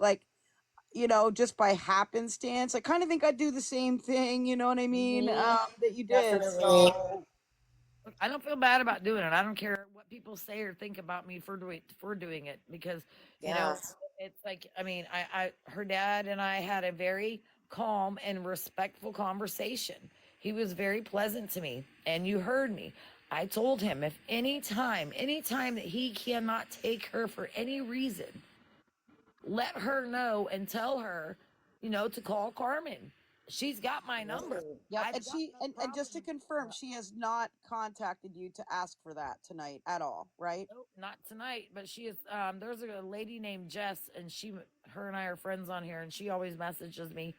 like, just by happenstance. I kind of think I'd do the same thing, you know what I mean? Mhm. That you did. Definitely. So, Look, I don't feel bad about doing it. I don't care what people say or think about me for doing it because you know Yes. it's like I mean her dad and I had a very calm and respectful conversation. He was very pleasant to me, and you heard me. I told him if anytime that he cannot take her for any reason, let her know and tell her, to call Carmen. She's got my number. Right. yep. I've And got she no and just to problem. confirm, she has not contacted you to ask for that tonight at all, right? Nope, not tonight. But she is. There's a lady named Jess, and her and I are friends on here, and she always messages me.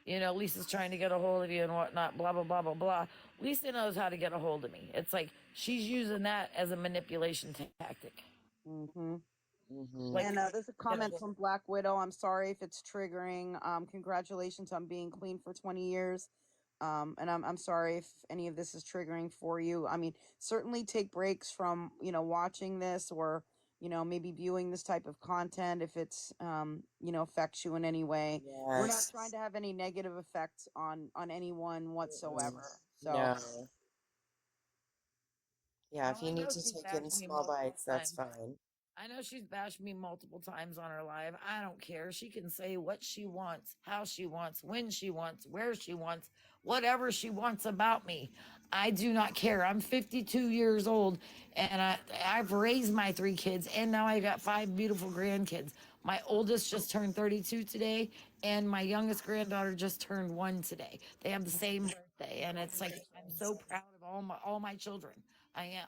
Lisa's trying to get a hold of you and whatnot. Blah blah blah blah blah. Lisa knows how to get a hold of me. It's like she's using that as a manipulation tactic. Mm-hmm. Mhm. Like, And there's a comment from Black Widow. I'm sorry if it's triggering. Congratulations on being clean for 20 years. And I'm sorry if any of this is triggering for you. I mean, certainly take breaks from, watching this or, maybe viewing this type of content if it's, affects you in any way. We're not trying Yes. to have any negative effects on anyone Mm-mm. whatsoever. So, No. Yeah, oh, if I you need know to she's take in bashed me small multiple bites, that's times. fine. I know she's bashed me multiple times on her live. I don't care. She can say what she wants, how she wants, when she wants, where she wants, whatever she wants about me. I do not care. I'm 52 years old and I've raised my three kids and now I got five beautiful grandkids. My oldest just turned 32 today and my youngest granddaughter just turned 1 today. They have the same birthday and it's like I'm so proud of all my children. I am.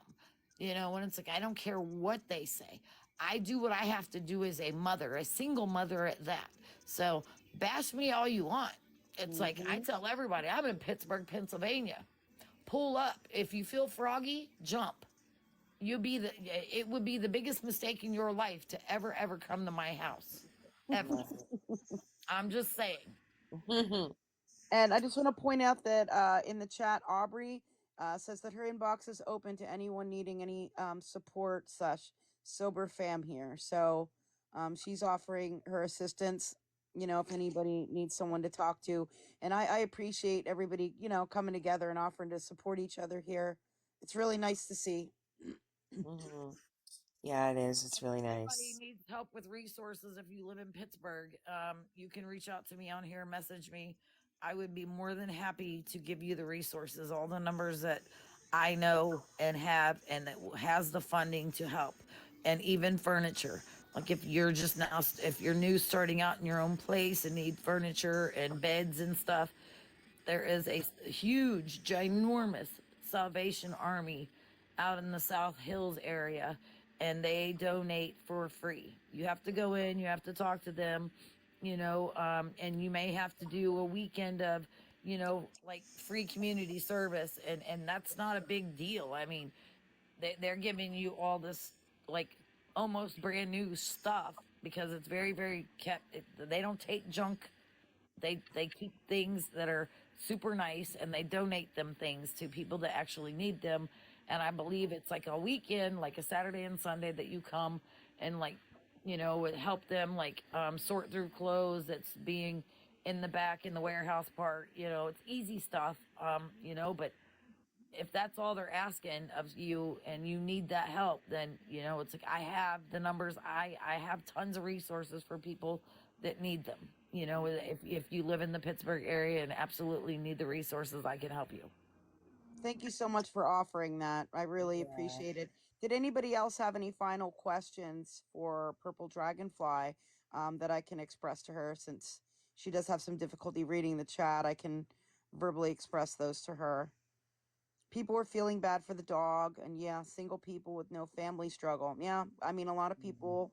And it's like I don't care what they say. I do what I have to do as a mother, a single mother at that. So bash me all you want. It's like I mhm. tell everybody, I'm in Pittsburgh, Pennsylvania. Pull up. If you feel froggy, jump. It would be the biggest mistake in your life to ever come to my house. Ever. Right. I'm just saying. And I just want to point out that in the chat, Aubrey says that her inbox is open to anyone needing any support slash sober fam here. So she's offering her assistance, if anybody needs someone to talk to. And I appreciate everybody, coming together and offering to support each other here. It's really nice to see. Mhm. Yeah, it is. It's If really anybody nice. needs help with resources, if you live in Pittsburgh, you can reach out to me on here, message me. I would be more than happy to give you the resources, all the numbers that I know and have, and that has the funding to help, and even furniture. Like if you're new starting out in your own place and need furniture and beds and stuff, there is a huge, ginormous Salvation Army out in the South Hills area, and they donate for free. You have to go in, you have to talk to them, and you may have to do a weekend of, like free community service, and that's not a big deal. I mean, they're giving you all this like almost brand new stuff because it's very, very kept. They don't take junk. They keep things that are super nice and they donate them things to people that actually need them. And I believe it's like a weekend, like a Saturday and Sunday that you come and like, help them like sort through clothes that's being in the back in the warehouse part. It's easy stuff, but if that's all they're asking of you and you need that help, then it's like I have the numbers. I have tons of resources for people that need them. If you live in the Pittsburgh area and absolutely need the resources, I can help you. Thank you so much for offering that. I really Yeah. appreciate it. Did anybody else have any final questions for Purple Dragonfly that I can express to her since she does have some difficulty reading the chat? I can verbally express those to her. People were feeling bad for the dog, and yeah, single people with no family struggle. Yeah, I mean, a lot of Mhm. people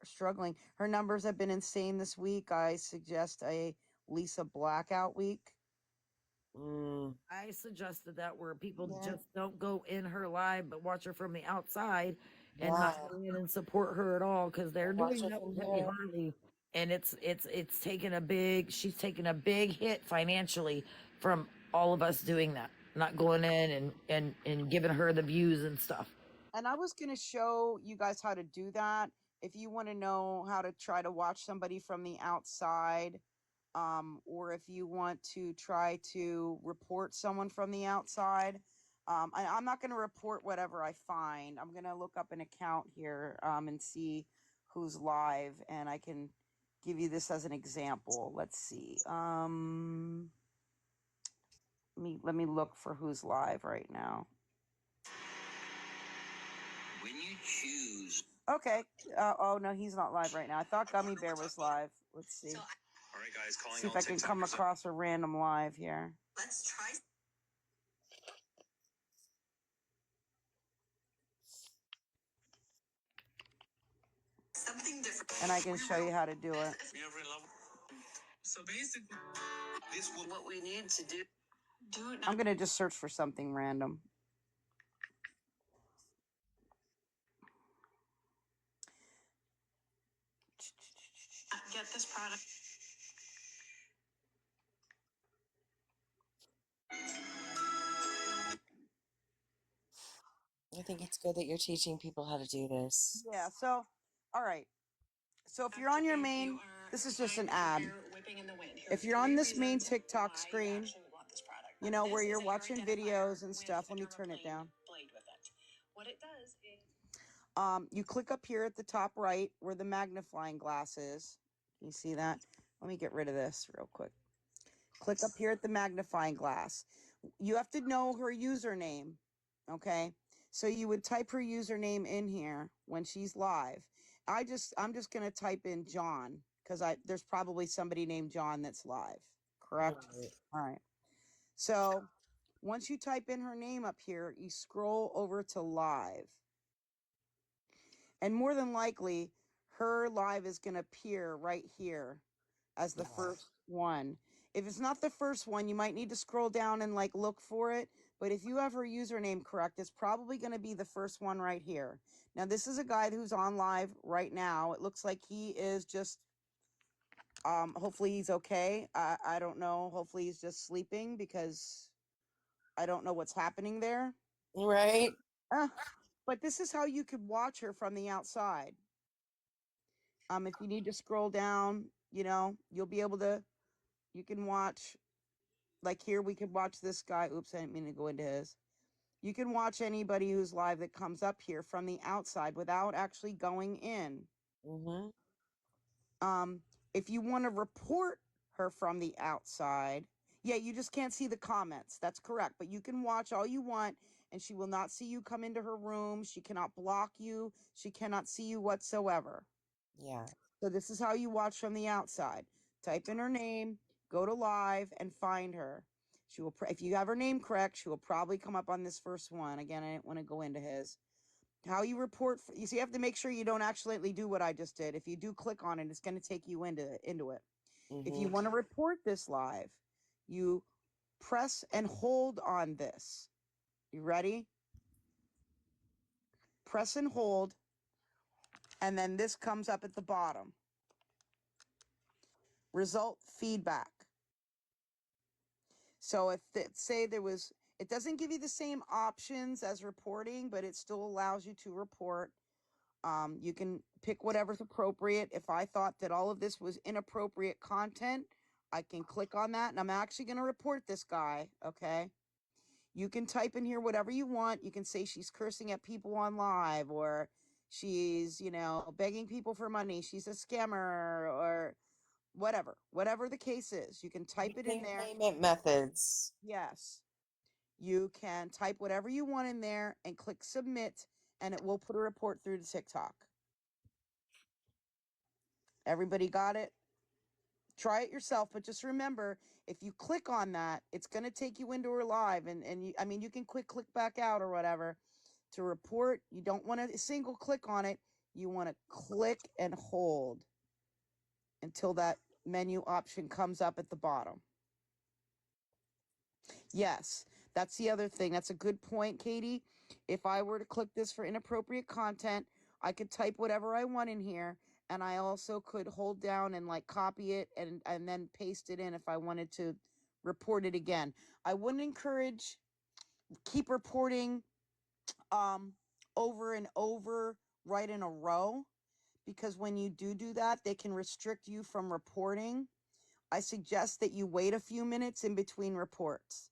are struggling. Her numbers have been insane this week. I suggest a Lisa blackout week. Mm. I suggested that where people Yeah. just don't go in her live but watch her from the outside and not Yeah. go in and support her at all because they're Watch doing it that from with Debbie here. Harley, and it's taken a big she's taken a big hit financially from all of us doing that, not going in and giving her the views and stuff. And I was going to show you guys how to do that if you want to know how to try to watch somebody from the outside, or if you want to try to report someone from the outside, I'm not going to report whatever I find. I'm going to look up an account here and see who's live, and I can give you this as an example. Let's see. Let me look for who's live right now. When you choose. Okay. Oh no, he's not live right now. I thought Gummy Bear was live. Let's see. All right, guys. Calling see if I can come across a random live here. Let's try. Something different. And I can show you how to do it. So basically, this is what we need to do. I'm gonna just search for something random. Get this product. I think it's good that you're teaching people how to do this. Yeah, so, all right. So if you're on your main, this is just an ad. If you're on this main TikTok screen, you know, where you're watching videos and stuff, let me turn it down. What it does is, you click up here at the top right where the magnifying glass is. Can you see that? Let me get rid of this real quick. Click up here at the magnifying glass. You have to know her username, okay? So you would type her username in here when she's live. I'm just going to type in John because there's probably somebody named John that's live, correct? Right. All right. So once you type in her name up here, you scroll over to live. And more than likely, her live is going to appear right here as the first one. If it's not the first one, you might need to scroll down and like look for it. But if you have her username correct, it's probably going to be the first one right here. Now, this is a guy who's on live right now. It looks like he is just, hopefully he's okay. I don't know. Hopefully he's just sleeping because I don't know what's happening there. Right. But this is how you could watch her from the outside. If you need to scroll down, you know, you'll be able to, you can watch, like here, we could watch this guy. Oops, I didn't mean to go into his. You can watch anybody who's live that comes up here from the outside without actually going in. Mm-hmm. If you want to report her from the outside, yeah, you just can't see the comments. That's correct. But you can watch all you want, and she will not see you come into her room. She cannot block you. She cannot see you whatsoever. Yeah. So this is how you watch from the outside. Type in her name, go to live, and find her. She will, if you have her name correct, she will probably come up on this first one. Again, I didn't want to go into his. How you report, you see, you have to make sure you don't accidentally do what I just did. If you do click on it, it's going to take you into it. Mm-hmm. If you want to report this live, you press and hold on this. You ready? Press and hold, and then this comes up at the bottom. Result feedback. So if say there was, it doesn't give you the same options as reporting, but it still allows you to report. You can pick whatever's appropriate. If I thought that all of this was inappropriate content, I can click on that, and I'm actually going to report this guy, okay? You can type in here whatever you want. You can say she's cursing at people on live, or she's, you know, begging people for money. She's a scammer, or whatever the case is. You can type it in there. Payment methods. Yes. You can type whatever you want in there and click submit, and it will put a report through to TikTok. Everybody got it? Try it yourself, but just remember, if you click on that, it's going to take you into her live, and you, I mean, you can click back out or whatever to report. You don't want to single click on it. You want to click and hold until that menu option comes up at the bottom. Yes, that's the other thing. That's a good point, Katie. If I were to click this for inappropriate content, I could type whatever I want in here, and I also could hold down and like copy it and then paste it in if I wanted to report it again. I wouldn't encourage keep reporting over and over right in a row, because when you do that, they can restrict you from reporting. I suggest that you wait a few minutes in between reports.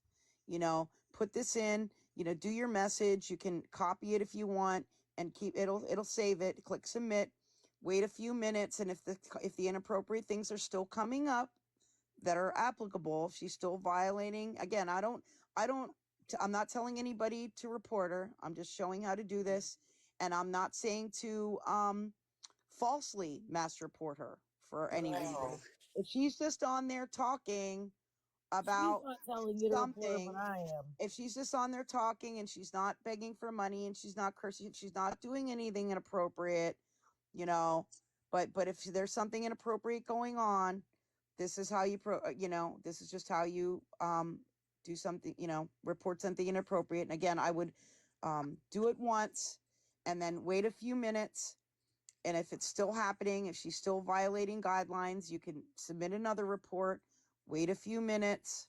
You know, put this in, you know, do your message. You can copy it if you want and keep it'll save it. Click submit. Wait a few minutes, and if the inappropriate things are still coming up that are applicable, if she's still violating, again, I'm not telling anybody to report her. I'm just showing how to do this, and I'm not saying to falsely mass report her for any reason. No. If she's just on there talking She's about not telling you to report her, something, but I am. if she's just on there talking and she's not begging for money and she's not cursing, if she's not doing anything inappropriate, you know, but if there's something inappropriate going on, this is how you this is just how you do something, you know, report something inappropriate. And again, I would do it once and then wait a few minutes. And if it's still happening, if she's still violating guidelines, you can submit another report, wait a few minutes,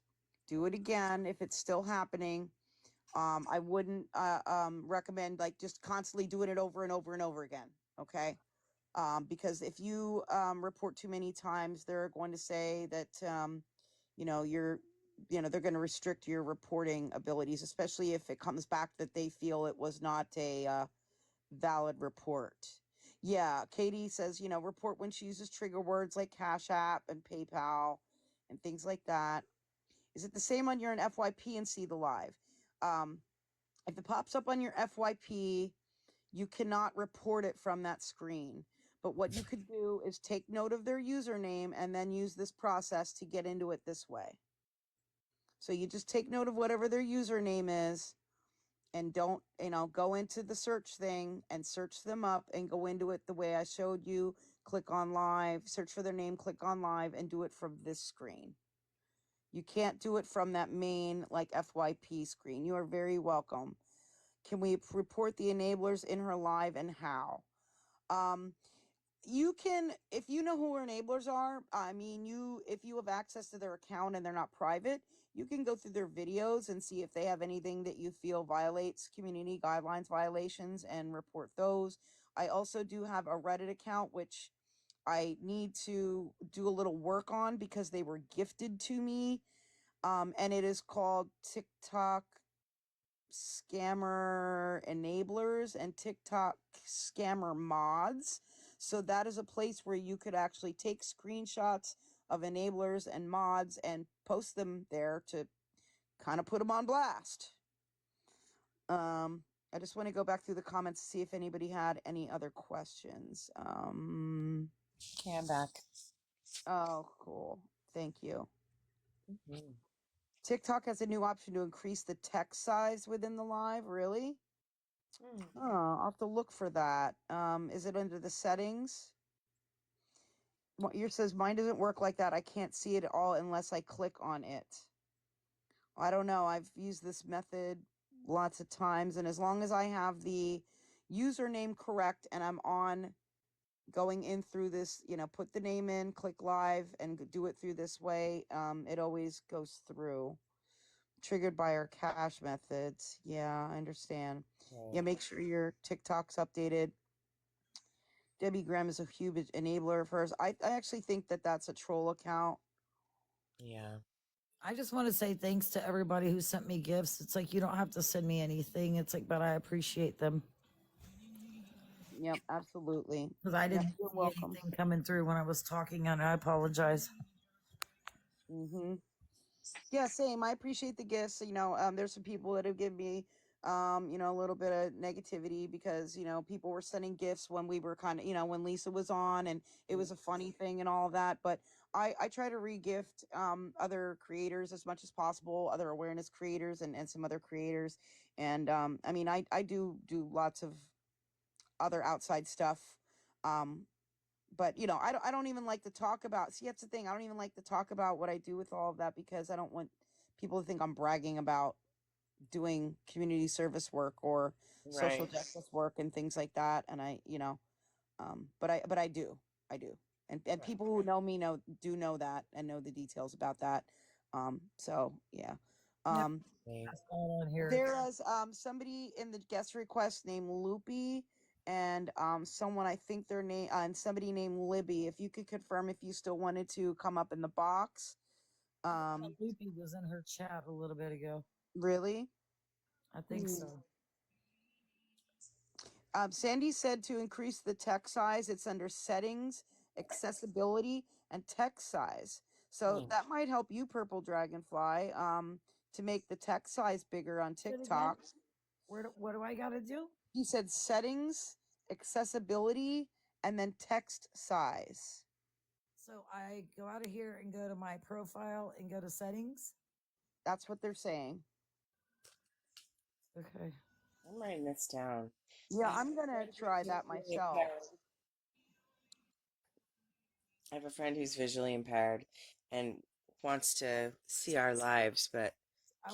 do it again if it's still happening. I wouldn't recommend like just constantly doing it over and over and over again. Okay. Because if you report too many times, they're going to say that, you know, they're going to restrict your reporting abilities, especially if it comes back that they feel it was not a valid report. Yeah, Katie says, you know, report when she uses trigger words like Cash App and PayPal and things like that. Is it the same on your FYP and see the live? If it pops up on your FYP, you cannot report it from that screen. But what you could do is take note of their username and then use this process to get into it this way. So you just take note of whatever their username is and don't, you know, go into the search thing and search them up and go into it the way I showed you. Click on live, search for their name, click on live, and do it from this screen. You can't do it from that main like FYP screen. You are very welcome. Can we report the enablers in her live and how? You can, if you know who her enablers are, I mean, if you have access to their account and they're not private, you can go through their videos and see if they have anything that you feel violates community guidelines violations and report those. I also do have a Reddit account, which I need to do a little work on because they were gifted to me. And it is called TikTok Scammer Enablers and TikTok Scammer Mods. So that is a place where you could actually take screenshots of enablers and mods and post them there to kind of put them on blast. I just want to go back through the comments to see if anybody had any other questions. Cam back. Oh, cool. Thank you. Mm-hmm. TikTok has a new option to increase the text size within the live. Really? Oh, I'll have to look for that. Is it under the settings? Yours says mine doesn't work like that. I can't see it all unless I click on it. I don't know. I've used this method lots of times, and as long as I have the username correct and I'm on going in through this, you know, put the name in, click live, and do it through this way, it always goes through. Triggered by our cache methods. Yeah, I understand. Right. Yeah, make sure your TikTok's updated. Debbie Graham is a huge enabler of hers. I actually think that that's a troll account. Yeah. I just want to say thanks to everybody who sent me gifts. It's like you don't have to send me anything. It's like, but I appreciate them Yep, absolutely. because I Yep, didn't you're see welcome. anything coming through when I was talking, and I apologize. Mm-hmm. Yeah, same. I appreciate the gifts. You know, there's some people that have given me, you know, a little bit of negativity because, you know, people were sending gifts when we were kind of, you know, when Lisa was on and it was a funny thing and all of that. But I try to re-gift other creators as much as possible, other awareness creators and some other creators. And I mean, I do lots of other outside stuff. But you know, I don't even like to talk about, see, that's the thing. I don't even like to talk about what I do with all of that because I don't want people to think I'm bragging about doing community service work or social Right. justice work and things like that. And I, you know, but I do. And people who know me do know that and know the details about that. So yeah. Yep. Okay. That's all on here. There is somebody in the guest request named Loopy, and someone, I think their name, and somebody named Libby. If you could confirm if you still wanted to come up in the box. Loopy was in her chat a little bit ago. Really? I think so. Sandy said to increase the text size. It's under settings, accessibility, and text size. So that might help you, Purple Dragonfly, to make the text size bigger on TikTok. What do I got to do? He said settings, accessibility, and then text size. So I go out of here and go to my profile and go to settings. That's what they're saying. Okay. I'm writing this down. Yeah, I'm going to try that myself. I have a friend who's visually impaired and wants to see our lives, but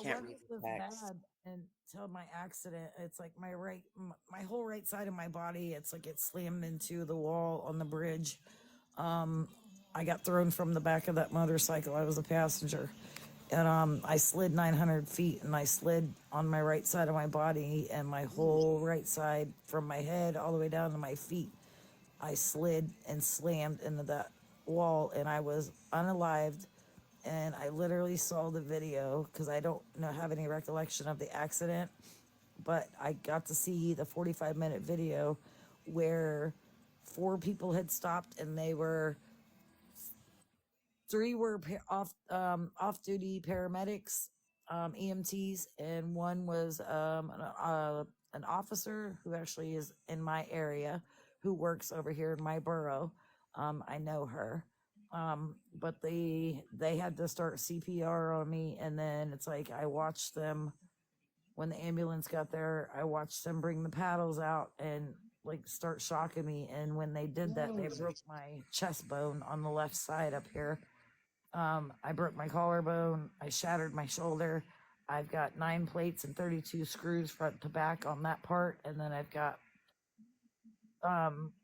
can't read the text. Bad until my accident. It's like my whole right side of my body. It's like it slammed into the wall on the bridge. I got thrown from the back of that motorcycle. I was a passenger, and I slid 900 feet, and I slid on my right side of my body, and my whole right side from my head all the way down to my feet. I slid and slammed into that wall, and I was unalived. And I literally saw the video because I don't have any recollection of the accident, but I got to see the 45-minute video where 4 people had stopped, and they were 3 were off duty paramedics, EMTs, and 1 was an officer who actually is in my area, who works over here in my borough. I know her. But they had to start CPR on me, and then it's like I watched them when the ambulance got there. I watched them bring the paddles out and like start shocking me, and when they did that, they broke my chest bone on the left side up here. I broke my collarbone. I shattered my shoulder. I've got 9 plates and 32 screws front to back on that part, and then I've got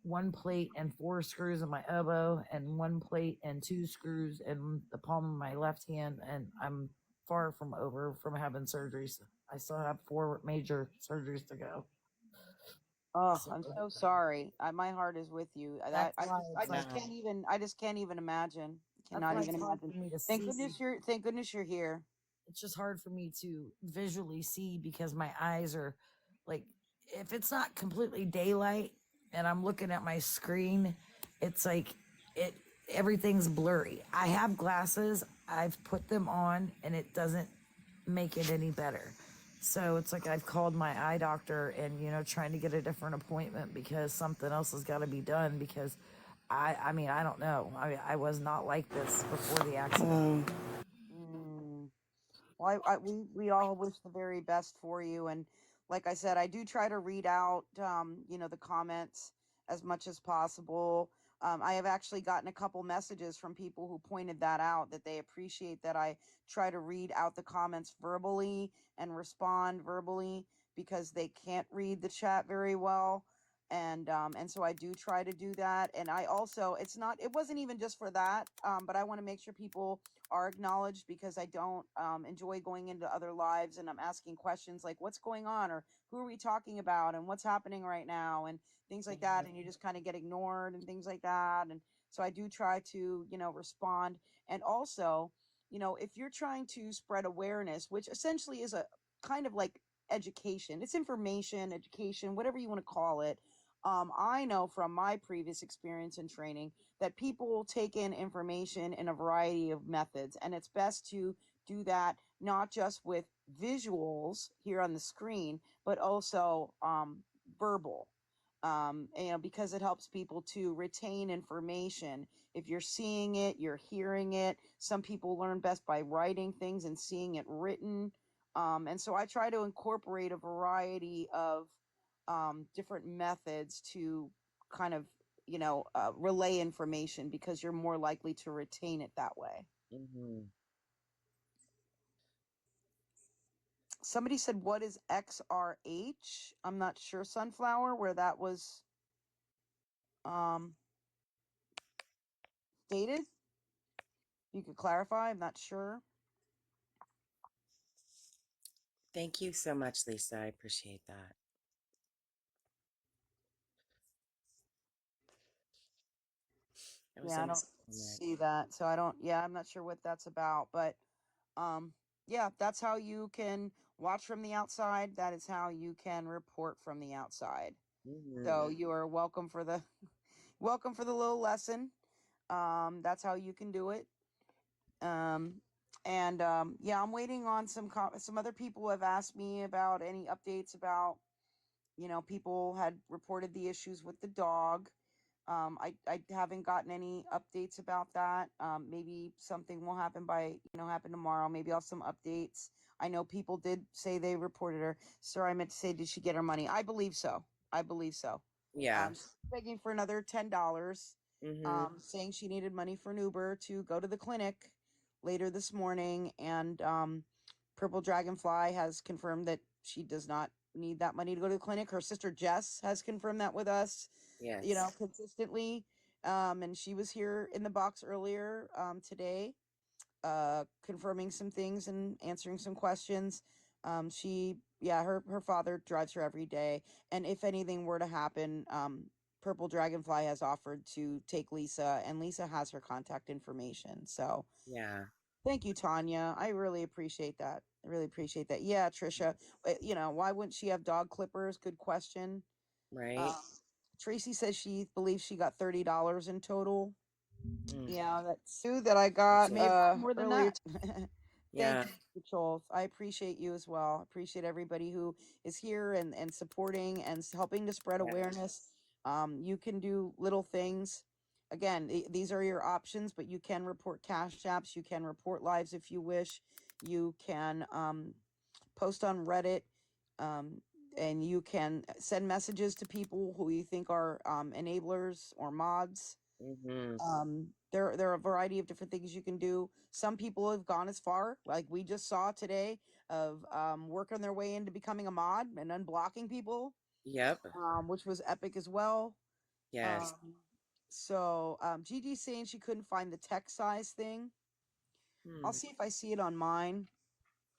1 plate and 4 screws in my elbow, and 1 plate and 2 screws in the palm of my left hand, and I'm far from over from having surgeries. I still have 4 major surgeries to go. Oh, I'm so sorry. My heart is with you. I just can't even imagine. Cannot even imagine. Thank goodness you're here. It's just hard for me to visually see because my eyes are like, if it's not completely daylight and I'm looking at my screen, it's like everything's blurry. I have glasses. I've put them on, and it doesn't make it any better. So it's like I've called my eye doctor and, trying to get a different appointment because something else has got to be done, because I mean, I don't know. I was not like this before the accident. Well, we all wish the very best for you. And like I said, I do try to read out, the comments as much as possible. I have actually gotten a couple messages from people who pointed that out, that they appreciate that I try to read out the comments verbally and respond verbally because they can't read the chat very well. And so I do try to do that. And I also, it wasn't even just for that, but I want to make sure people are acknowledged, because I don't enjoy going into other lives and I'm asking questions like, what's going on, or who are we talking about, and what's happening right now, and things like that, and you just kind of get ignored and things like that. And so I do try to respond. And also, if you're trying to spread awareness, which essentially is a kind of like education, it's information, education, whatever you want to call it. I know from my previous experience and training that people will take in information in a variety of methods, and it's best to do that not just with visuals here on the screen, but also verbal. Because it helps people to retain information. If you're seeing it, you're hearing it. Some people learn best by writing things and seeing it written. And so I try to incorporate a variety of different methods to kind of, relay information, because you're more likely to retain it that way. Somebody said, what is XRH? I'm not sure, Sunflower, where that was stated. You could clarify. I'm not sure. Thank you so much, Lisa. I appreciate that. Yeah, I don't see that. So I don't, yeah, I'm not sure what that's about, but yeah, that's how you can watch from the outside. That is how you can report from the outside. So you are welcome for the welcome for the little lesson. That's how you can do it. Yeah, I'm waiting on some other people have asked me about any updates about, you know, people had reported the issues with the dog. I haven't gotten any updates about that. Maybe something will happen happen tomorrow. Maybe I'll have some updates. I know people did say they reported her. Sir, I meant to say, did she get her money? I believe so. I believe so. Yeah. Begging for another $10. Saying she needed money for an Uber to go to the clinic later this morning, and Purple Dragonfly has confirmed that she does not need that money to go to the clinic. Her sister Jess has confirmed that with us. Yes. You know, consistently. And she was here in the box earlier today, confirming some things and answering some questions. Her father drives her every day, and if anything were to happen, Purple Dragonfly has offered to take Lisa, and Lisa has her contact information. So yeah, thank you, Tanya. I really appreciate that. I really appreciate that. Yeah, Trisha. You know, why wouldn't she have dog clippers? Good question. right. Tracy says she believes she got $30 in total. Yeah, that's two that I got more than earlier. that. Thank Yeah. you, Joel. I appreciate you as well. I appreciate everybody who is here and supporting and helping to spread awareness. You can do little things. Again, these are your options, but you can report cash apps. You can report lives if you wish. You can post on Reddit, and you can send messages to people who you think are enablers or mods. There are a variety of different things you can do. Some people have gone as far, like we just saw today, of working their way into becoming a mod and unblocking people. Yep. Which was epic as well. Yes. Gigi saying she couldn't find the text size thing. I'll Hmm. see if I see it on mine.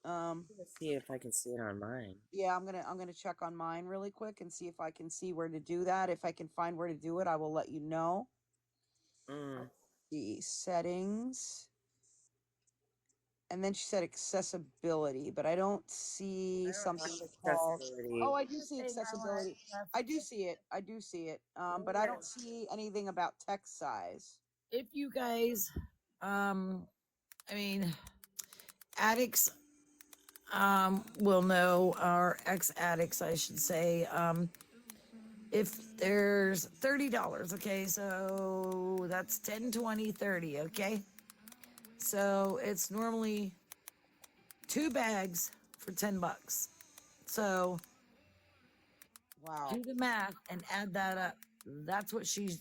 Let's see if I can see it on mine. Yeah, I'm gonna check on mine really quick and see if I can see where to do that. If I can find where to do it, I will let you know. The settings, and then she said accessibility, but I don't see something called. Oh, I do see accessibility. I do see it. I do see it. But I don't see anything about text size. If you guys, I mean, addicts, will know, or ex-addicts, I should say, if there's $30, okay, so that's 10, 20, 30, okay? So it's normally 2 bags for $10. So Wow. do the math and add that up. That's what she's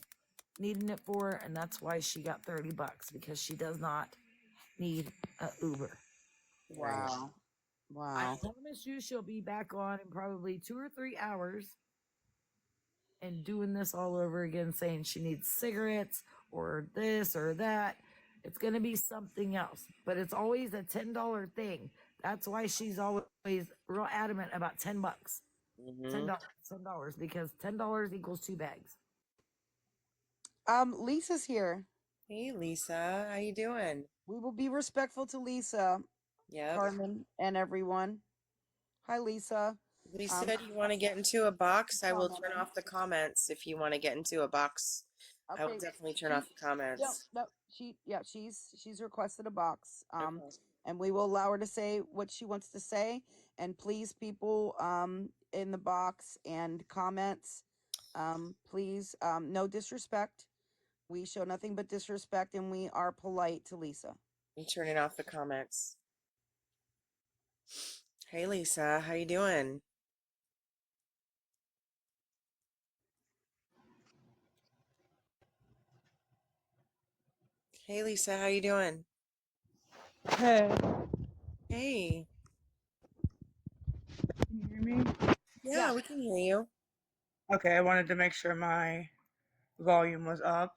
needing it for, and that's why she got $30, because she does not need a Uber. Wow. I promise you she'll be back on in probably 2 or 3 hours and doing this all over again, saying she needs cigarettes or this or that. It's going to be something else, but it's always a $10 thing. That's why she's always real adamant about $10. $10, because $10 equals 2 bags. Lisa's here. Hey, Lisa, how you doing? We will be respectful to Lisa, Carmen, and everyone. Hi, Lisa. Lisa, do you want to get into a box? I will turn off the comments if you want to get into a box. Okay. I will definitely turn off the comments. No, she's requested a box. And we will allow her to say what she wants to say. And please, people, in the box and comments, please, no disrespect. We show nothing but disrespect, and we are polite to Lisa. I'm turning off the comments. Hey, Lisa, how you doing? Hey, Lisa, how you doing? Hey, Hey. can you hear me? Yeah, we can hear you. Okay, I wanted to make sure my volume was up.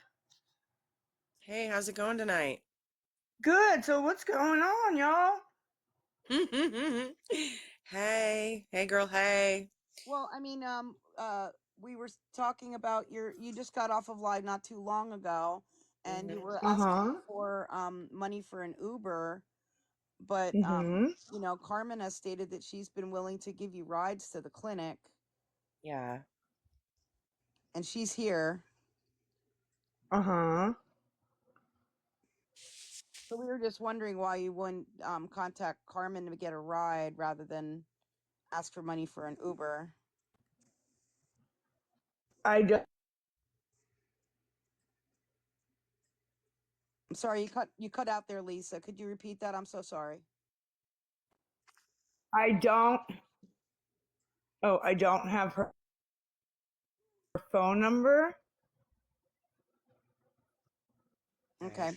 Hey, how's it going tonight? Good. So what's going on, y'all? Hey girl, hey. Well, I mean, we were talking about you just got off of live not too long ago, and you Mhm. were asking Uh-huh. for money for an Uber, but Mm-hmm. you know, Carmen has stated that she's been willing to give you rides to the clinic, Yeah. and she's here. Uh-huh. So we were just wondering why you wouldn't contact Carmen to get a ride rather than ask for money for an Uber. I don't, I'm sorry, you cut out there, Lisa. Could you repeat that? I'm so sorry. I don't, oh, I don't have her phone number. Okay. Okay.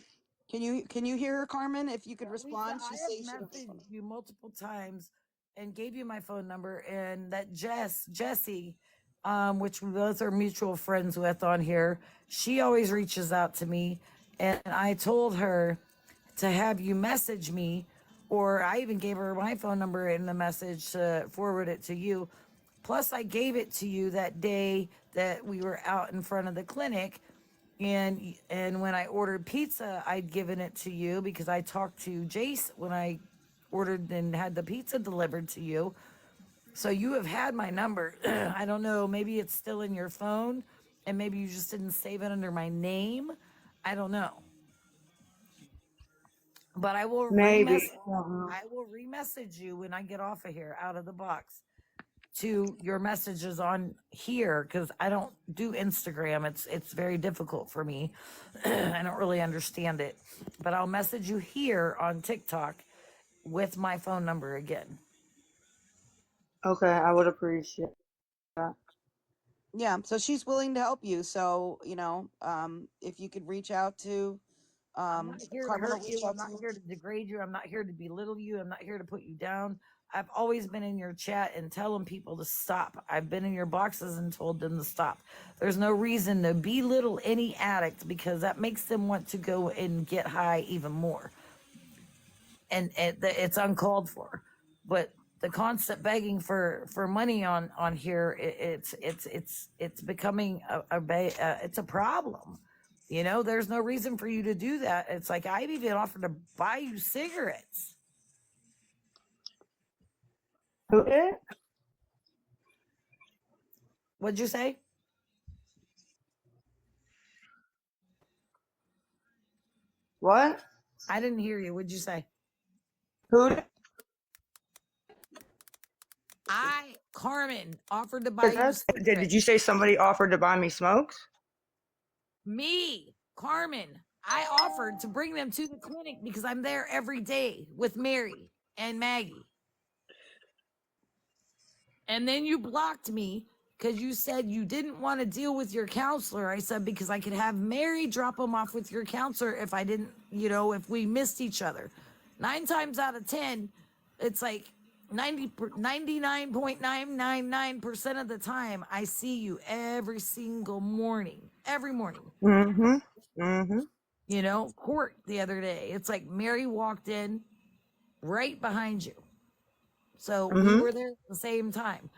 Can you hear her, Carmen? If you could Yeah, Lisa, respond, I she's have saying she don't have a phone messaged number. you multiple times and gave you my phone number, and that Jessie, which we both are mutual friends with on here, she always reaches out to me, and I told her to have you message me, or I even gave her my phone number in the message to forward it to you. Plus, I gave it to you that day that we were out in front of the clinic, and when I ordered pizza, I'd given it to you because I talked to Jace when I ordered and had the pizza delivered to you. So you have had my number. I don't know, maybe it's still in your phone and maybe you just didn't save it under my name. I don't know. But Maybe. I don't know. I will remessage you when I get off of here out of the box to your messages on here because I don't do Instagram. It's very difficult for me. I don't really understand it. But I'll message you here on TikTok with my phone number again. Okay, I would appreciate that. Yeah, so she's willing to help you. So, you know, if you could reach out to I'm not here to Carmen will hurt reach you. I'm out to not you. here to degrade you. I'm not here to belittle you. I'm not here to put you down. I've always been in your chat and telling people to stop. I've been in your boxes and told them to stop. There's no reason to belittle any addict because that makes them want to go and get high even more. And it's uncalled for. But the constant begging for money on here, it's becoming it's a problem. You know, there's no reason for you to do that. It's like I've even offered to buy you cigarettes. Who did? What'd you say? What? I didn't hear you. What'd you say? Who did? Carmen, offered to buy you Did cigarettes. you say somebody offered to buy me smokes? Me, Carmen, I offered to bring them to the clinic because I'm there every day with Mary and Maggie. And then you blocked me because you said you didn't want to deal with your counselor. I said, because I could have Mary drop them off with your counselor if I didn't, if we missed each other. 9 times out of 10, it's like 99.999% of the time, I see you every single morning, every morning. Mm-hmm. Mm-hmm. Court the other day. It's like Mary walked in right behind you. So we Mm-hmm. were there at the same time.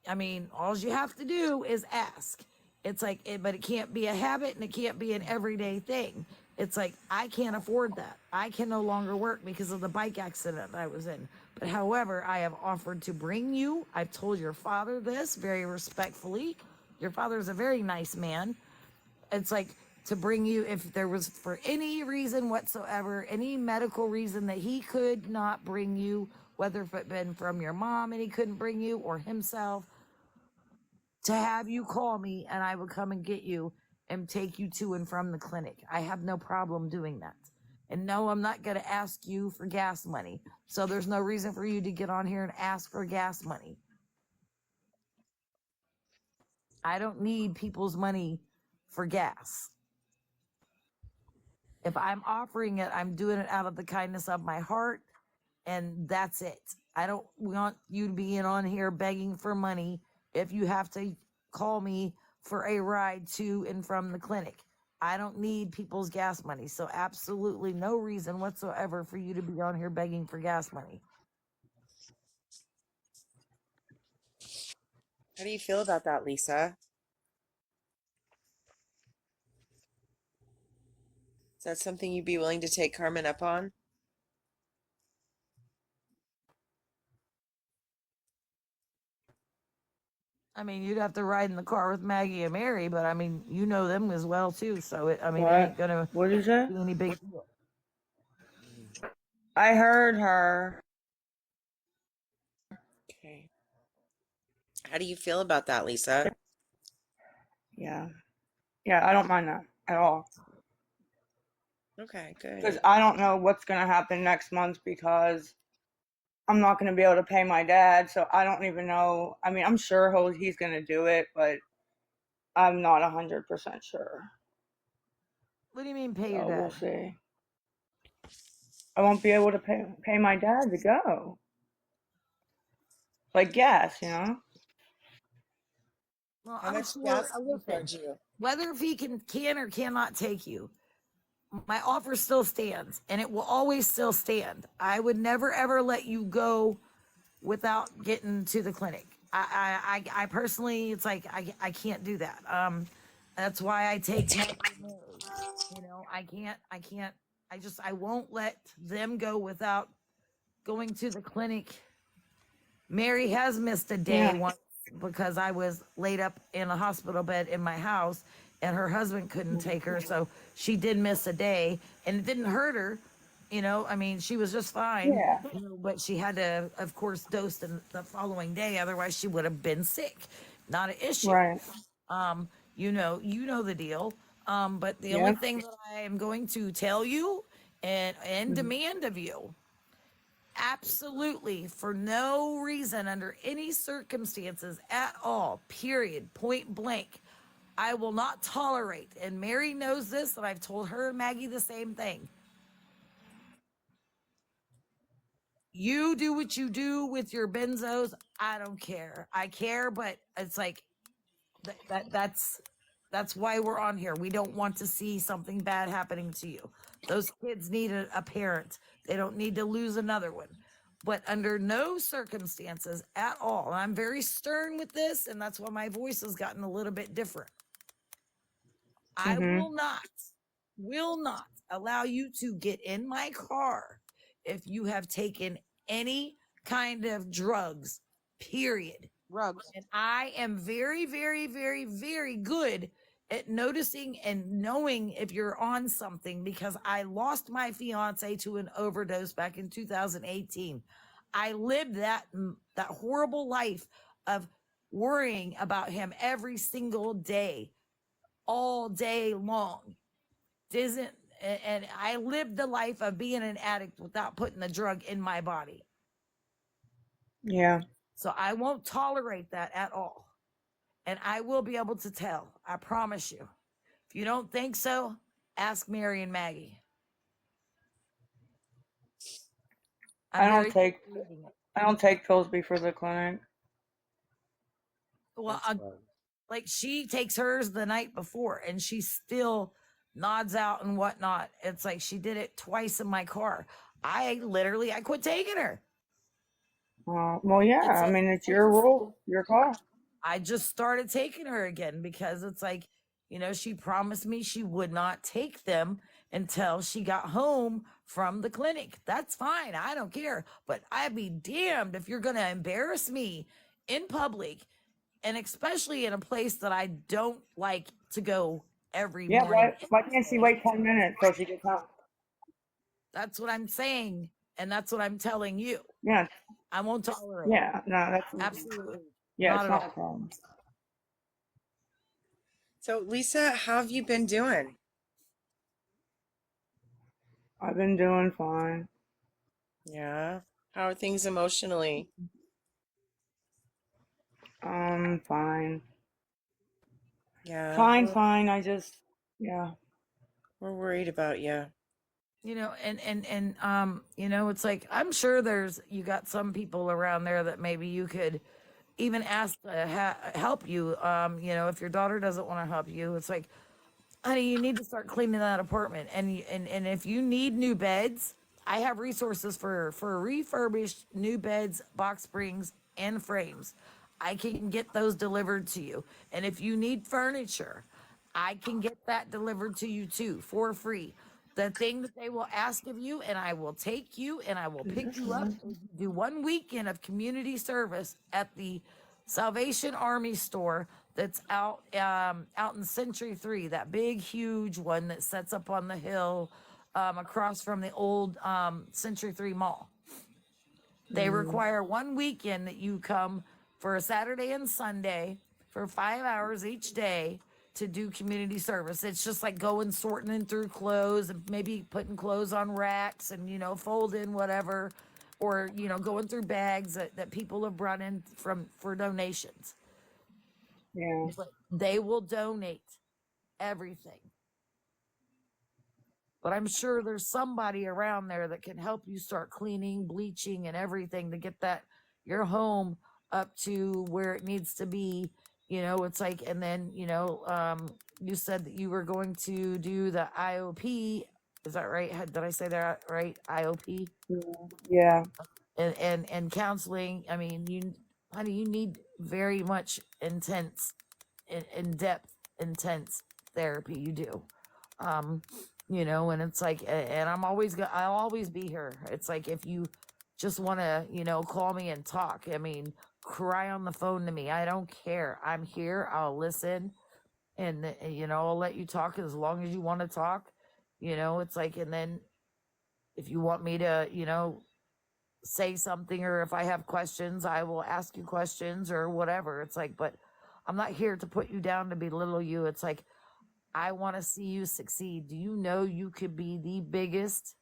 I mean, all you have to do is ask. It's like, but it can't be a habit and it can't be an everyday thing. It's like, I can't afford that. I can no longer work because of the bike accident I was in. But however, I have offered to bring you. I've told your father this very respectfully. Your father is a very nice man. It's like to bring you, if there was for any reason whatsoever, any medical reason that he could not bring you, whether if it been from your mom and he couldn't bring you or himself, to have you call me and I would come and get you and take you to and from the clinic. I have no problem doing that. And no, I'm not going to ask you for gas money. So there's no reason for you to get on here and ask for gas money. I don't need people's money for gas. If I'm offering it, I'm doing it out of the kindness of my heart, and that's it. I don't want you to be in on here begging for money if you have to call me for a ride to and from the clinic. I don't need people's gas money, so absolutely no reason whatsoever for you to be on here begging for gas money. How do you feel about that, Lisa? Is that something you'd be willing to take Carmen up on? I mean, you'd have to ride in the car with Maggie and Mary, but I mean, you know them as well too. So it ain't gonna What is it? be any big deal. I heard her. Okay. How do you feel about that, Lisa? Yeah. Yeah, I don't mind that at all. Okay, Because good. I don't know what's going to happen next month because I'm not going to be able to pay my dad. So I don't even know. I mean, I'm sure he's going to do it, but I'm not 100% sure. What do you mean pay your So we'll dad? see. I won't be able to pay my dad to go. Like gas, you know? Well, How I'm much sure. gas did he Listen, charge you? whether if he can or cannot take you, my offer still stands, and it will always still stand. I would never ever let you go without getting to the clinic. I personally, it's like I can't do that. That's why I take Maggie and Mary. You know, I won't let them go without going to the clinic. Mary has missed a day Yeah. once because I was laid up in a hospital bed in my house and her husband couldn't take her. So she did miss a day and it didn't hurt her. You know, I mean, she was just fine, Yeah. you know, but she had to, of course, dose the following day. Otherwise, she would have been sick. Not an issue. Right. You know the deal. But the only Yeah. thing that I am going to tell you and Mhm. demand of you, absolutely, for no reason, under any circumstances at all, period, point blank, I will not tolerate, and Mary knows this, and I've told her and Maggie the same thing. You do what you do with your benzos. I don't care. I care, but it's like that's why we're on here. We don't want to see something bad happening to you. Those kids need a parent. They don't need to lose another one. But under no circumstances at all, and I'm very stern with this, and that's why my voice has gotten a little bit different. I Mhm. will not allow you to get in my car if you have taken any kind of drugs, period. Rugs. And I am very, very, very, very good at noticing and knowing if you're on something because I lost my fiance to an overdose back in 2018. I lived that horrible life of worrying about him every single day, all day long. Doesn't and I lived the life of being an addict without putting the drug in my body. Yeah. So I won't tolerate that at all. And I will be able to tell. I promise you. If you don't think so, ask Mary and Maggie. I I'm don't very take reading it. I don't take pills before the clinic. Well, That's good. like she takes hers the night before and she still nods out and whatnot. It's like she did it twice in my car. I quit taking her. Well, yeah. It's I like mean, it's your rule, your call. I just started taking her again because it's like, you know, she promised me she would not take them until she got home from the clinic. That's fine. I don't care. But I'd be damned if you're going to embarrass me in public and especially in a place that I don't like to go every Yeah. morning. Why can't she wait 10 minutes till she gets home? That's what I'm saying. And that's what I'm telling you. Yeah. I won't tolerate it. Yeah. No, that's Absolutely yeah. not It's at not a all. problem. So, Lisa, how have you been doing? I've been doing fine. Yeah. How are things emotionally? Fine. Yeah, Fine. Yeah. we're worried about you. You know, and you know, it's like I'm sure you got some people around there that maybe you could even ask to help you. You know, if your daughter doesn't want to help you, it's like, honey, you need to start cleaning that apartment. And if you need new beds, I have resources for refurbished new beds, box springs, and frames. I can get those delivered to you. And if you need furniture, I can get that delivered to you too for free. the thing that they will ask of you, and I will take you and I will pick you up, do 1 weekend of community service at the Salvation Army store that's out in Century 3, that big huge one that sets up on the hill across from the old Century 3 mall. They require 1 weekend that you come for a Saturday and Sunday for 5 hours each day to do community service. It's just like going sorting through clothes and maybe putting clothes on racks and, folding whatever, or, going through bags that people have brought in for donations. Yeah. But they will donate everything. But I'm sure there's somebody around there that can help you start cleaning, bleaching, and everything to get your home up to where it needs to be. It's like, and then, you said that you were going to do the IOP. Is that right? Did I say that right? IOP? Yeah. And counseling. I mean, honey, you need very much intense, in-depth, intense therapy. You do. And it's like, and I'll always be here. It's like, if you just want to, call me and talk, I mean, cry on the phone to me. I don't care. I'm here. I'll listen, and, I'll let you talk as long as you want to talk. It's like, and then if you want me to, say something, or if I have questions, I will ask you questions or whatever. It's like, but I'm not here to put you down, to belittle you. It's like, I want to see you succeed. Do you know you could be the biggest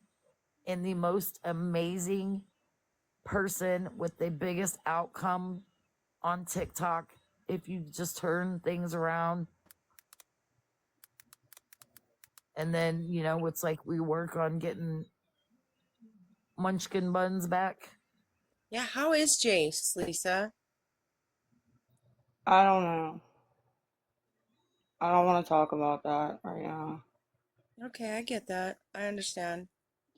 and the most amazing person with the biggest outcome on TikTok if you just turn things around? And then, it's like we work on getting Munchkin Buns back. Yeah, how is Jace, Lisa? I don't know. I don't want to talk about that right now. Okay, I get that. I understand.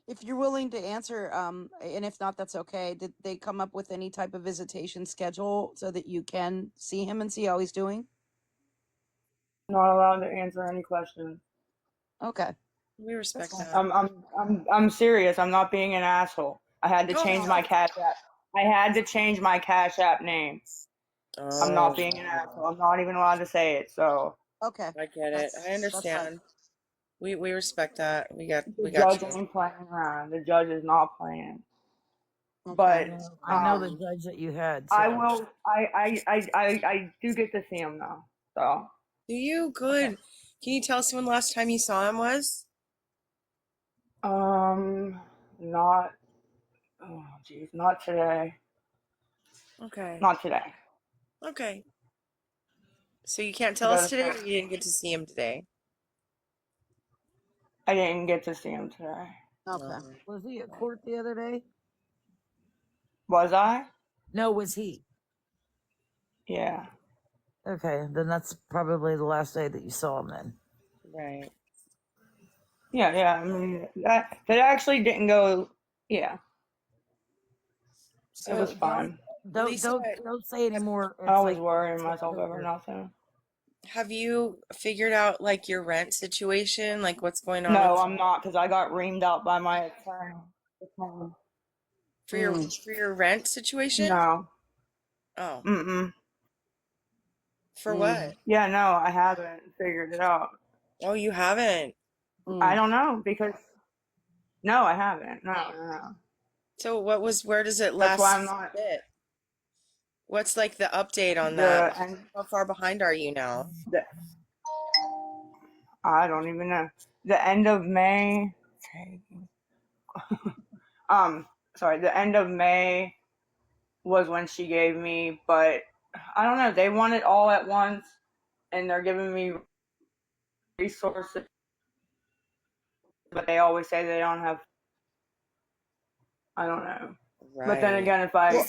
If you're willing to answer, and if not, that's okay. Did they come up with any type of visitation schedule so that you can see him and see how he's doing? Not allowed to answer any questions. Okay. We respect fine. that. I'm serious. I'm not being an asshole. I had to change my Cash App. I had to change my Cash App name. I'm not being an asshole. I'm not even allowed to say it. So Okay. I get it. I understand. We respect that. We got the you. judge ain't playing around. The judge is not playing. Okay. But I know the judge that you had. So. I will. I do get to see him though. So. Do you? Good. Okay. Can you tell us when the last time you saw him was? Not. Oh, geez, not today. Okay. Not today. Okay. So you can't tell us today, or you didn't get to see him today? I didn't get to see him today. Okay. Was he at court the other day? Was I? No, was he? Yeah. Okay, then that's probably the last day that you saw him then. Right. Yeah. I mean, that actually didn't go. Yeah. So it was fine. Don't say anymore. I was worrying myself over nothing. Have you figured out like your rent situation, like what's going on? No, I'm not, because I got reamed out by my attorney. For your rent situation? No. Oh. Mm-mm. For what? Yeah, no, I haven't figured it out. Oh, you haven't? I don't know, because no, I haven't. No. So where does it last? That's why I'm not. What's like the update on that? How far behind are you now? I don't even know. The end of May. The end of May was when she gave me, but I don't know. They want it all at once, and they're giving me resources, but they always say they don't have. I don't know. Right. But then again, if I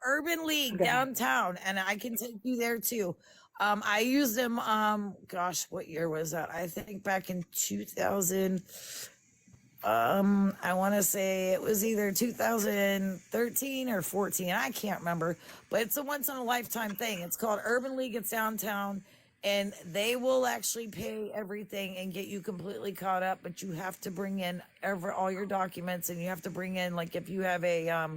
Urban League downtown, and I can take you there too. I used them. Gosh, what year was that? I think back in 2000. I want to say it was either 2013 or 14. I can't remember, but it's a once in a lifetime thing. It's called Urban League. It's downtown, and they will actually pay everything and get you completely caught up, but you have to bring in all your documents, and you have to bring in, like, if you have a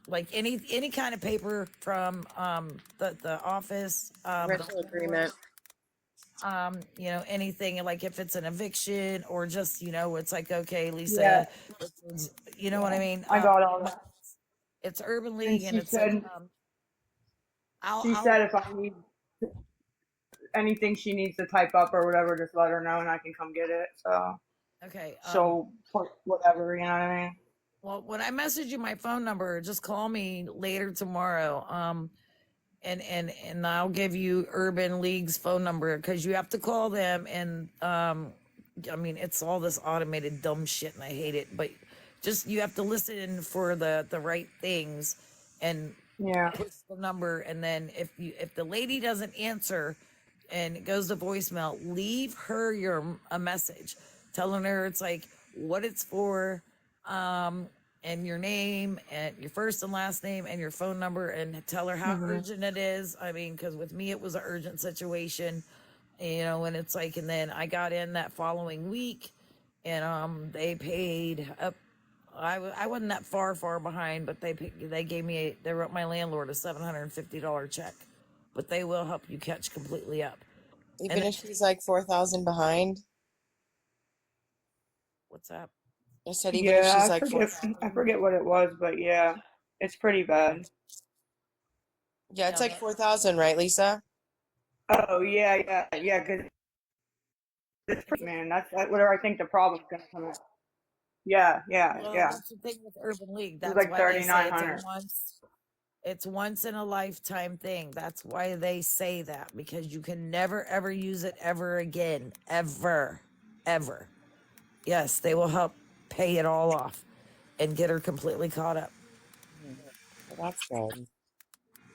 like any kind of paper from the office, Rental agreement. you know, anything, like if it's an eviction or just, you know, it's like, okay, Yeah, Lisa, you know what I mean? I got all that. It's Urban And League, and it's like, she said if I need anything she needs to type up or whatever, just let her know and I can come get it. So okay, she'll put whatever, you know what I mean? well, when I message you my phone number, just call me later tomorrow. And I'll give you Urban League's phone number, because you have to call them. And I mean, it's all this automated dumb shit, and I hate it. But just, you have to listen for the right things, and Yeah. push the number. And then if the lady doesn't answer and it goes to voicemail, leave her a message telling her it's like what it's for, and your name and your first and last name and your phone number, and tell her how urgent it is. I mean, because with me it was an urgent situation, you know. And it's like, and then I got in that following week, and they paid up. I wasn't that far behind, but they gave me they wrote my landlord a $750 check, but they will help you catch completely up. Even And if she's like 4,000 behind. what's up? I said even if Yeah, she's I like forget 4,000. what it was, but yeah, it's pretty bad. Yeah, it's No, like 4,000, right, Lisa? Oh yeah, because it's pretty, man. That's where I think the problem's gonna come in. Yeah. Well, that's the thing with Urban League. It was That's like why they say 3,900. it's once in a lifetime thing. That's why they say that, because you can never ever use it ever again. Ever. Ever. Yes, they will help pay it all off and get her completely caught up. Well, that's good.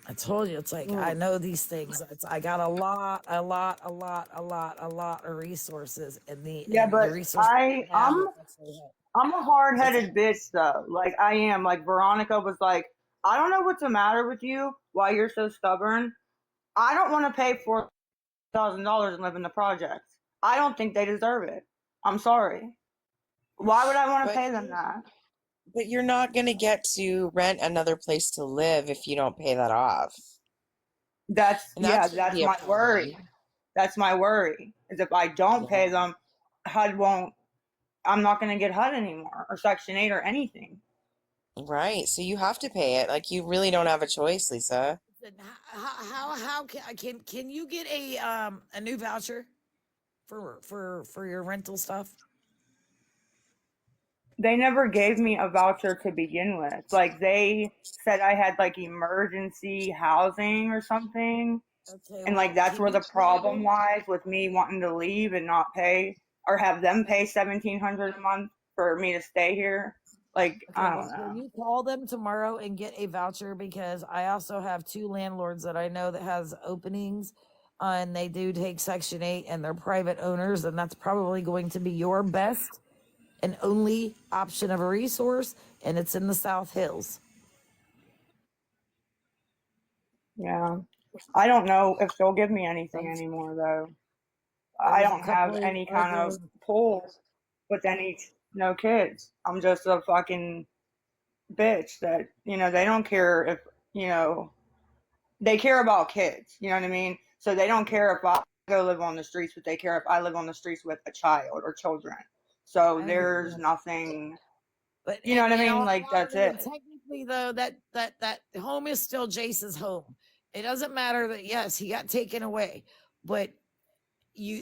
I told you, it's like, I know these things. I got a lot of resources, and Yeah, the but resources I have will actually help. I'm a hard-headed bitch though. Like I am. Like Veronica was like, I don't know what's the matter with you. Why you're so stubborn? I don't want to pay $4,000 and live in the projects. I don't think they deserve it. I'm sorry. Why would I want to But pay them that? but you're not gonna get to rent another place to live if you don't pay that off. And that's gonna That's be a my worry. problem. That's my worry. Is if I don't Yeah. pay them, HUD won't. I'm not going to get HUD anymore or Section 8 or anything. Right. So you have to pay it. Like you really don't have a choice, Lisa. How can you get a new voucher for your rental stuff? They never gave me a voucher to begin with. Like they said I had like emergency housing or something. Okay, And like well, that's can where you the call problem them? lies with me wanting to leave and not pay or have them pay $1,700 a month for me to stay here. Like Okay, I well, don't know. can you call them tomorrow and get a voucher? Because I also have two landlords that I know that has openings, and they do take Section 8, and they're private owners, and that's probably going to be your best and only option of a resource, and it's in the South Hills. Yeah. I don't know if they'll give me anything There's, anymore though. I there's a don't have couple any kind other. of pull with no kids. I'm just a fucking bitch that, they don't care if, you know, they care about kids, you know what I mean? So they don't care if I go live on the streets, but they care if I live on the streets with a child or children. So I there's understand. nothing, But you know what I in mean? all Like that's reality, it. and technically though, that home is still Jace's home. It doesn't matter that, yes, he got taken away, but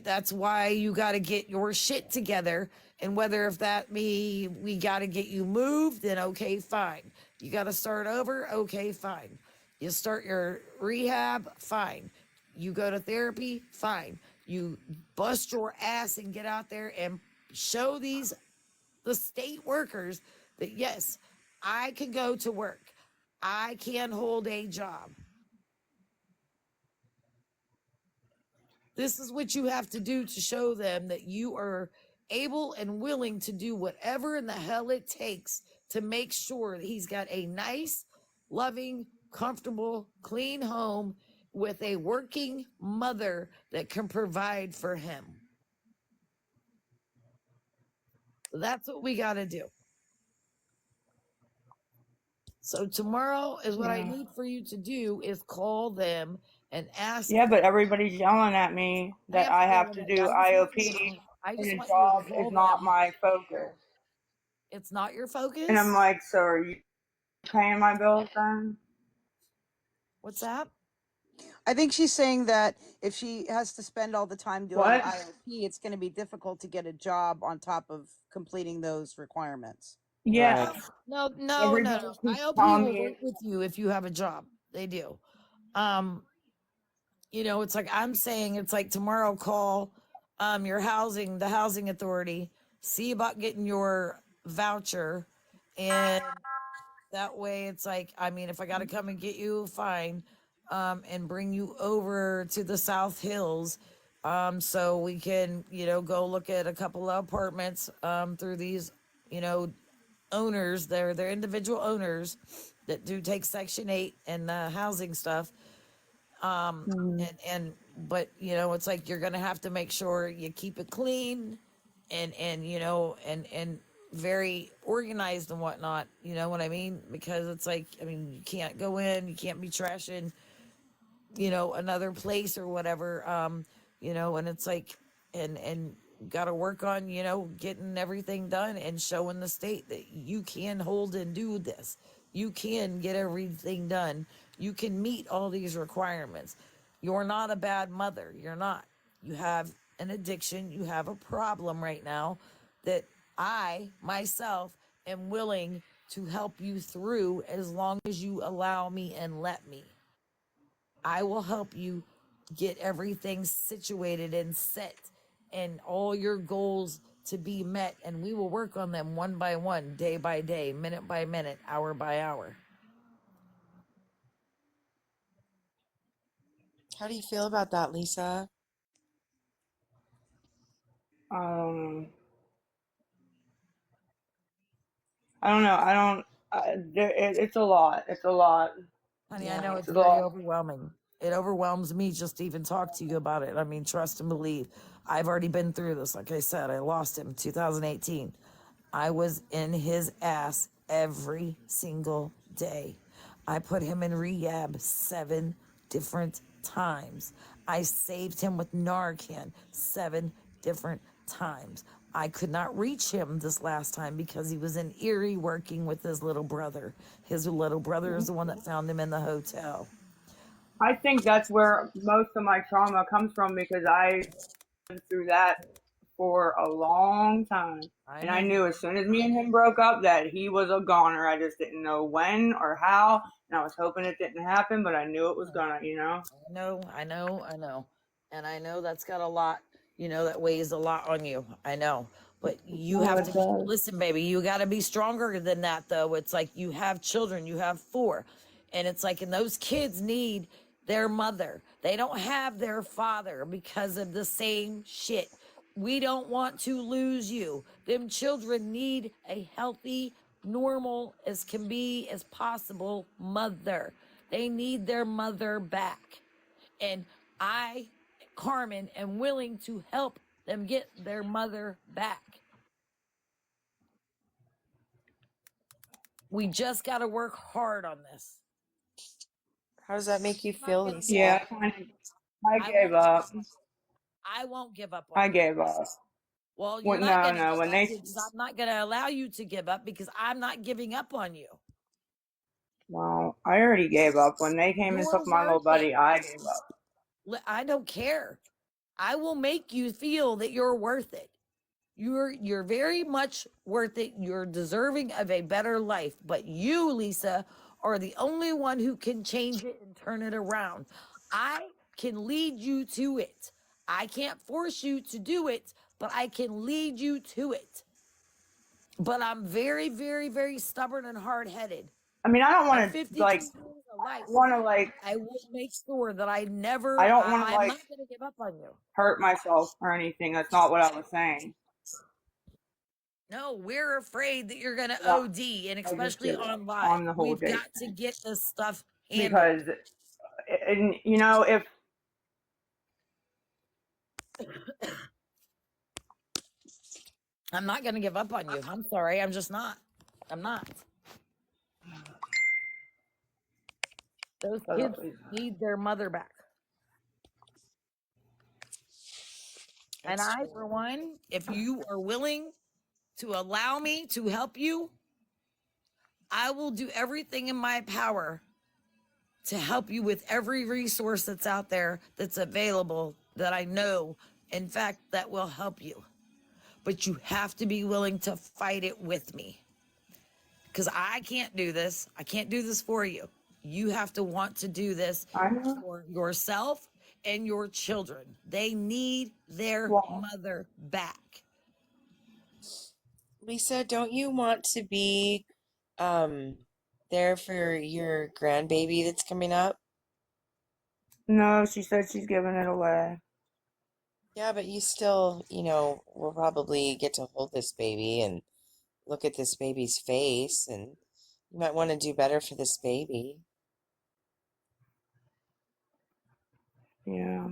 that's why you got to get your shit together. And whether if that be we got to get you moved, then okay, fine. You got to start over, okay, fine. You start your rehab, fine. You go to therapy, fine. You bust your ass and get out there and show the state workers that, yes, I can go to work. I can hold a job. This is what you have to do to show them that you are able and willing to do whatever in the hell it takes to make sure that he's got a nice, loving, comfortable, clean home with a working mother that can provide for him. That's what we got to do. So tomorrow is what I need for you to do is call them and ask. Yeah, but everybody's yelling at me that I have to do IOP, and a job is not my focus. It's not your focus? And I'm like, so are you paying my bills then? What's that? I think she's saying that if she has to spend all the time doing IOP, it's going to be difficult to get a job on top of completing those requirements. Yeah. Right. No. Everybody keeps IOP telling will me- work with you if you have a job. They do. You know, it's like I'm saying, it's like tomorrow call your the housing authority, see about getting your voucher, and that way it's like, I mean, if I got to come and get you, fine, and bring you over to the South Hills, so we can, you know, go look at a couple of apartments through these, you know, owners. They're individual owners that do take Section 8 and housing stuff. But you know, it's like you're gonna have to make sure you keep it clean and you know, and very organized and whatnot, you know what I mean? Because it's like, I mean, you can't go in, you can't be trashing, you know, another place or whatever, you know, and it's like, and got to work on, you know, getting everything done and showing the state that you can hold and do this. You can get everything done. You can meet all these requirements. You're not a bad mother. You're not. You have an addiction. You have a problem right now that I, myself, am willing to help you through as long as you allow me and let me. I will help you get everything situated and set and all your goals to be met. And we will work on them one by one, day by day, minute by minute, hour by hour. How do you feel about that, Lisa? I don't know. It's a lot. It's a lot. Honey, Yeah. I know it's It's a very lot. overwhelming. It overwhelms me just to even talk to you about it. I mean, trust and believe. I've already been through this. Like I said, I lost him in 2018. I was in his ass every single day. I put him in rehab 7 different times. I saved him with Narcan 7 different times. I could not reach him this last time because he was in Erie working with his little brother. His little brother is the one that found him in the hotel. I think that's where most of my trauma comes from because I went through that for a long time. And I knew as soon as me and him broke up that he was a goner. I just didn't know when or how. And I was hoping it didn't happen, but I knew it was gonna, you know? I know. And I know that's got a lot, you know, that weighs a lot on you. I know. But you have to listen, baby, you got to be stronger than that, though. It's like you have children, you have 4. And it's like, and those kids need their mother. They don't have their father because of the same shit. We don't want to lose you. Them children need a healthy, normal as can be as possible mother. They need their mother back. And I, Carmen, am willing to help them get their mother back. We just got to work hard on this. How does that make you feel, Lisa? Yeah, I gave up. I won't give up on I you. gave up. Well, you're not going to give when up because I'm not going to allow you to give up because I'm not giving up on you. Well, I already gave up. When they came and took my little buddy, I gave up. I don't care. I will make you feel that you're worth it. You're very much worth it. You're deserving of a better life. But you, Lisa, are the only one who can change it and turn it around. I can lead you to it. I can't force you to do it, but I can lead you to it. But I'm very, very, very stubborn and hard-headed. I mean, I don't want to I will make sure that I never. I don't want to I'm not going to give up on you. Hurt myself or anything. That's not what I was saying. No, we're afraid that you're going to OD, and especially on live. We've got to get this stuff handled. Because and you know, if I'm not going to give up on you. I'm sorry. I'm just not. I'm not. Those kids need their mother back. And That's I, true. for one, if you are willing to allow me to help you, I will do everything in my power to help you with every resource that's out there that's available that I know, in fact, that will help you. But you have to be willing to fight it with me. Because I can't do this. I can't do this for you. You have to want to do this I know. for yourself and your children. They need their Well, mother back. Lisa, don't you want to be there for your grandbaby that's coming up? no, she said she's giving it away. Yeah, but you still, will probably get to hold this baby and look at this baby's face, and you might want to do better for this baby. Yeah.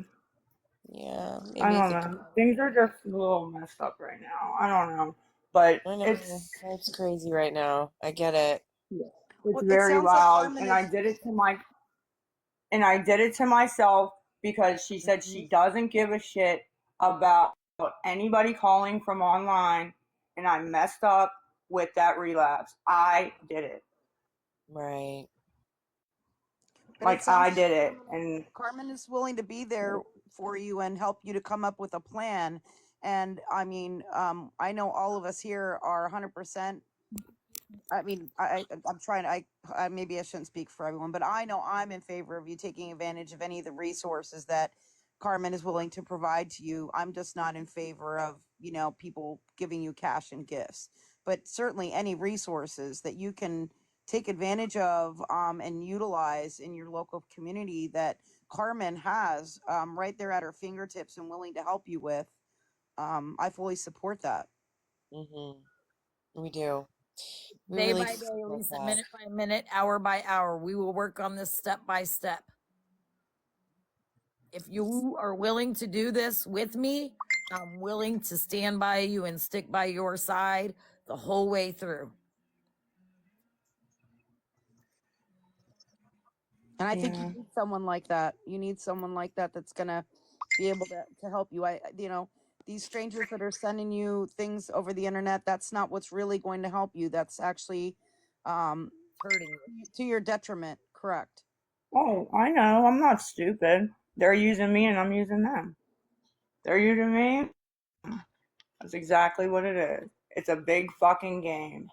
Yeah, I maybe don't think know. about it. Things are just a little messed up right now. I don't know. But I know, it's life's crazy right now. I get it. it's Well, it very sounds like loud, Carmen and is. I did it to myself because she said Mhm. she doesn't give a shit about anybody calling from online, and I messed up with that relapse. I did it. Right. But it Like sounds I like did it, and Carmen is willing to be there for you and help you to come up with a plan. And I mean, I know all of us here are 100%. I mean, I'm trying to, maybe I shouldn't speak for everyone, but I know I'm in favor of you taking advantage of any of the resources that Carmen is willing to provide to you. I'm just not in favor of, people giving you cash and gifts, but certainly any resources that you can take advantage of, and utilize in your local community that Carmen has, right there at her fingertips and willing to help you with. I fully support that. Mm-hmm. We do. We Day really by do day, support Lisa, that. minute by minute, hour by hour. We will work on this step by step. If you are willing to do this with me, I'm willing to stand by you and stick by your side the whole way through. And I think you yeah, need someone like that. You need someone like that that's gonna be able to help you. These strangers that are sending you things over the internet, that's not what's really going to help you. That's actually, um, Hurting you. to your detriment. Correct. oh, I know. I'm not stupid. They're using me, and I'm using them. They're using me. That's exactly what it is. It's a big fucking game.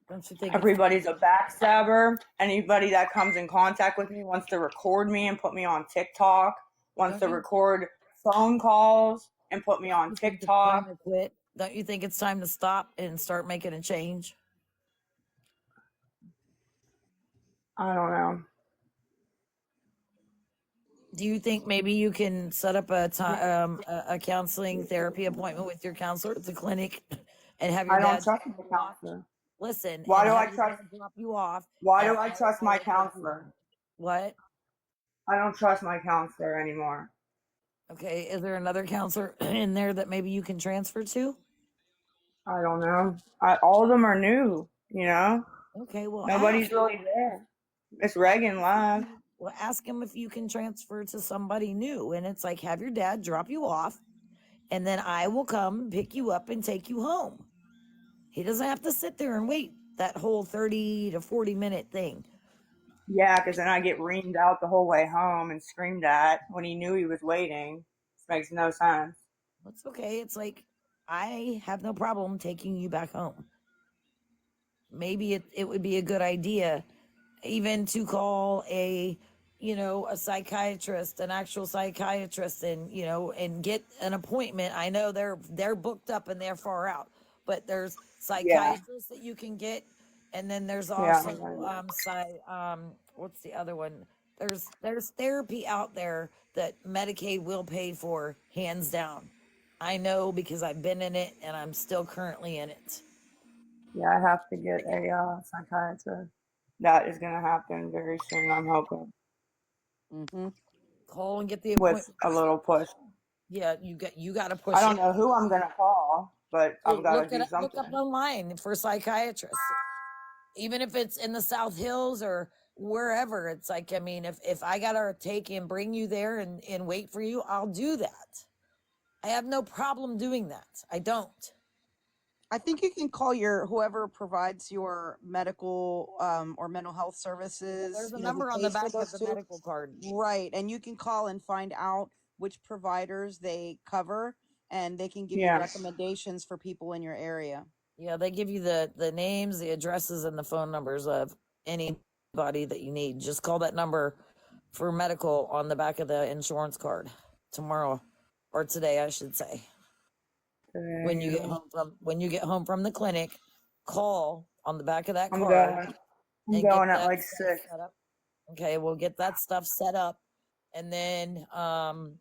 Don't you think it's Everybody's a backstabber. Anybody that comes in contact with me wants to record me and put me on TikTok, wants don't to you record phone calls and put me on think it's time TikTok. to quit? Don't you think it's time to stop and start making a change? I don't know. Do you think maybe you can set up a counseling therapy appointment with your counselor at the clinic and have your I don't dad trust drop my you off? counselor. Listen, Why and do I have your trust dad drop you off why and do I trust I my will help you. counselor? What? I don't trust my counselor anymore. Okay, is there another counselor in there that maybe you can transfer to? I don't know. All of them are new, you know? Okay, well Nobody's really there. Miss Reagan left. ask him if you can transfer to somebody new, and it's like have your dad drop you off, and then I will come pick you up and take you home. He doesn't have to sit there and wait that whole 30 to 40-minute thing. Yeah, because then I get reamed out the whole way home and screamed at when he knew he was waiting. This makes no sense. It's okay. It's like I have no problem taking you back home. Maybe it would be a good idea even to call a psychiatrist, an actual psychiatrist, and and get an appointment. I know they're booked up and they're far out, but there's Yeah, psychiatrists that you can get, and then there's yeah, also what's the other one? There's therapy out there that Medicaid will pay for, hands down. I know because I've been in it and I'm still currently in it. Yeah, I have to get a psychiatrist. That is going to happen very soon, I'm hoping, Mm-hmm. Call and get the with appointment. a little push. Yeah, you got to I push don't it. know who I'm going to call, but I've Well, got to do look up something. online for psychiatrists, even if it's in the South Hills or wherever. It's like, I mean, if I gotta take and bring you there and wait for you, I'll do that. I have no problem doing that. I don't. I think you can call your whoever provides your medical or mental health services, There's a you know, who number on the pays for back of those the two. medical card. Right. And you can call and find out which providers they cover, and they can give you Yeah. recommendations for people in your area. Yeah, they give you the names, the addresses, and the phone numbers of anybody that you need. Just call that number for medical on the back of the insurance card tomorrow or today, I should say. When you get home from the clinic, call on the back of that I'm card going. I'm and get going at that like stuff 6. set up. Okay, we'll get that stuff set up, and then I'm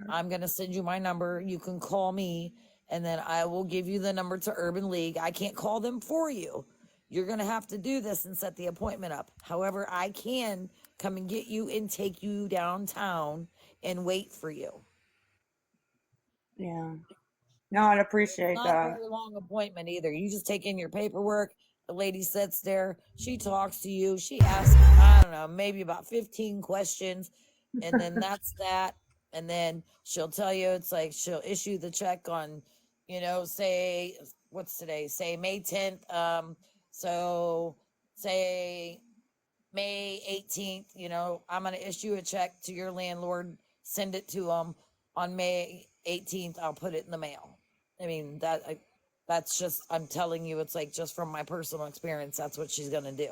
gonna send you my number. You can call me, and then I will give you the number to Urban League. I can't call them for you. You're gonna have to do this and set the appointment up. However, I can come and get you and take you downtown and wait for you. Yeah. No, I'd It's appreciate not a that. very long appointment either. You just take in your paperwork. The lady sits there. She talks to you. She asks, I don't know, maybe about 15 questions. And then that's that. And then she'll tell you, it's like she'll issue the check on, say, what's today? Say May 10th. So say May 18th, I'm going to issue a check to your landlord, send it to them on May 18th. I'll put it in the mail. I mean, that's just, I'm telling you, it's like just from my personal experience, that's what she's going to do,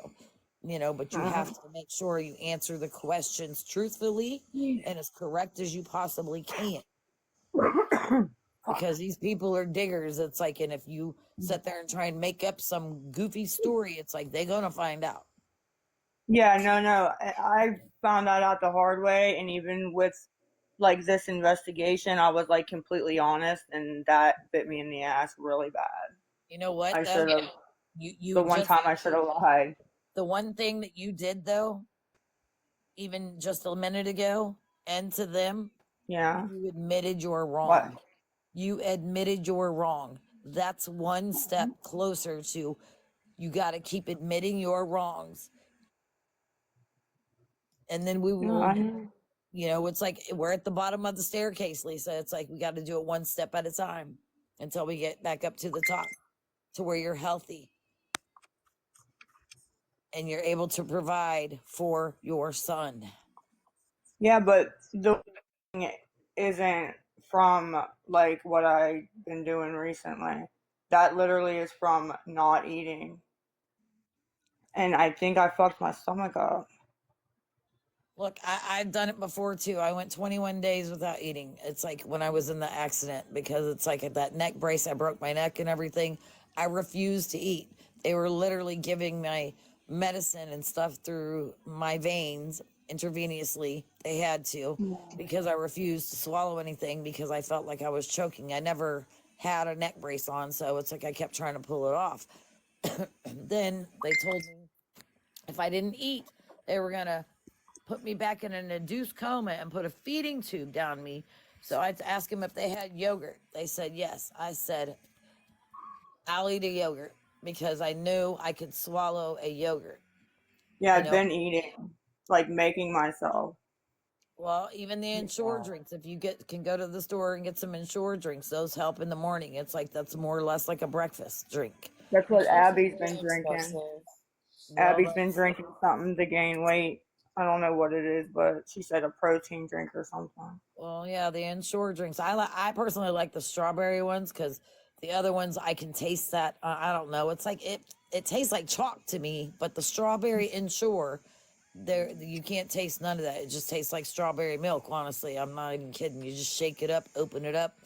but you have to make sure you answer the questions truthfully and as correct as you possibly can. Because these people are diggers. It's like, and if you sit there and try and make up some goofy story, it's like they're going to find out. Yeah, no. I found that out the hard way, and even with like this investigation, I was like completely honest, and that bit me in the ass really bad. You know what, I though? should have. You The one just, time I should have lied. the one thing that you did, though, even just a minute ago, and to them, Yeah. you admitted you're What? wrong. You admitted you're wrong. That's one step closer to, you got to keep admitting your wrongs. And then we No, will, I know. it's like we're at the bottom of the staircase, Lisa. It's like we got to do it one step at a time until we get back up to the top to where you're healthy and you're able to provide for your son. Yeah, but the thing isn't from like what I've been doing recently. That literally is from not eating, and I think I fucked my stomach up. Look, I've done it before too. I went 21 days without eating. It's like when I was in the accident, because it's like at that neck brace, I broke my neck and everything. I refused to eat. They were literally giving my medicine and stuff through my veins intravenously. They had to, because I refused to swallow anything because I felt like I was choking. I never had a neck brace on, so it's like I kept trying to pull it off. Then they told me if I didn't eat, they were going to put me back in an induced coma and put a feeding tube down me. So I had to ask them if they had yogurt. They said yes. I said, I'll eat a yogurt because I knew I could swallow a yogurt. Yeah, You I've know, been eating, like making myself. well, even the Ensure drinks, if you can go to the store and get some Ensure drinks, those help in the morning. It's like that's more or less like a breakfast drink. That's what Insure's Abby's very been drinking. expensive. Well, Abby's been drinking something to gain weight. I don't know what it is, but she said a protein drink or something. well, yeah, the Ensure drinks. I personally like the strawberry ones because the other ones I can taste that. I don't know. It's like it tastes like chalk to me, but the strawberry Ensure, there you can't taste none of that. It just tastes like strawberry milk. Honestly, I'm not even kidding. You just shake it up, open it up,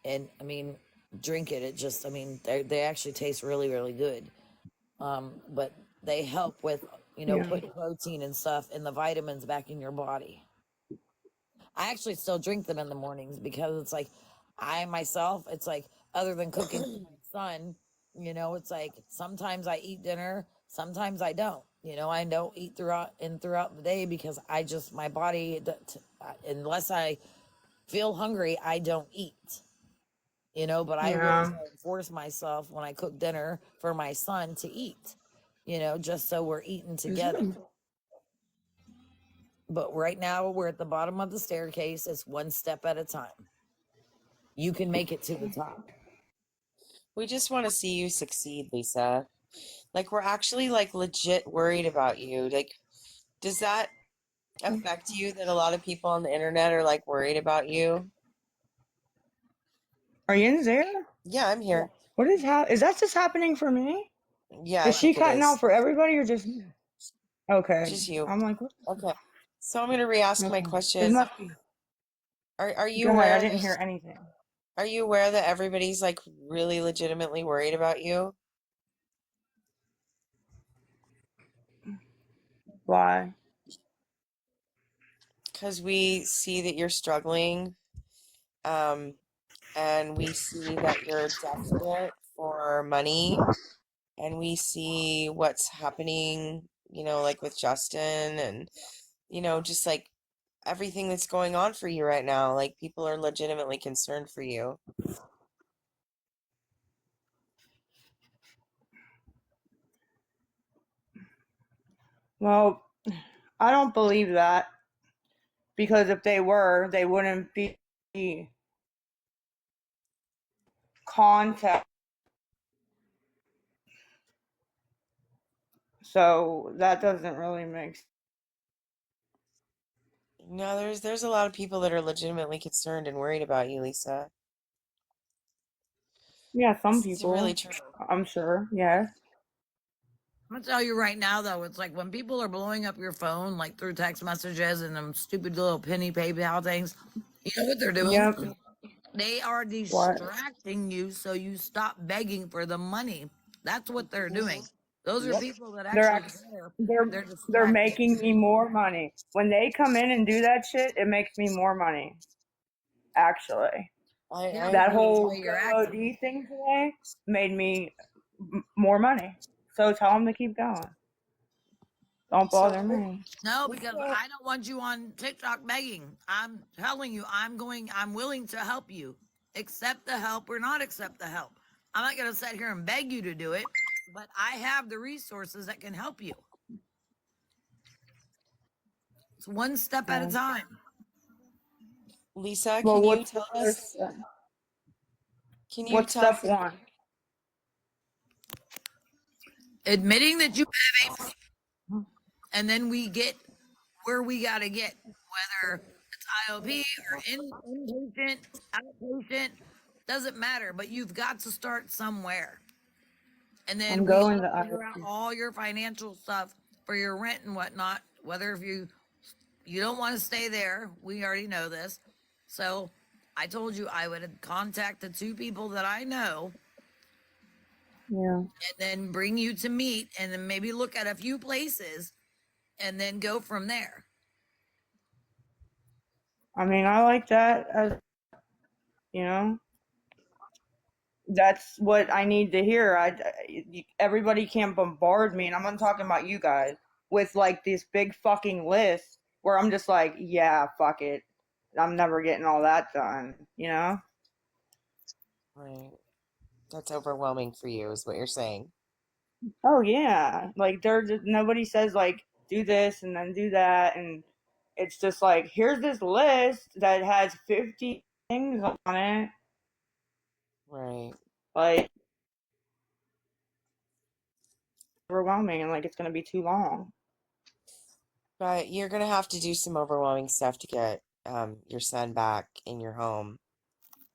and I mean, drink it. It just, I mean, they actually taste really really good. But they help with Yeah. putting protein and stuff and the vitamins back in your body. I actually still drink them in the mornings because it's like I myself, it's like other than cooking for my son, You know, it's like sometimes I eat dinner, sometimes I don't. You know, I don't eat throughout the day because I just my body unless I feel hungry, I don't eat. You know, but I will Yeah. try and force myself when I cook dinner for my son to eat. You know, just so we're eating together. But right now we're at the bottom of the staircase. It's one step at a time. You can make it to the top. We just want to see you succeed, Lisa. Like we're actually like legit worried about you. Like, does that affect you that a lot of people on the internet are like worried about you? Are you in there? Yeah, I'm here. What is Is that just happening for me? Yeah, I Is she think it cutting out is. for everybody or just me? Okay. Just you. I'm like, what? Okay. So I'm gonna re-ask my Okay. It question. must be. Are you Go ahead. I aware didn't that hear anything. everybody's like really legitimately worried about you? Why? Because we see that you're struggling, um, and we see that you're desperate for money, and we see what's happening, like with Justin and, just like everything that's going on for you right now. Like people are legitimately concerned for you. Well, I don't believe that because if they were, they wouldn't be contact. So that doesn't really make sense. No, there's a lot of people that are legitimately concerned and worried about you, Lisa. Yeah, some This is really people, true. I'm sure. Yes. I'm gonna tell you right now, though, it's like when people are blowing up your phone, like through text messages and them stupid little penny PayPal things, you know what they're doing? Yep. They are What? distracting you so you stop begging for the money. That's what they're doing. Those are Yep. people that They're actually ex- care. they're They're they're distracting. making me more money. When they come in and do that shit, it makes me more money. Actually, I Yeah, that agree. that's whole why you're go acting. OD thing today made me more money. So tell them to keep going. Don't So bother me. No, we because can't. I don't want you on TikTok begging. I'm telling you, I'm willing to help you. Accept the help or not accept the help. I'm not going to sit here and beg you to do it, but I have the resources that can help you. It's one step at a Okay. time. Lisa, Well, can you what's the tell first us? step? Can you What's tell? step one? Admitting that you have a, and then we get where we got to get, whether it's IOP or inpatient, outpatient, doesn't matter, but you've got to start somewhere. And then I'm we going all to figure out IOP. all your financial stuff for your rent and whatnot. Whether if you don't want to stay there, we already know this. So I told you I would contact the two people that I know Yeah. and then bring you to meet and then maybe look at a few places and then go from there. I mean, I like that as you know. That's what I need to hear. Everybody can't bombard me, and I'm not talking about you guys with like this big fucking list where I'm just like, yeah, fuck it, I'm never getting all that done. You know? Right. That's overwhelming for you, is what you're saying. Oh yeah, like nobody says like do this and then do that, and it's just like here's this list that has 50 things on it, Right. like overwhelming, and like it's gonna be too long. But you're gonna have to do some overwhelming stuff to get your son back in your home.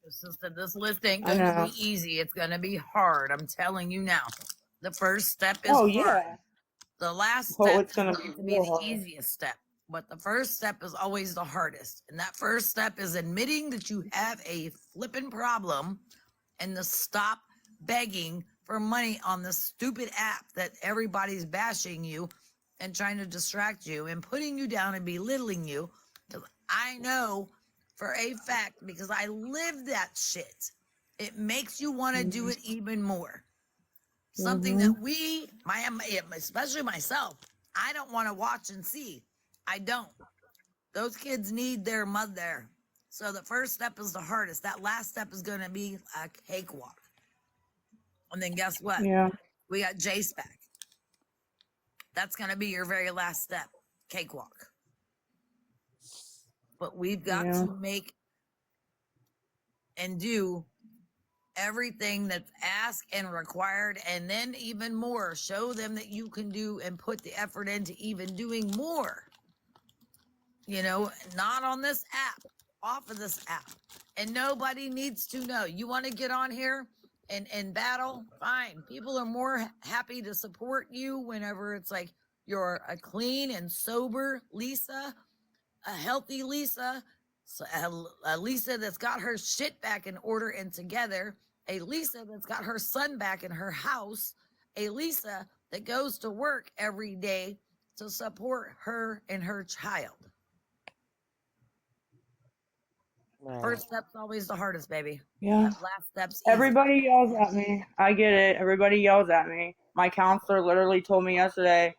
This list ain't I going to be know. easy. It's going to be hard. I'm telling you now. The first step is Oh hard. yeah. The last Oh, step it's is gonna be going to be real the hard. easiest step. But the first step is always the hardest. And that first step is admitting that you have a flipping problem and to stop begging for money on this stupid app that everybody's bashing you and trying to distract you and putting you down and belittling you. Because I know for a fact, because I live that shit, it makes you want to do it even more. something that we, especially myself, I don't want to watch and see. I don't. Those kids need their mother. So the first step is the hardest. That last step is going to be a cakewalk. And then guess what? Yeah. We got Jace back. That's going to be your very last step, cakewalk. But we've got to make and do everything that's asked and required, and then even more. Show them that you can do and put the effort into even doing more. You know, not on this app, off of this app. And nobody needs to know. You want to get on here and battle? Fine. People are more happy to support you whenever it's like you're a clean and sober Lisa, a healthy Lisa, a Lisa that's got her shit back in order and together, a Lisa that's got her son back in her house, a Lisa that goes to work every day to support her and her child. Right. First step's always the hardest, baby. Yeah. That last step's easy. Everybody yells at me. I get it. Everybody yells at me. My counselor literally told me yesterday,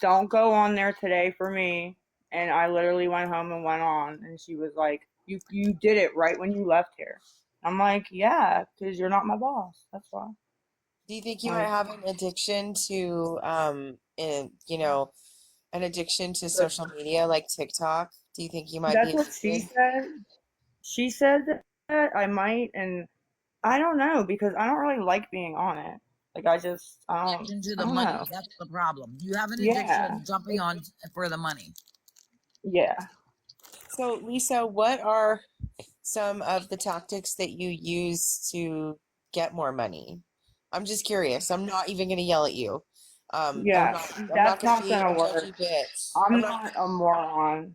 don't go on there today for me. And I literally went home and went on. And she was like, you did it right when you left here. I'm like, yeah, because you're not my boss. That's why. Do you think you might have an addiction to, an addiction to social media like TikTok? Do you think you might That's be what she addicted? said. She said that I might, and I don't know, because I don't really like being on it. Like, I don't Into I the don't money. know. That's the problem. You have an Yeah. addiction jumping on for the money. Yeah. So, Lisa, what are some of the tactics that you use to get more money? I'm just curious. I'm not even going to yell at you. Yeah, I'm not that's going to not be a gonna work. judgy bitch. I'm not a moron.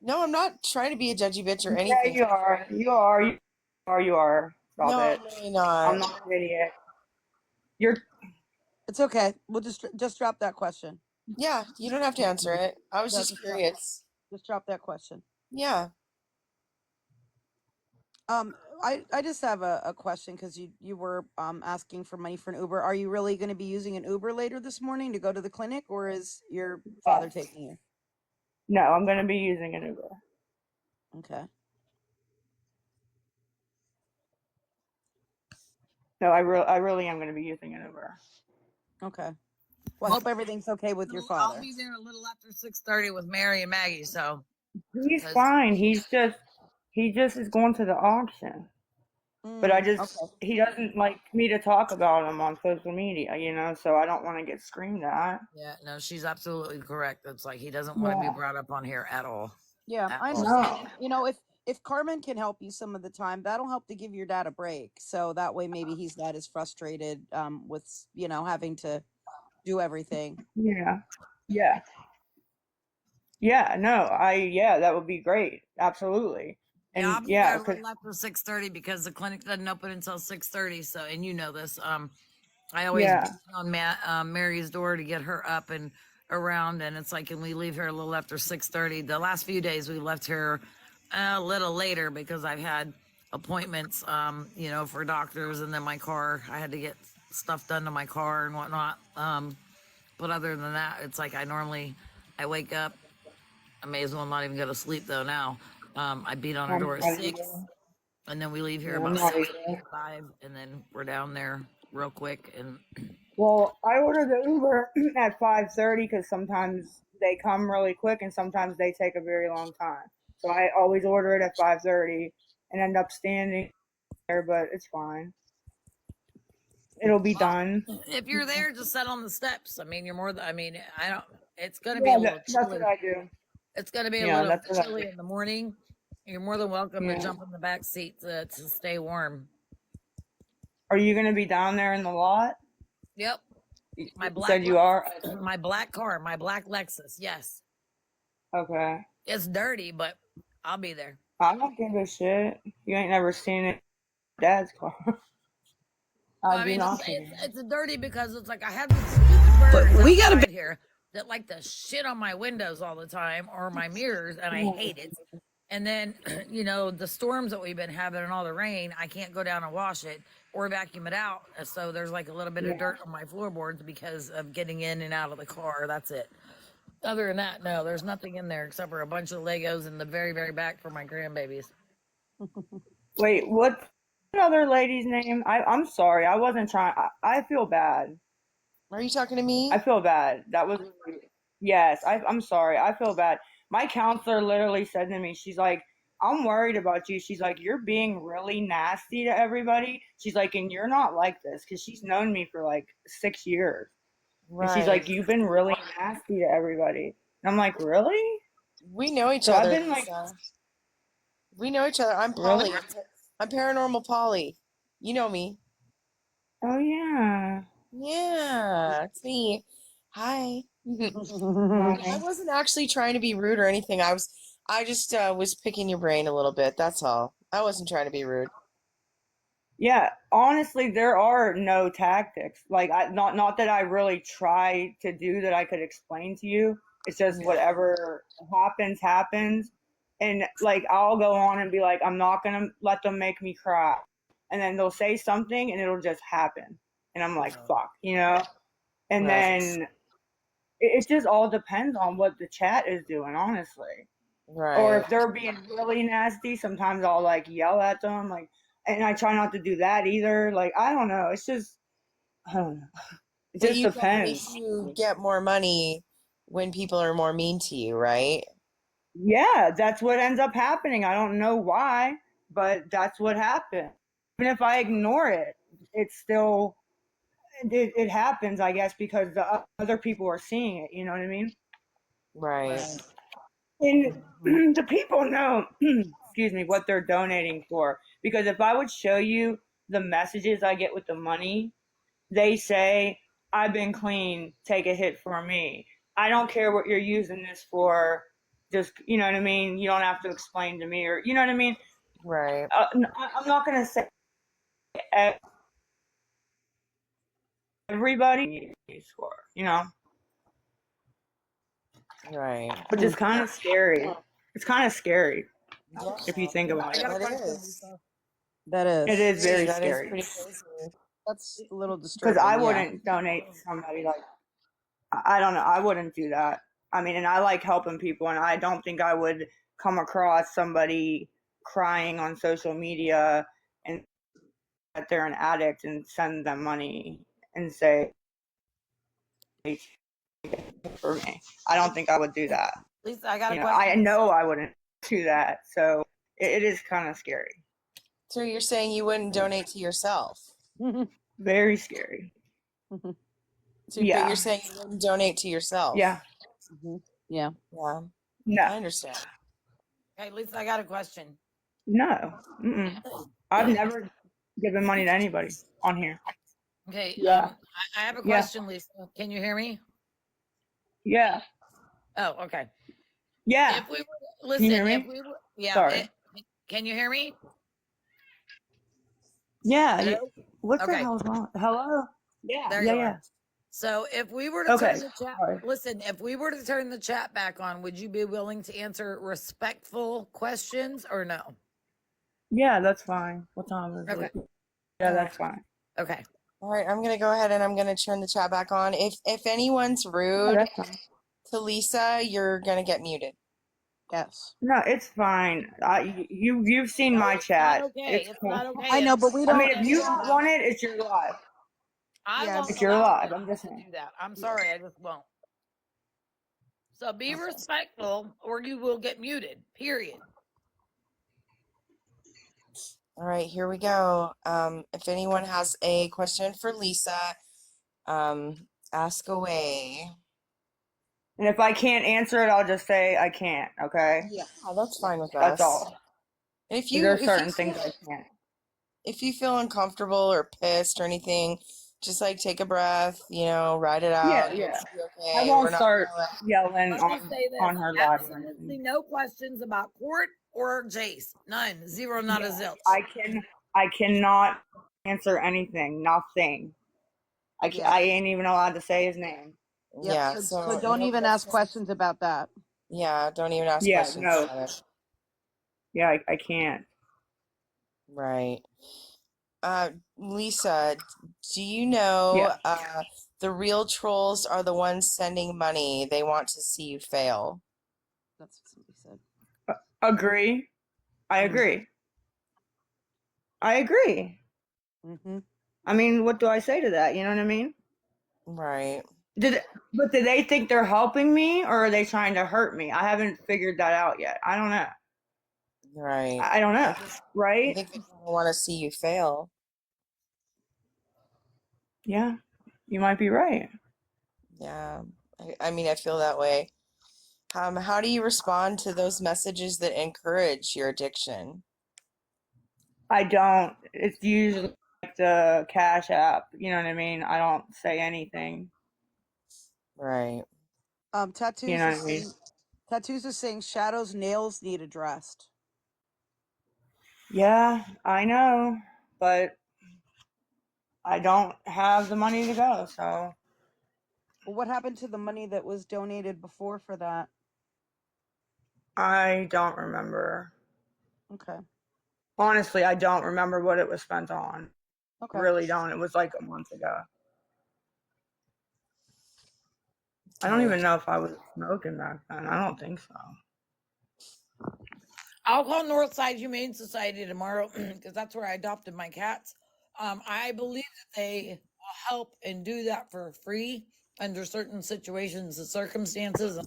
No, I'm not trying to be a judgy bitch or Yeah, anything. you are. You are. You are. You are. Stop No, it. I'm really not. I'm not an idiot. You're. It's okay. We'll just drop that question. Yeah, you don't have to answer it. I was No, just curious. Just drop that question. Yeah. I just have a question, because you were asking for money for an Uber. Are you really going to be using an Uber later this morning to go to the clinic, or is your father taking you? No, I'm gonna be using an Uber. Okay. No, I really am gonna be using an Uber. Okay. Well, I hope everything's okay with your father. I'll be there a little after 6:30 with Mary and Maggie. So He's fine. He just is going to the auction. But he doesn't like me to talk about him on social media, so I don't want to get screamed at. yeah, no, she's absolutely correct. It's like he doesn't want to be brought up on here at all. Yeah, At I all. understand. You know, if Carmen can help you some of the time, that'll help to give your dad a break. So that way maybe he's not as frustrated with, having to do everything. Yeah. Yeah. Yeah, no, that would be great. Absolutely. And I'll be there a little after 6:30 because the clinic doesn't open until 6:30. So, and you know this. I always beat on Mary's door to get her up and around, and it's like, can we leave here a little after 6:30? The last few days we left here a little later because I've had appointments, for doctors, and then my car, I had to get stuff done to my car and whatnot. But other than that, it's like I wake up. I may as well not even go to sleep though now. I beat on her door at 6, and then we leave here about 6:05, and then we're down there real quick. And well, I order the Uber at 5:30 because sometimes they come really quick and sometimes they take a very long time. So I always order it at 5:30 and end up standing there, but it's fine. It'll be done. If you're there, just sit on the steps. I mean, it's going to be a little chilly. That's what I do. It's going to be a little chilly in the morning. You're more than welcome to jump in the back seat to stay warm. Are you going to be down there in the lot? Yep. You are? My black car, my black Lexus. Yes. Okay. It's dirty, but I'll be there. I don't give a shit. You ain't never seen it. Dad's car. It's dirty because it's like I have this stupid bird we got here that like to shit on my windows all the time or my mirrors, and I hate it. And then, you know, the storms that we've been having and all the rain, I can't go down and wash it or vacuum it out. So there's like a little bit of dirt on my floorboards because of getting in and out of the car. That's it. Other than that, no, there's nothing in there except for a bunch of Legos in the very, very back for my grandbabies. Wait, what's the other lady's name? I'm sorry. I wasn't trying. I feel bad. Are you talking to me? I feel bad. That was, yes, I'm sorry. I feel bad. My counselor literally said to me, she's like, I'm worried about you. She's like, you're being really nasty to everybody. She's like, and you're not like this, because she's known me for like 6 years. And she's like, you've been really nasty to everybody. And I'm like, really? We know each So other. I've been like, we know each other. I'm really? Polly. I'm Paranormal Polly. You know me. Oh yeah. Yeah, it's me. Hi. I Hi. wasn't actually trying to be rude or anything. I just was picking your brain a little bit. That's all. I wasn't trying to be rude. Yeah, honestly, there are no tactics. Like not that I really try to do that I could explain to you. It's just whatever happens. And like I'll go on and be like, I'm not gonna let them make me cry. And then they'll say something and it'll just happen. And I'm like, fuck, you know? And Right. then it just all depends on what the chat is doing, honestly. Right. Or if they're being really nasty, sometimes I'll like yell at them, like, and I try not to do that either. Like, I don't know. It's just, I don't know. It just depends. You get more money when people are more mean to you, right? Yeah, that's what ends up happening. I don't know why, but that's what happened. Even if I ignore it, it's still, it happens, I guess, because the other people are seeing it. You know what I mean? Right. And the people know, excuse me, what they're donating for. Because if I would show you the messages I get with the money, they say, I've been clean, take a hit for me. I don't care what you're using this for. Just, you know what I mean? You don't have to explain to me, or, you know what I mean? Right. I'm not going to say everybody needs for, you know? Right. Which is kind of scary. It's kind of scary Yeah. if you think about it. That is. That is. It is very That is scary. pretty crazy. That's a little disturbing. Because I yeah. wouldn't donate to somebody like, I don't know, I wouldn't do that. I mean, and I like helping people, and I don't think I would come across somebody crying on social media and that they're an addict and send them money and say, for me. I don't think I would do that. Lisa, I got a You question. I know I wouldn't do that. So it is kind of scary. So you're saying you wouldn't donate to yourself? Very scary. So, Yeah. But you're saying you wouldn't donate to yourself? Yeah. Yeah. Yeah. No. I understand. Hey, Lisa, I got a question. No. Mm-mm. I've never given money to anybody on here. Okay. Yeah. I have a Yeah. question, Lisa. Can you hear me? Yeah. Oh, okay. Yeah. If we were, listen, Can you hear me? if we were, yeah. Sorry. Can you hear me? Yeah. Hello? What the Okay. hell's wrong? Hello? Yeah. There yeah. you Yeah. are. So if we were to Okay. turn the chat, Sorry. listen, if we were to turn the chat back on, would you be willing to answer respectful questions or no? Yeah, that's fine. What time is Okay. it? Yeah, that's fine. Okay. All right, I'm gonna go ahead and I'm gonna turn the chat back on. If anyone's Oh, rude that's fine. to Lisa, you're gonna get muted. Yes. No, it's fine. You've seen my It's chat. not okay. It's It's cool. not okay. I know, but we don't. I mean, if you don't want it, it's your life. I Yeah, won't It's your allow life. you I'm just to saying. do that. I'm sorry, I just won't. So be Okay. respectful or you will get muted. Period. All right, here we go. If anyone has a question for Lisa, ask away. And if I can't answer it, I'll just say I can't. Okay. Yeah. Oh, that's fine with us. That's all. If There are you certain things I can't. if you feel uncomfortable or pissed or anything, just like take a breath, write it out. Yeah. It'll be okay. I We're won't not start gonna yelling Let me say this. on her live. or Absolutely anything. no questions about court or Jace. None. Zero, not a zilch. I cannot answer anything. Nothing. Yeah. I ain't even allowed to say his name. Yep. Yeah, So don't even ask questions about that. Yeah, don't even ask Yeah, questions no. about it. Yeah, I can't. Right. Lisa, do you know Yeah, the real trolls are the ones sending money? They want to see you fail. That's what somebody said. agree. I Mm. agree. I agree. Mm-hmm. I mean, what do I say to that? You know what I mean? Right. Did but do they think they're helping me or are they trying to hurt me? I haven't figured that out yet. I don't know. Right. I don't know. I Right? think they want to see you fail. Yeah, you might be right. Yeah. I mean, I feel that way. How do you respond to those messages that encourage your addiction? I don't. It's usually like the Cash App. You know what I mean? I don't say anything. Right. You Tattoos know is what I mean? saying Shadow's nails need addressed. Yeah, I know, but I don't have the money to go, so Well, what happened to the money that was donated before for that? I don't remember. Okay. Honestly, I don't remember what it was spent on. Okay. Really don't. It was like a month ago. I don't Okay. even know if I was smoking back then. I don't think so. I'll call Northside Humane Society tomorrow because that's where I adopted my cats. I believe that they will help and do that for free under certain situations and circumstances,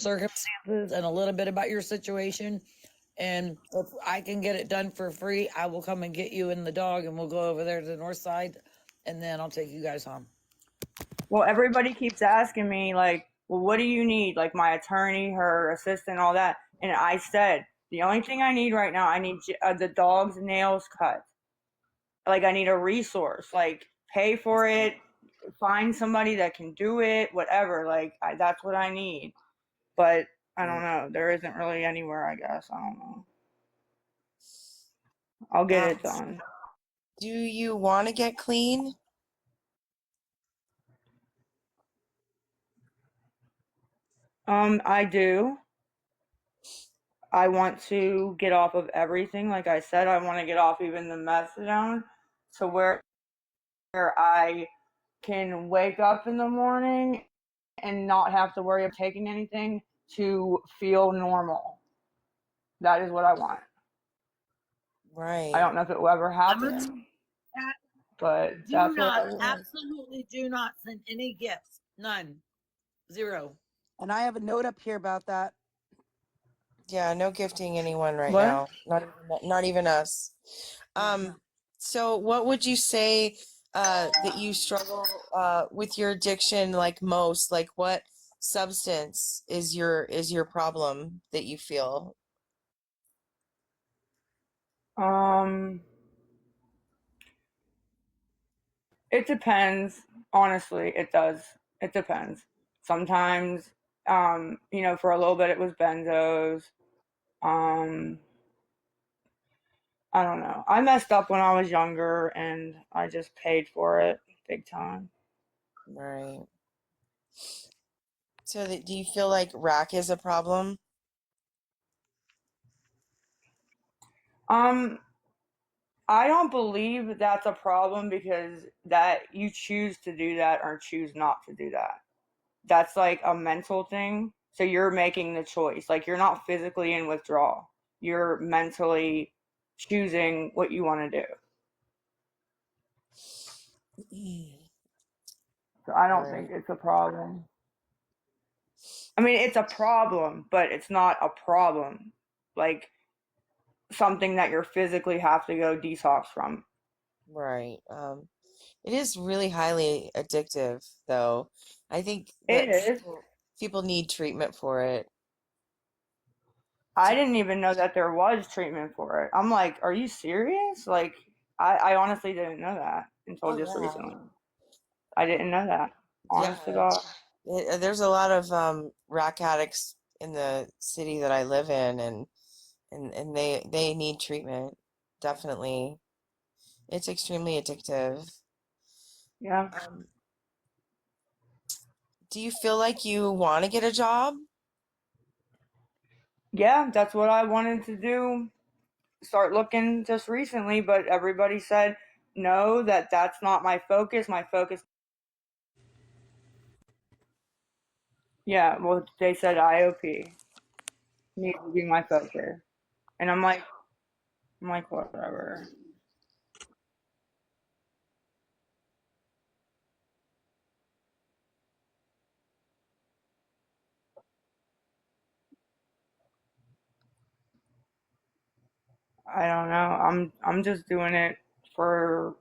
and a little bit about your situation. And if I can get it done for free, I will come and get you and the dog, and we'll go over there to the north side, and then I'll take you guys home. Well, everybody keeps asking me, like, well, what do you need? Like, my attorney, her assistant, all that. And I said, the only thing I need right now, I need the dog's nails cut. Like, I need a resource. Like, pay for it, find somebody that can do it, whatever. Like, that's what I need. But I don't know. There isn't really anywhere, I guess. I don't know. I'll get Um, it done. do you want to get clean? I do. I want to get off of everything. Like I said, I want to get off even the methadone to where I can wake up in the morning and not have to worry about taking anything to feel normal. That is what I want. I Right. don't know if it will ever I'm gonna happen, but do that's what not, I want. absolutely do not send any gifts. None. Zero. And I have a note up here about that. Yeah, no gifting anyone right What? now. Not even us. So what would you say that you struggle with your addiction like most? Like what substance is your problem that you feel? Um, it depends. Honestly, it does. It depends. Sometimes, for a little bit it was benzos. Um, I don't know. I messed up when I was younger and I just paid for it big time. Right. So do you feel like rack is a problem? Um, I don't believe that's a problem because that you choose to do that or choose not to do that. That's like a mental thing. So you're making the choice. Like you're not physically in withdrawal. You're mentally choosing what you want to do. So I don't think Right. it's a problem. I mean, it's a problem, but it's not a problem. Like something that you're physically have to go detox from. Right. It is really highly addictive, though. I think It that is. people need treatment for it. I didn't even know that there was treatment for it. I'm like, are you serious? Like, I honestly didn't know that until Oh just yeah. recently. I didn't know that. Yeah. Honest to God. There's a lot of rack addicts in the city that I live in, and they need treatment. Definitely. It's extremely addictive. Yeah. Um, do you feel like you want to get a job? Yeah, that's what I wanted to do. Start looking just recently, but everybody said no, that's not my focus. My focus. Yeah, well, they said IOP needs to be my focus, and I'm like whatever. I don't know. I'm just doing it for.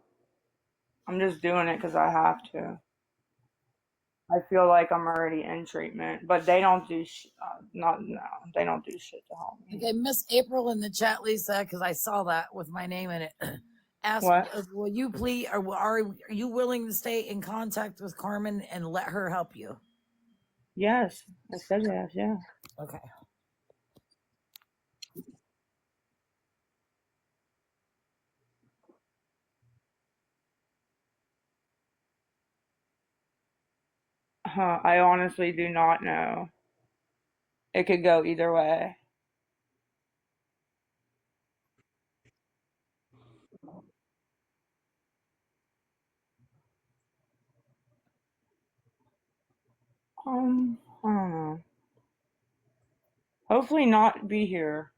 I'm just doing it because I have to. I feel like I'm already in treatment, but they don't do not no, they don't do shit to help me. Okay, Miss April in the chat, Lisa, because I saw that with my name in it. Ask, What? will you please, or are you willing to stay in contact with Carmen and let her help you? Yes, I said yes. Yeah. Okay. I honestly do not know. It could go either way. I don't know. Hopefully not be here.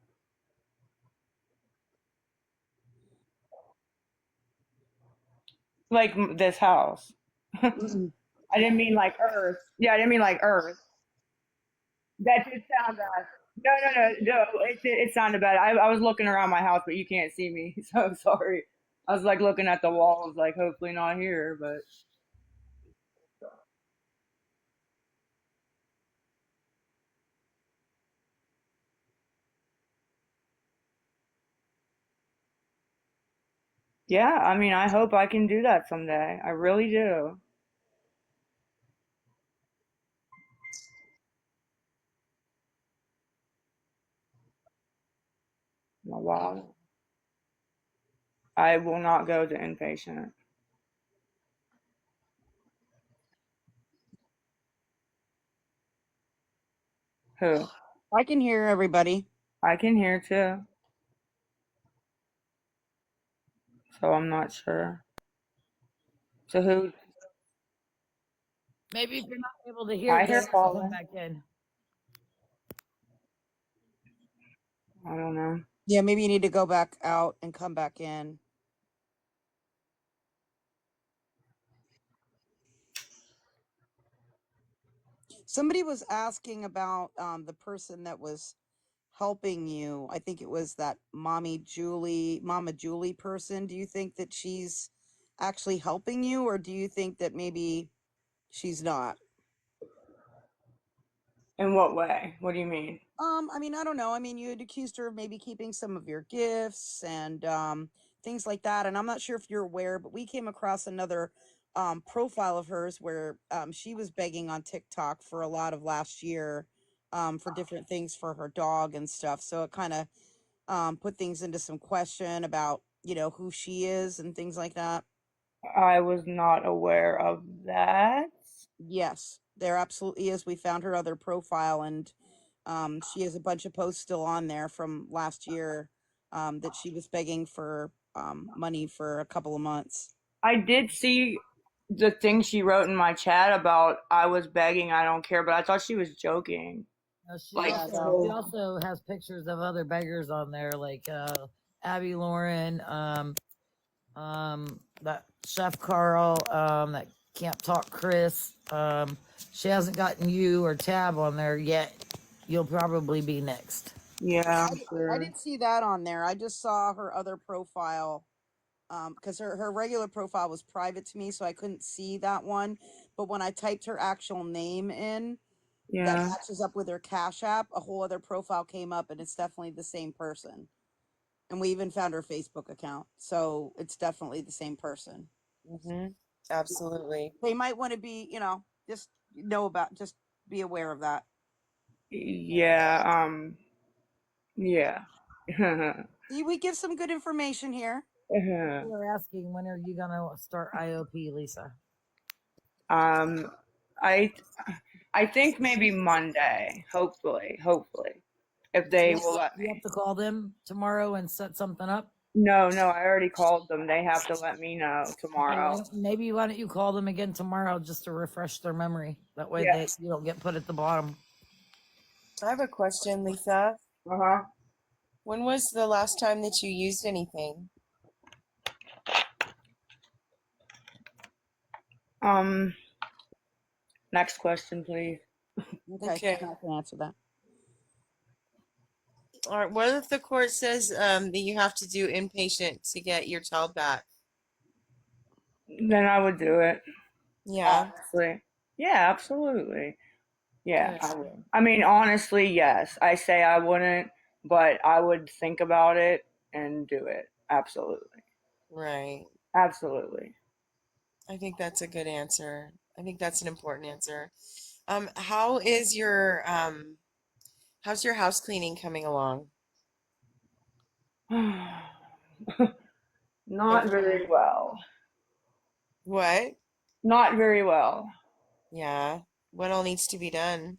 Like this house. I didn't mean like Earth. Yeah, I didn't mean like Earth. That did sound bad. No. It sounded bad. I was looking around my house, but you can't see me, so I'm sorry. I was like looking at the walls, like hopefully not here, but yeah. I mean, I hope I can do that someday. I really do. Wow. I will not go to inpatient. Who? I can hear everybody. I can hear too, so I'm not sure. So who? Maybe if you're not able to hear, I you'll hear have to come Colin. back in. I don't know. Yeah, maybe you need to go back out and come back in. Somebody was asking about the person that was helping you. I think it was that Mama Julie person. Do you think that she's actually helping you, or do you think that maybe she's not? In what way? What do you mean? I mean, I don't know. I mean, you had accused her of maybe keeping some of your gifts and things like that. And I'm not sure if you're aware, but we came across another profile of hers where she was begging on TikTok for a lot of last year for different things for her dog and stuff. So it kind of put things into some question about, who she is and things like that. I was not aware of that. Yes, there absolutely is. We found her other profile, and she has a bunch of posts still on there from last year that she was begging for money for a couple of months. I did see the thing she wrote in my chat about I was begging, I don't care, but I thought she was joking. Like, Yeah, She no. also has pictures of other beggars on there, like Abby Lauren, that Chef Carl, that Can't Talk Chris. She hasn't gotten you or Tab on there yet. You'll probably be next. yeah, I'm I sure. didn't see that on there. I just saw her other profile because her regular profile was private to me, so I couldn't see that one. But when I typed her actual name in, that Yeah, matches up with her Cash App, a whole other profile came up, and it's definitely the same person. And we even found her Facebook account, so it's definitely the same person. Mm-hmm. Absolutely. They might want to be, just be aware of that. yeah, yeah. See, we give some good information here. People are asking, when are you going to start IOP, Lisa? um, I I think maybe Monday, hopefully. if they You will let you have me. to call them tomorrow and set something up. No, I already called them. They have to let me know Okay, tomorrow. maybe why don't you call them again tomorrow just to refresh their memory? That way Yeah. you don't get put at the bottom. I have a question, Lisa. Uh-huh. When was the last time that you used anything? Next question, please. Okay, Okay. I can answer that. All right. What if the court says that you have to do inpatient to get your child back? Then I would do it. Yeah. Honestly. Yeah, absolutely. Yeah, Good. I would. I mean, honestly, yes. I say I wouldn't, but I would think about it and do it. Absolutely. Right. Absolutely. I think that's a good answer. I think that's an important answer. How is your how's your house cleaning coming along? Not Okay. very well. What? Not very well. Yeah. What all needs to be done?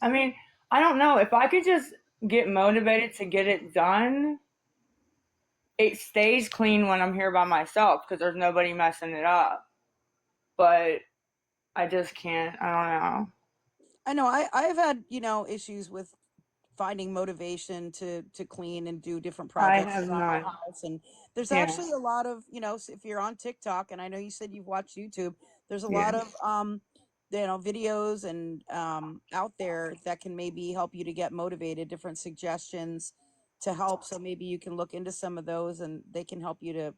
I mean, I don't know. If I could just get motivated to get it done, it stays clean when I'm here by myself because there's nobody messing it up. But I just can't. I don't know. I know I've had, issues with finding motivation to clean and do different I projects have around my not. house. And there's Yeah. actually a lot of, if you're on TikTok, and I know you said you've watched YouTube, there's a Yeah. lot of videos and out there that can maybe help you to get motivated, different suggestions to help. So maybe you can look into some of those and they can help you to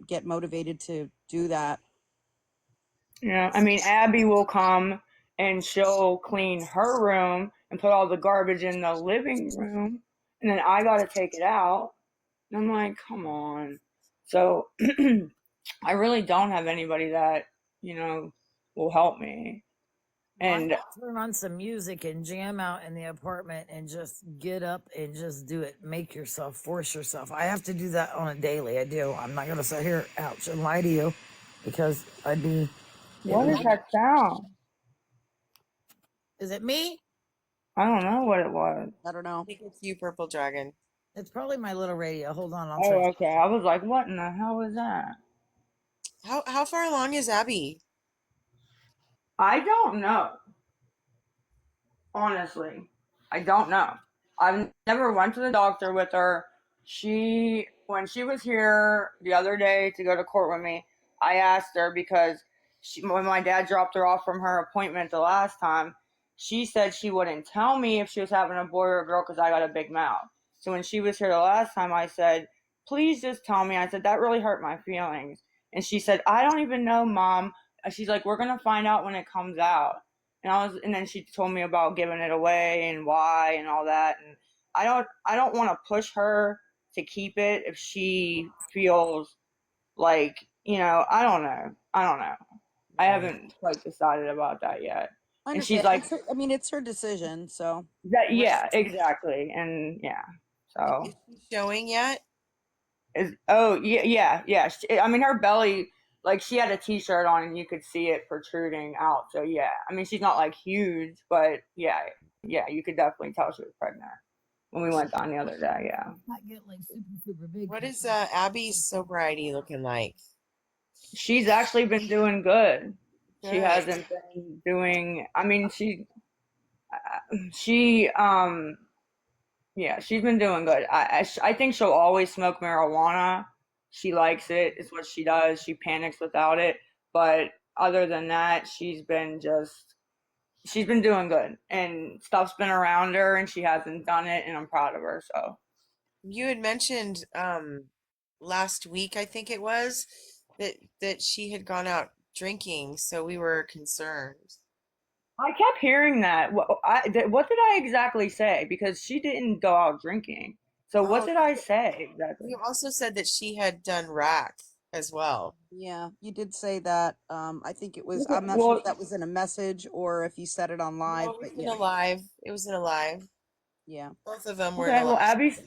get motivated to do that. Yeah. I mean, Abby will come and she'll clean her room and put all the garbage in the living room, and then I got to take it out. And I'm like, come on. So I really don't have anybody that, you know, will help me. Why And not turn on some music and jam out in the apartment and just get up and just do it? Make yourself, force yourself. I have to do that on a daily. I do. I'm not going to sit here, ouch, and lie to you because I'd be. what is that sound? Is it me? I don't know what it was. I don't know. I think it's you, Purple Dragon. It's probably my little radio. Hold on, I'll turn. Oh, okay. I was like, what in the hell was that? How far along is Abby? I don't know. Honestly, I don't know. I've never went to the doctor with her. When she was here the other day to go to court with me, I asked her because when my dad dropped her off from her appointment the last time, she said she wouldn't tell me if she was having a boy or a girl because I got a big mouth. So when she was here the last time, I said, please just tell me. I said, that really hurt my feelings. And she said, I don't even know, Mom. She's like, we're going to find out when it comes out. And then she told me about giving it away and why and all that. And I don't want to push her to keep it if she feels like, I don't know. I don't know. I haven't quite decided about that yet. I And she's understand. like, It's her decision. So that, Right. yeah, exactly. And yeah, so Is she showing yet? oh, yeah. I mean, her belly, like she had a t-shirt on and you could see it protruding out. So yeah, I mean, she's not like huge, but yeah, you could definitely tell she was pregnant when we went down the other day. Yeah. Not get like super big. What is Abby's sobriety looking like? She's actually been doing good. She Good. hasn't been doing, I mean, she, yeah, she's been doing good. I think she'll always smoke marijuana. She likes it. It's what she does. She panics without it. But other than that, she's been doing good. And stuff's been around her and she hasn't done it and I'm proud of her. So You had mentioned last week, I think it was, that she had gone out drinking, so we were concerned. I kept hearing that. What did I exactly say? Because she didn't go out drinking. So what Oh, did I say exactly? you also said that she had done rack as well. yeah, you did say that. I think it was. I'm not sure Well, if that was in a message or if you said it on No, live, it was but in yeah, a live. It was in a live. yeah. Both of them were in okay. a Well, live.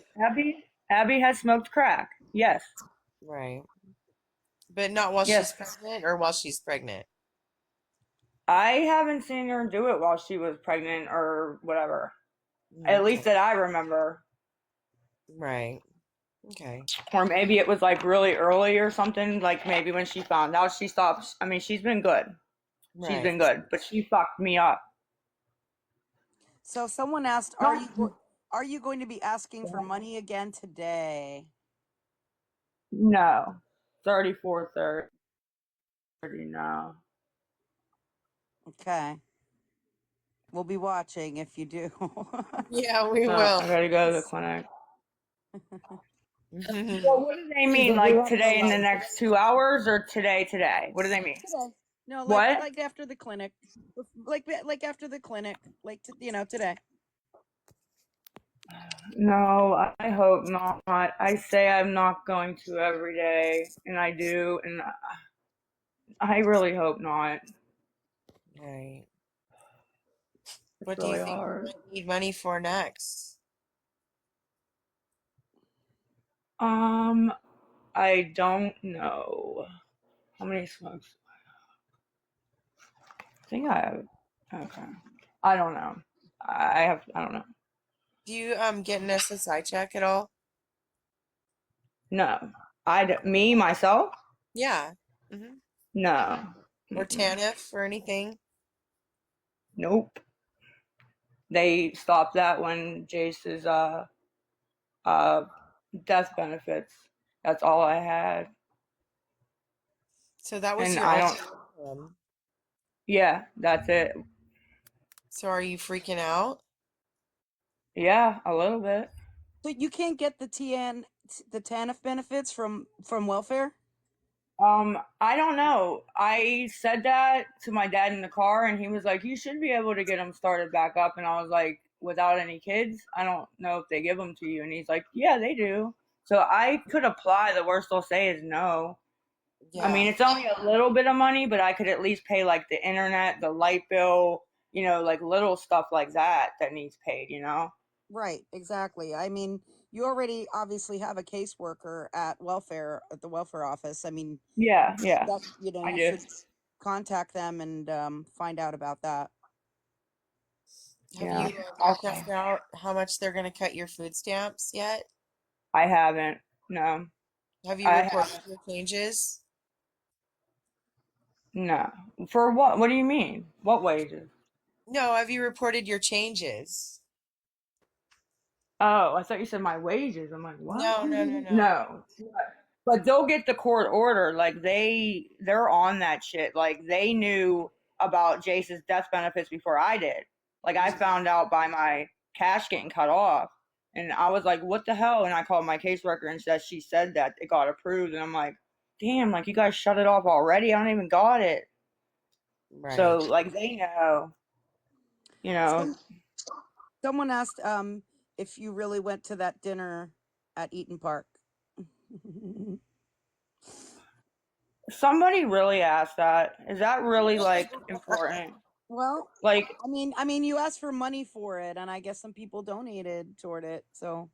Abby has smoked crack. Yes. Right. But not while she's Yes. pregnant or while she's pregnant. I haven't seen her do it while she was pregnant or whatever. At least Okay. that I remember. Right. Okay. Or maybe it was like really early or something. Like maybe when she found out, she stopped. I mean, she's been good. She's Right. been good, but she fucked me up. So someone asked, are you going to be asking for money again today? No. 3430. No. Okay. We'll be watching if you do. Yeah, we No, will. I gotta go to the clinic. Mhm. Well, what do they mean? Lisa, we Like have no today in the life. next 2 hours or today? What do they mean? Today. No, What? like after the clinic. Like after the clinic. Like today. No, I hope not. I say I'm not going to every day, and I do, and I really hope not. Right. It's What do you really think you hard. might need money for next? I don't know. How many smokes? I think I have. Okay. I don't know. I don't know. Do you get an SSI check at all? No. Me, myself? Yeah. Hmm. No. Or Mm-mm. TANF or anything? Nope. They stopped that when Jace's uh death benefits. That's all I had. So that was And your I only don't income. yeah, that's it. So are you freaking out? Yeah, a little bit. So you can't get the TANF benefits from welfare? I don't know. I said that to my dad in the car, and he was like, "You should be able to get them started back up." And I was like, "Without any kids, I don't know if they give them to you." And he's like, "Yeah, they do." So I could apply. The worst they'll say is no. I mean, Yeah. it's only a little bit of money, but I could at least pay like the internet, the light bill, like little stuff like that that needs paid. Right, exactly. I mean, you already obviously have a caseworker at the welfare office. I mean, Yeah, yeah, that I you do. should contact them and find out about that. Have Yeah. you Okay. checked out how much they're going to cut your food stamps yet? I haven't. No, Have you I reported haven't. your changes? No. For what? What do you mean? What wages? No, have you reported your changes? Oh, I thought you said my wages. I'm like, what? No, no, no, no. No. But they'll get the court order. Like they're on that shit. Like they knew about Jace's death benefits before I did. Like I found out by my cash getting cut off. And I was like, what the hell? And I called my caseworker and she said that it got approved. And I'm like, damn, like you guys shut it off already? I don't even got it. So Right. like they know, you know. Some, someone asked if you really went to that dinner at Eaton Park. Somebody really asked that. Is that really like important? Well, Like I mean, you asked for money for it, and I guess some people donated toward it. So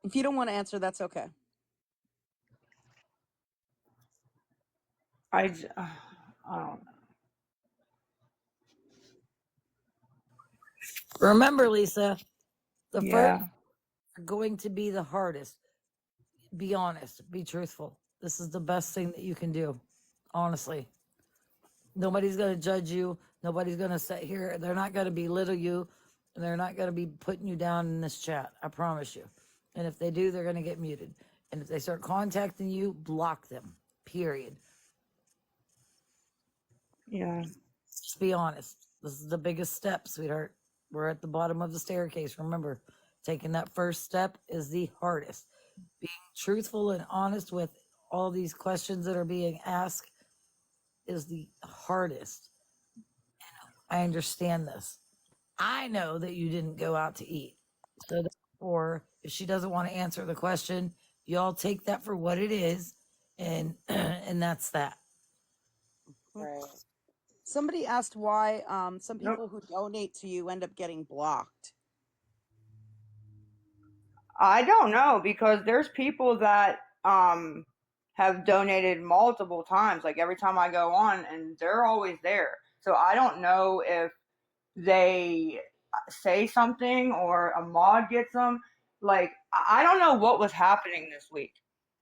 if you don't want to answer, that's okay. I don't know. Remember, Lisa, the first Yeah. are going to be the hardest. Be honest, be truthful. This is the best thing that you can do, honestly. Nobody's going to judge you. Nobody's going to sit here. They're not going to belittle you. And they're not going to be putting you down in this chat. I promise you. And if they do, they're going to get muted. And if they start contacting you, block them. Period. Yeah. Just be honest. This is the biggest step, sweetheart. We're at the bottom of the staircase. Remember, taking that first step is the hardest. Being truthful and honest with all these questions that are being asked is the hardest. I understand this. I know that you didn't go out to eat. So therefore, if she doesn't want to answer the question, y'all take that for what it is, and and that's that. Right. Somebody asked why some Nope. people who donate to you end up getting blocked. I don't know because there's people that have donated multiple times, like every time I go on, and they're always there. So I don't know if they say something or a mod gets them. Like, I don't know what was happening this week.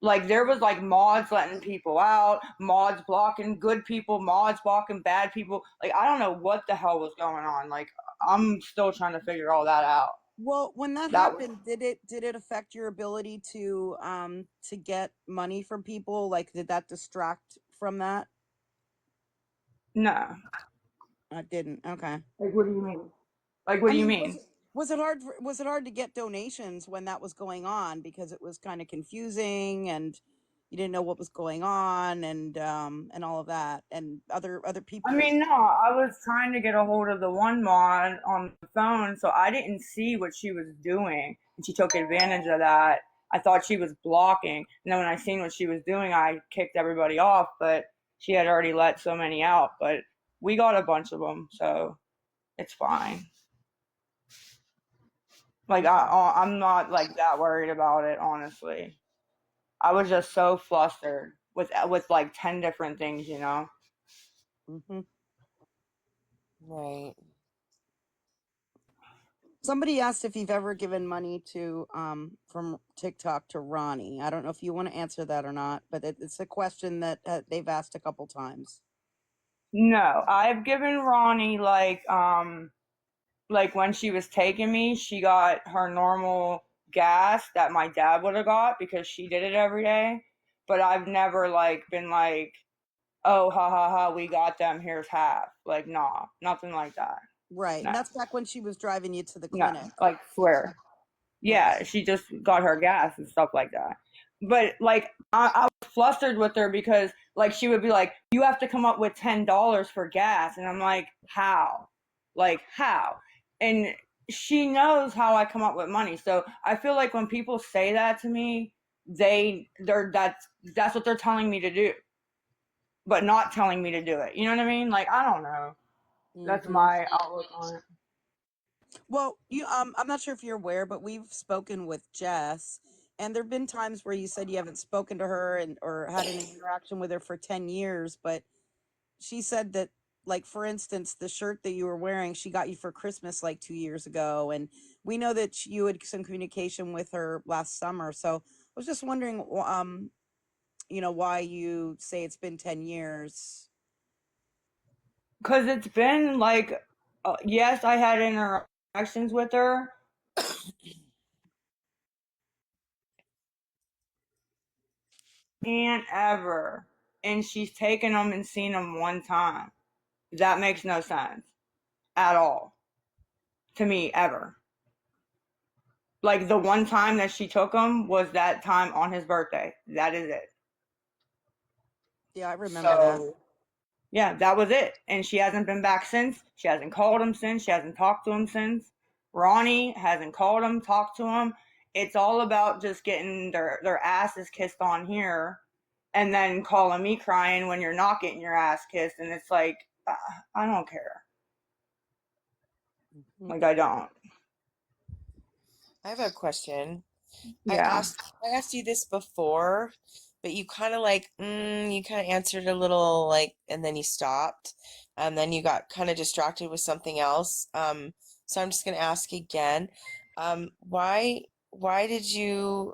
Like, there was like mods letting people out, mods blocking good people, mods blocking bad people. Like, I don't know what the hell was going on. Like, I'm still trying to figure all that out. Well, when that That was happened, did it affect your ability to get money from people? Like, did that distract from that? no. It didn't. Okay. Like, what do you mean? Like, what I do you mean, mean? was it hard? Was it hard to get donations when that was going on because it was kind of confusing and you didn't know what was going on and all of that and other people. I mean, no, I was trying to get a hold of the one mod on the phone, so I didn't see what she was doing, and she took advantage of that. I thought she was blocking, and then when I seen what she was doing, I kicked everybody off, but she had already let so many out, but we got a bunch of them, so it's fine. Like, I'm not, like, that worried about it, honestly. I was just so flustered with like 10 different things, you know? Mm-hmm. Right. Somebody asked if you've ever given money to from TikTok to Ronnie. I don't know if you want to answer that or not, but it's a question that they've asked a couple times. No, I've given Ronnie like when she was taking me, she got her normal gas that my dad would have got because she did it every day. But I've never like been like, oh, ha ha ha, we got them. Here's half. Like, nah, nothing like that. Right, No, and that's back when she was driving you to the no, clinic. like swear. Okay. Yeah, she just got her gas and stuff like that. But like, I was flustered with her because like she would be like, "You have to come up with $10 for gas," and I'm like, "How? Like how?" And she knows how I come up with money. So I feel like when people say that to me, they're that's what they're telling me to do, but not telling me to do it. You know what I mean? Like, I don't know. That's Mm-hmm. my outlook on it. Well, I'm not sure if you're aware, but we've spoken with Jess, and there've been times where you said you haven't spoken to her and or had an interaction with her for 10 years, but she said that, like, for instance, the shirt that you were wearing, she got you for Christmas like 2 years ago, and we know that you had some communication with her last summer. So I was just wondering, why you say it's been 10 years. Because it's been like, yes, I had interactions with her, and ever. And she's taken them and seen them one time. That makes no sense at all to me, ever. Like, the one time that she took him was that time on his birthday. That is it. Yeah, I remember that. So, yeah, that was it. And she hasn't been back since. She hasn't called him since. She hasn't talked to him since. Ronnie hasn't called him, talked to him. It's all about just getting their asses kissed on here and then calling me crying when you're not getting your ass kissed. And it's like, I don't care. Like, I don't. I have a question. Yeah. I asked you this before, but you kind of like you kind of answered a little like and then you stopped and then you got kind of distracted with something else. So I'm just gonna ask again. Why did you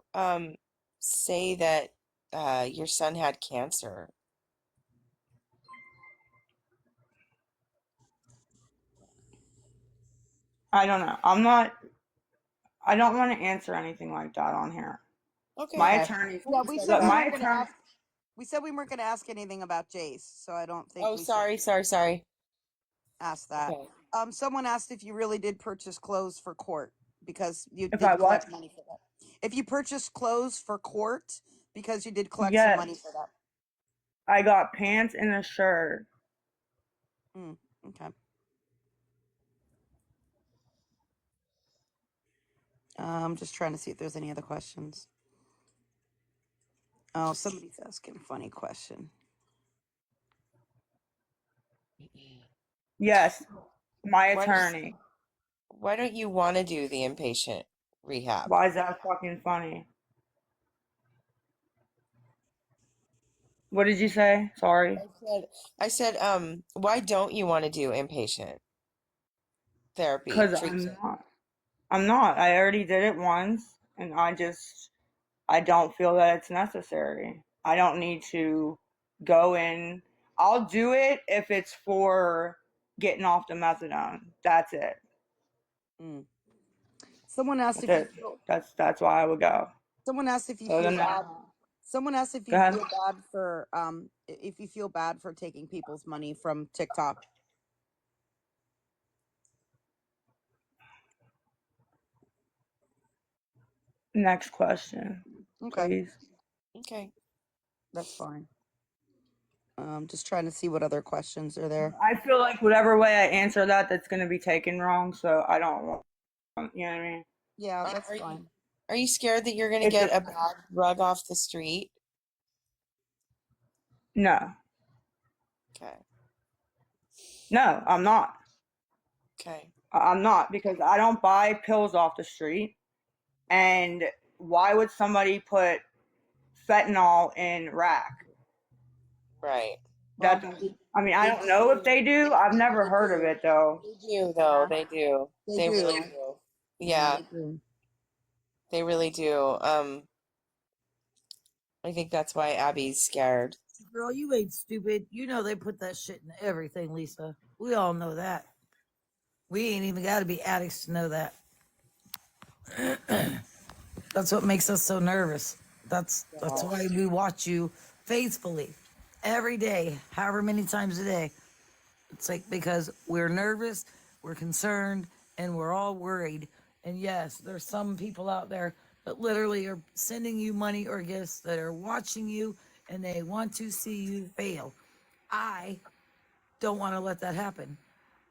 say that your son had cancer? I don't know. I don't want to answer anything like that on here. My Okay. Okay. attorney, Yeah, we said but we my weren't going to attorney, ask. We said we weren't going to ask anything about Jace, so I don't think Oh, we should sorry. ask that. Okay. Someone asked if you really did purchase clothes for court because you if I did what? collect money for that. If you purchased clothes for court because you did collect some money for Yes. that. I got pants and a shirt. Okay. I'm just trying to see if there's any other questions. Oh, somebody's asking a funny question. Yes. My Why does attorney. why don't you want to do the inpatient rehab? Why is that fucking funny? What did you say? Sorry. I said, why don't you want to do inpatient therapy Because treatment? I'm not. I already did it once, and I don't feel that it's necessary. I don't need to go in. I'll do it if it's for getting off the methadone. That's it. Mm. Someone asked That's if you it. feel. That's why I would go. Someone asked if you Other feel than bad. that, Someone asked if go you ahead. feel bad for if you feel bad for taking people's money from TikTok. Next question, Okay, please. Okay. that's fine. Just trying to see what other questions are there. I feel like whatever way I answer that, that's going to be taken wrong. So I don't want, you know what I mean? Yeah, that's Are you fine. are you scared that you're gonna It's get a a bad rug off the street? no, Okay. no. I'm not. Okay. I'm not because I don't buy pills off the street. And why would somebody put fentanyl in rack? Right. Well, That I mean, I they don't know if they do. I've never they heard of do. it though. They do though. They do. They They really do. do. Yeah, Yeah, they do. they really do. I think that's why Abby's scared. Girl, you ain't stupid. You know they put that shit in everything, Lisa. We all know that. We ain't even got to be addicts to know that. That's what makes us so nervous. That's Yeah. why we watch you faithfully every day, however many times a day. It's like because we're nervous, we're concerned, and we're all worried. And yes, there's some people out there that literally are sending you money or gifts that are watching you and they want to see you fail. I don't want to let that happen.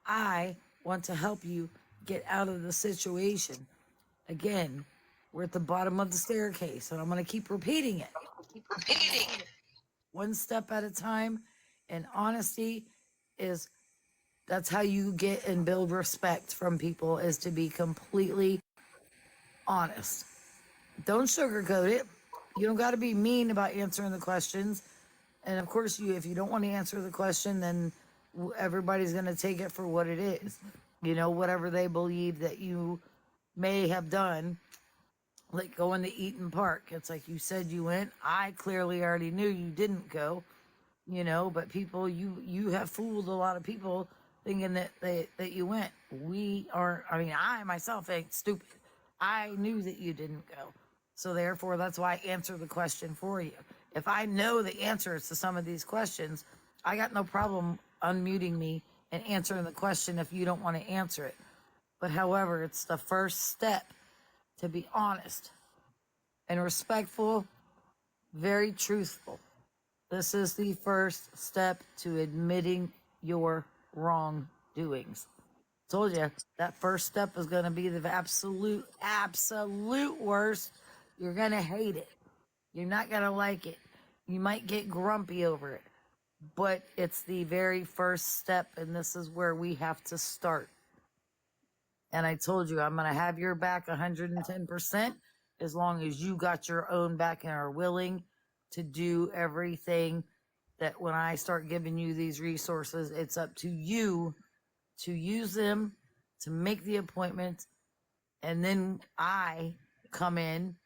I want to help you get out of the situation. Again, we're at the bottom of the staircase, and I'm going to keep repeating it. One step at a time. And honesty is that's how you get and build respect from people is to be completely honest. Don't sugarcoat it. You don't got to be mean about answering the questions. And of course, if you don't want to answer the question, then everybody's going to take it for what it is. You know, whatever they believe that you may have done, like going to Eaton Park. It's like you said you went. I clearly already knew you didn't go, you know, but people, you have fooled a lot of people thinking that you went. We aren't, I mean, I myself ain't stupid. I knew that you didn't go. So therefore, that's why I answer the question for you. If I know the answers to some of these questions, I got no problem unmuting me and answering the question if you don't want to answer it. But however, it's the first step to be honest and respectful, very truthful. This is the first step to admitting your wrongdoings. Told you that first step is going to be the absolute worst. You're going to hate it. You're not going to like it. You might get grumpy over it, but it's the very first step, and this is where we have to start. And I told you, I'm going to have your back 110% as long as you got your own back and are willing to do everything that when I start giving you these resources, it's up to you to use them, to make the appointment. And then I come in,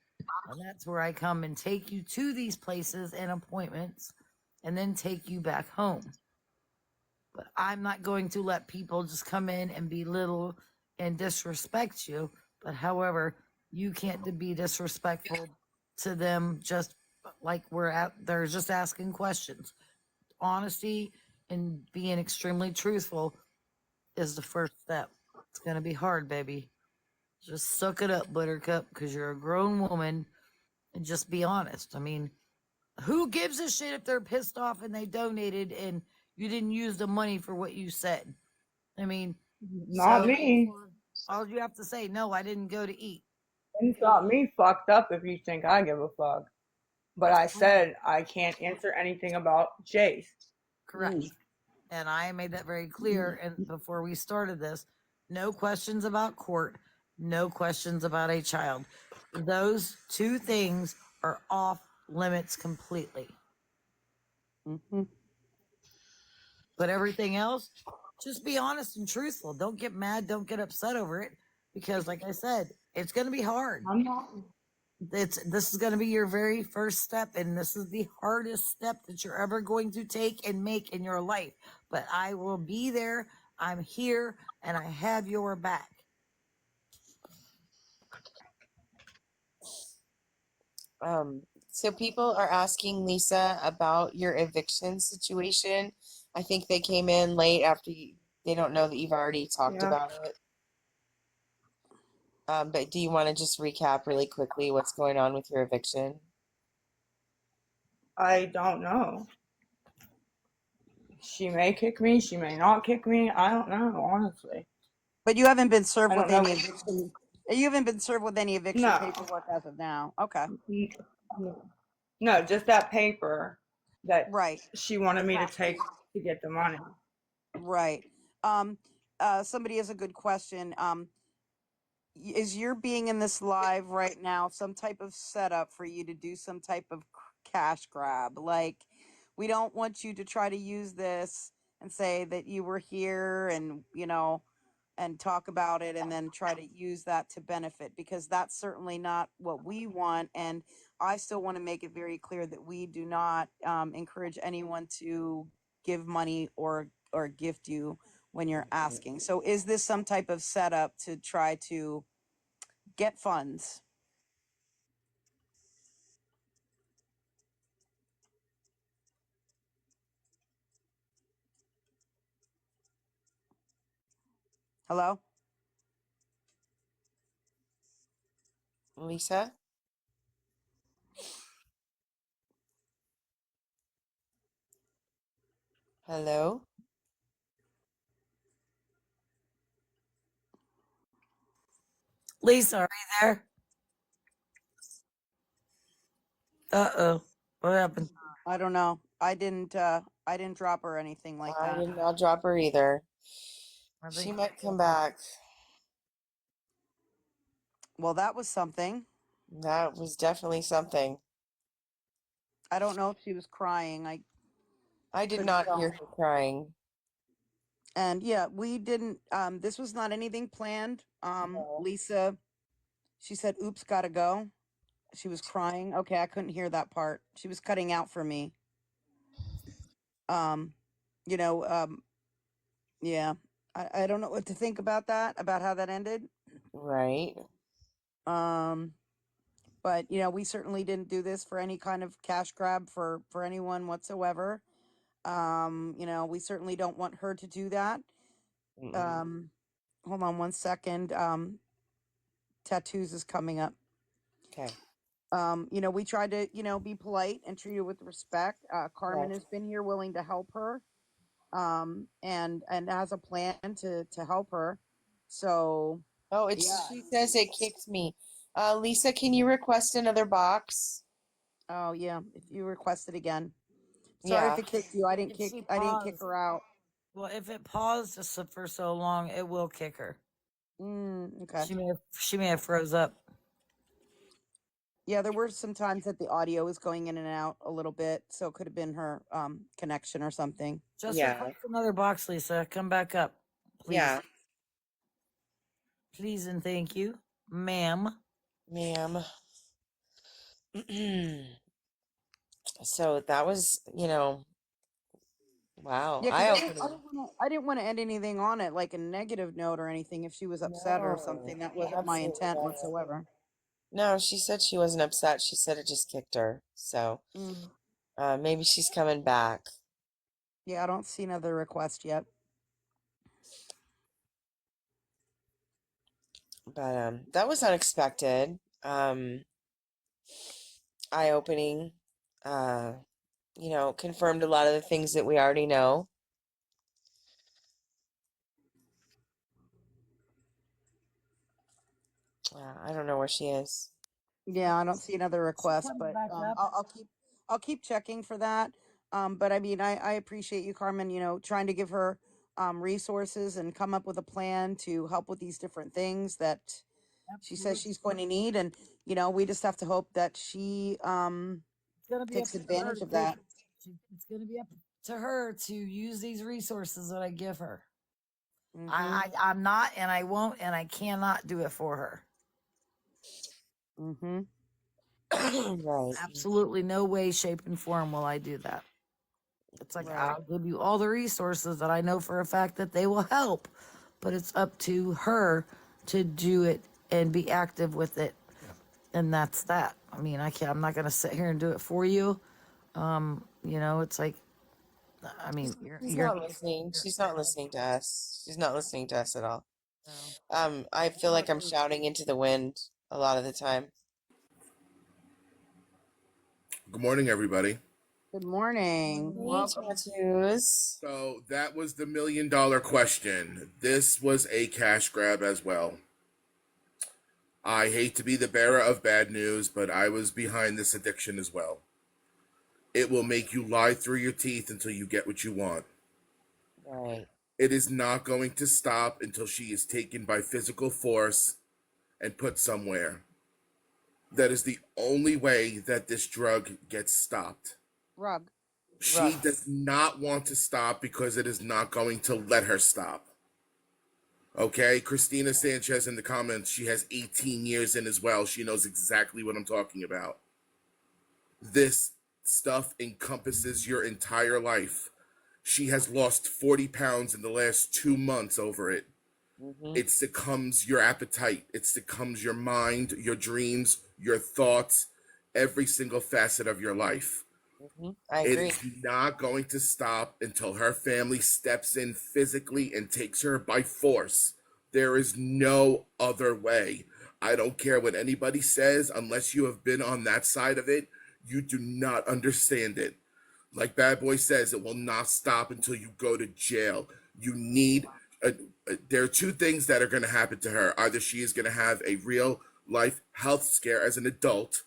and that's where I come and take you to these places and appointments and then take you back home. But I'm not going to let people just come in and belittle and disrespect you. But however, you can't be disrespectful to them just like they're just asking questions. Honesty and being extremely truthful is the first step. It's going to be hard, baby. Just suck it up, buttercup, because you're a grown woman and just be honest. I mean, who gives a shit if they're pissed off and they donated and you didn't use the money for what you said? I mean, Not so me. therefore, all you have to say, no, I didn't go to eat. You got me fucked up if you think I give a fuck. But I said I can't answer anything about Jace. Correct. And I made that very clear. And before we started this, no questions about court, no questions about a child. Those two things are off limits completely. Mm-hmm. But everything else, just be honest and truthful. Don't get mad. Don't get upset over it. Because, like I said, it's going to be hard. I'm not. This is going to be your very first step, and this is the hardest step that you're ever going to take and make in your life. But I will be there. I'm here, and I have your back. So people are asking Lisa about your eviction situation. I think they came in late after they don't know that you've already talked Yeah. about it. But do you want to just recap really quickly what's going on with your eviction? I don't know. She may kick me. She may not kick me. I don't know, honestly. But you haven't been served I with don't know. any eviction. You haven't been served with any eviction No. paperwork as of now. Okay. No, just that paper that Right. she wanted me to take to get the money. Right. Somebody has a good question. Is your being in this live right now some type of setup for you to do some type of cash grab? Like, we don't want you to try to use this and say that you were here and, and talk about it and then try to use that to benefit, because that's certainly not what we want. And I still want to make it very clear that we do not encourage anyone to give money or gift you when you're asking. So is this some type of setup to try to get funds? Hello? Lisa? Hello? Lisa, are you there? Uh-oh. What happened? I don't know. I didn't drop her or anything like I that. did not drop her either. I She think might come back. Well, that was something. That was definitely something. I don't know if she was crying. I I did couldn't not tell. hear her crying. And yeah, we didn't this was not anything planned. No. Lisa, she said, "Oops, gotta go." She was crying. Okay, I couldn't hear that part. She was cutting out for me. Um, you know, yeah. I don't know what to think about that, about how that ended. Right. Um, but we certainly didn't do this for any kind of cash grab for anyone whatsoever. We certainly don't want her to do that. Um, hold on one second. Tattoos is coming up. Okay. We tried to, be polite and treat her with respect. Carmen Yes. has been here willing to help her. And has a plan to help her. So Oh, yeah. she says it kicked me. Lisa, can you request another box? Oh yeah. If you request it again. Sorry if Yeah. it kicked you. if she I didn't kick paused. her out. Well, if it paused for so long, it will kick her. Okay. She may have froze up. Yeah, there were some times that the audio was going in and out a little bit, so it could have been her connection or something. Just Yeah. request another box, Lisa. Come back up, please. Yeah. Please and thank you, ma'am. Ma'am. So that was, wow, Yeah, because eye-opening. I didn't want to end anything on it like a negative note or anything. If she was upset or No, something, that wasn't my absolutely intent not. whatsoever. No, she said she wasn't upset. She said it just kicked her. So Mm. maybe she's coming back. Yeah, I don't see another request yet. But that was unexpected. Eye-opening. Uh, confirmed a lot of the things that we already know. I don't know where she is. Yeah, I don't see another request, coming but back up. I'll keep checking for that. But I mean, I appreciate you, Carmen. Trying to give her resources and come up with a plan to help with these different things that she says she's going to need, and we just have to hope that she It's gonna be up takes to her advantage to of that. It's going to be up to her to use these resources that I give her. Mm-hmm. I'm not, and I won't, and I cannot do it for her. Mm-hmm. Right. Absolutely no way, shape, and form will I do that. It's like, Right. I'll give you all the resources that I know for a fact that they will help, but it's up to her to do it and be active with it. And that's that. I mean, I'm not going to sit here and do it for you. You know, it's like, I mean, She's you're, not listening. She's not listening to us. She's not listening to us at all. no. I feel like I'm shouting into the wind a lot of the time. Good morning, everybody. Good morning. Hey, Welcome. tattoos. So that was the $1 million question. This was a cash grab as well. I hate to be the bearer of bad news, but I was behind this addiction as well. It will make you lie through your teeth until you get what you want. Right. It is not going to stop until she is taken by physical force and put somewhere. That is the only way that this drug gets stopped. Rug. She does not want to stop because it is not going to let her stop. Okay, Christina Sanchez in the comments, she has 18 years in as well. She knows exactly what I'm talking about. This stuff encompasses your entire life. She has lost 40 pounds in the last 2 months over it. Mm-hmm. It succumbs your appetite. It succumbs your mind, your dreams, your thoughts, every single facet of your life. Mm-hmm. I It agree. is not going to stop until her family steps in physically and takes her by force. There is no other way. I don't care what anybody says, unless you have been on that side of it, you do not understand it. Like Bad Boy says, it will not stop until you go to jail. You need, there are two things that are going to happen to her. Either she is going to have a real life health scare as an adult,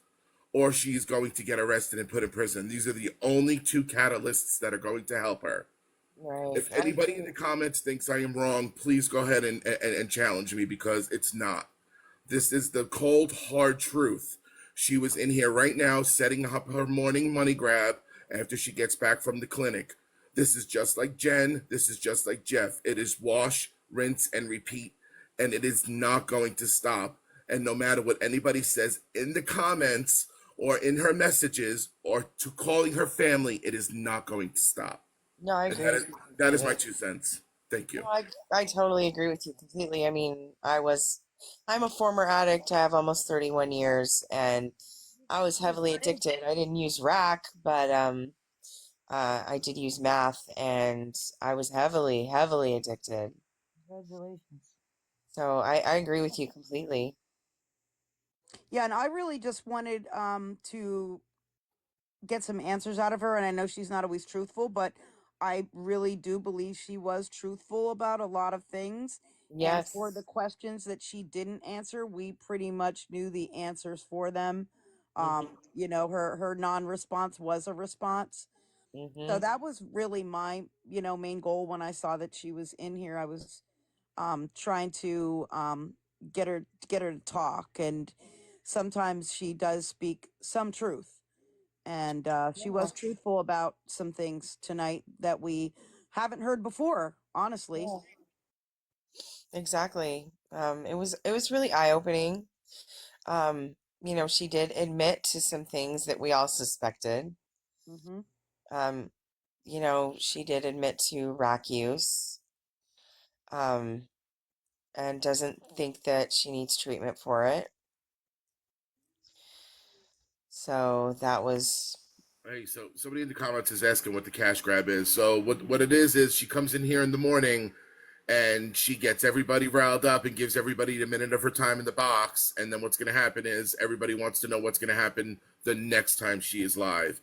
or she's going to get arrested and put in prison. These are the only two catalysts that are going to help her. Right. If anybody in the comments thinks I am wrong, please go ahead and challenge me, because it's not. This is the cold, hard truth. She was in here right now setting up her morning money grab after she gets back from the clinic. This is just like Jen. This is just like Jeff. It is wash, rinse, and repeat, and it is not going to stop. And no matter what anybody says in the comments or in her messages or to calling her family, it is not going to stop. No, I And agree. that is my 2 cents. Thank you. No, I totally agree with you completely. I mean, I'm a former addict. I have almost 31 years, and I was heavily addicted. I didn't use rack, but I did use meth, and I was heavily, heavily addicted. Congratulations. So I agree with you completely. Yeah, and I really just wanted to get some answers out of her, and I know she's not always truthful, but I really do believe she was truthful about a lot of things. And for the Yes. questions that she didn't answer, we pretty much knew the answers for them. Mm-hmm. You know, her non-response was a response. So Mm-hmm. that was really my, main goal when I saw that she was in here. I was trying to get her to talk, and sometimes she does speak some truth, and she Yeah. was truthful about some things tonight that we haven't heard before, honestly. Yeah. Exactly. It was really eye-opening. She did admit to some things that we all suspected. Mm-hmm. Um, she did admit to rack use. Um, and doesn't think that she needs treatment for it. So that was, Hey, so somebody in the comments is asking what the cash grab is. So what it is she comes in here in the morning and she gets everybody riled up and gives everybody a minute of her time in the box. And then what's going to happen is everybody wants to know what's going to happen the next time she is live.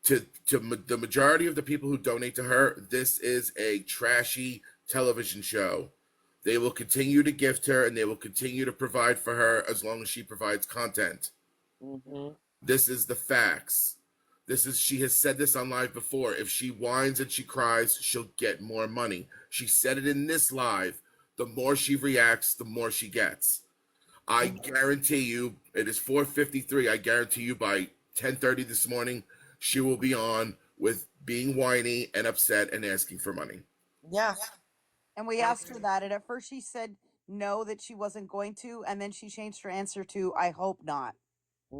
The majority of the people who donate to her, this is a trashy television show. They will continue to gift her and they will continue to provide for her as long as she provides content. hmm This is the facts. She has said this on live before. If she whines and she cries, she'll get more money. She said it in this live. The more she reacts, the more she gets. I guarantee you, it is 4:53. I guarantee you by 10:30 this morning, she will be on with being whiny and upset and asking for money. Yeah. And we asked her that, and at first she said no, that she wasn't going to, and then she changed her answer to "I hope not."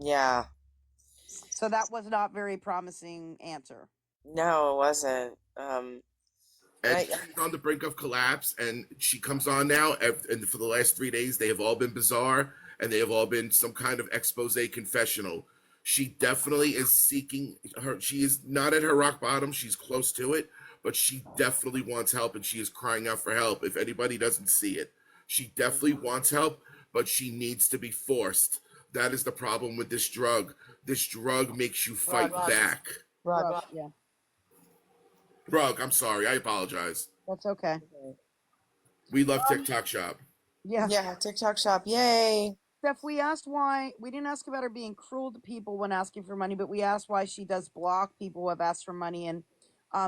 Yeah. So that was not very promising answer. No, it wasn't. And I, she's on the brink of collapse, and she comes on now. And for the last 3 days, they have all been bizarre, and they have all been some kind of expose confessional. She definitely is seeking her. She is not at her rock bottom. She's close to it, but she definitely wants help, and she is crying out for help. If anybody doesn't see it, she definitely wants help, but she needs to be forced. That is the problem with this drug. This drug makes you fight back. Rod, Yeah, Drug. I'm sorry. I apologize. that's okay. We love TikTok Shop. Yeah. Yeah, TikTok shop. Yay. Steph, we asked why. We didn't ask about her being cruel to people when asking for money, but we asked why she does block people who have asked for money, and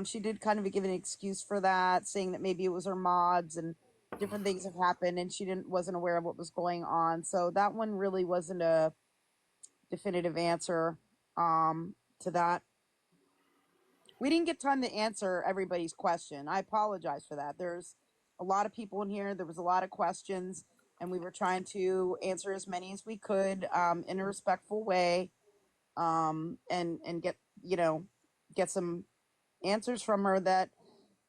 she did kind of give an excuse for that, saying that maybe it was her mods and different things have happened, and she wasn't aware of what was going on. So that one really wasn't a definitive answer to that. We didn't get time to answer everybody's question. I apologize for that. There's a lot of people in here. There was a lot of questions, and we were trying to answer as many as we could in a respectful way, and get some answers from her that